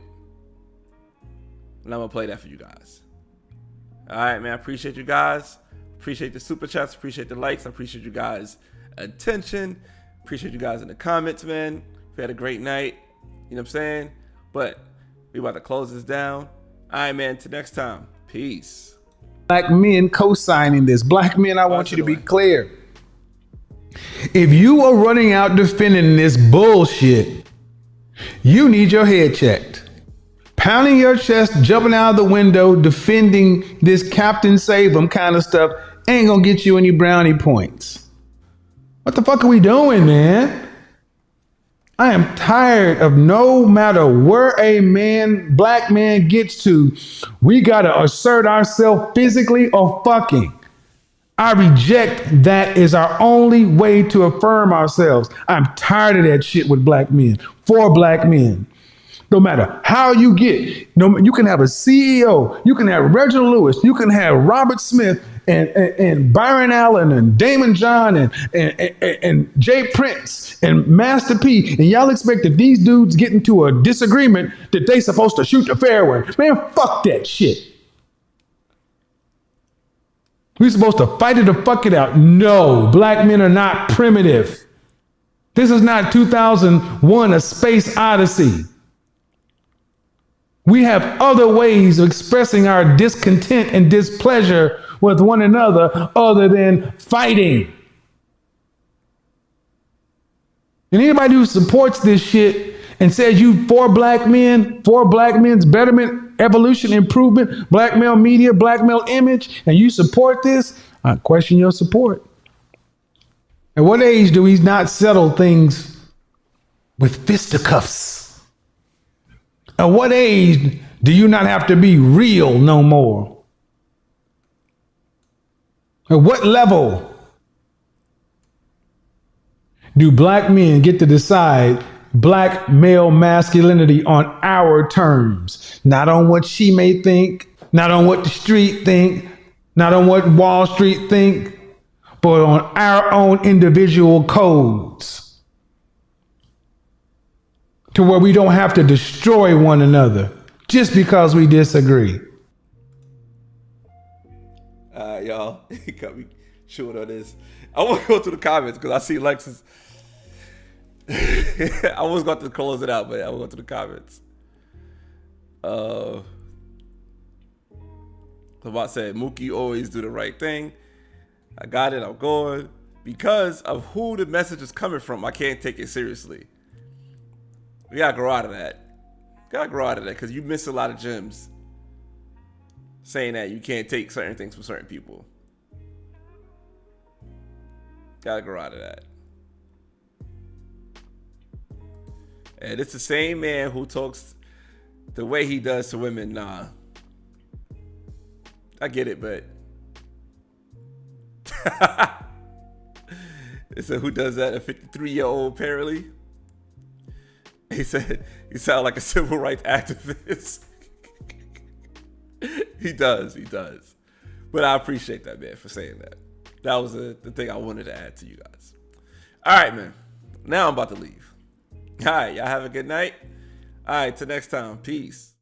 And I'm going to play that for you guys. All right, man. I appreciate you guys. Appreciate the super chats. Appreciate the likes. I appreciate you guys' attention. Appreciate you guys in the comments, man. We had a great night. You know what I'm saying? But we about to close this down. All right, man. Till next time. Peace.
Black men co-signing this. Black men, I want you to be clear. If you are running out defending this bullshit, you need your head checked. Pounding your chest, jumping out of the window, defending this Captain Save 'em kind of stuff ain't gonna get you any brownie points. What the fuck are we doing, man? I am tired of no matter where a man, black man gets to, we gotta assert ourselves physically or fucking. I reject that as our only way to affirm ourselves. I'm tired of that shit with black men, for black men. No matter how you get, you can have a CEO, you can have Reginald Lewis, you can have Robert Smith and Byron Allen and Damon John and Jay Prince and Master P, and y'all expect if these dudes get into a disagreement that they supposed to shoot the fairway. Man, fuck that shit. We're supposed to fight it or fuck it out. No, black men are not primitive. This is not 2001, A Space Odyssey. We have other ways of expressing our discontent and displeasure with one another other than fighting. And anybody who supports this shit and says you for black men, for black men's betterment, evolution, improvement, black male media, black male image, and you support this, I question your support. At what age do we not settle things with fisticuffs? At what age do you not have to be real no more? At what level do black men get to decide black male masculinity on our terms? Not on what she may think, not on what the street think, not on what Wall Street think, but on our own individual codes. To where we don't have to destroy one another just because we disagree.
Y'all, he cut me short on this. I want to go to the comments because I see Lexus. I was going to close it out, but I will go to the comments. About said Mookie always do the right thing. I got it. I'm going. Because of who the message is coming from, I can't take it seriously. We gotta grow out of that. Because you miss a lot of gems saying that you can't take certain things from certain people. Gotta grow out of that. And it's the same man who talks the way he does to women. Nah. I get it, but it said, who does that? A 53-year-old apparently. He said he sounds like a civil rights activist. He does. But I appreciate that, man, for saying that. That was the thing I wanted to add to you guys. All right, man. Now I'm about to leave. All right, y'all have a good night. All right, till next time. Peace.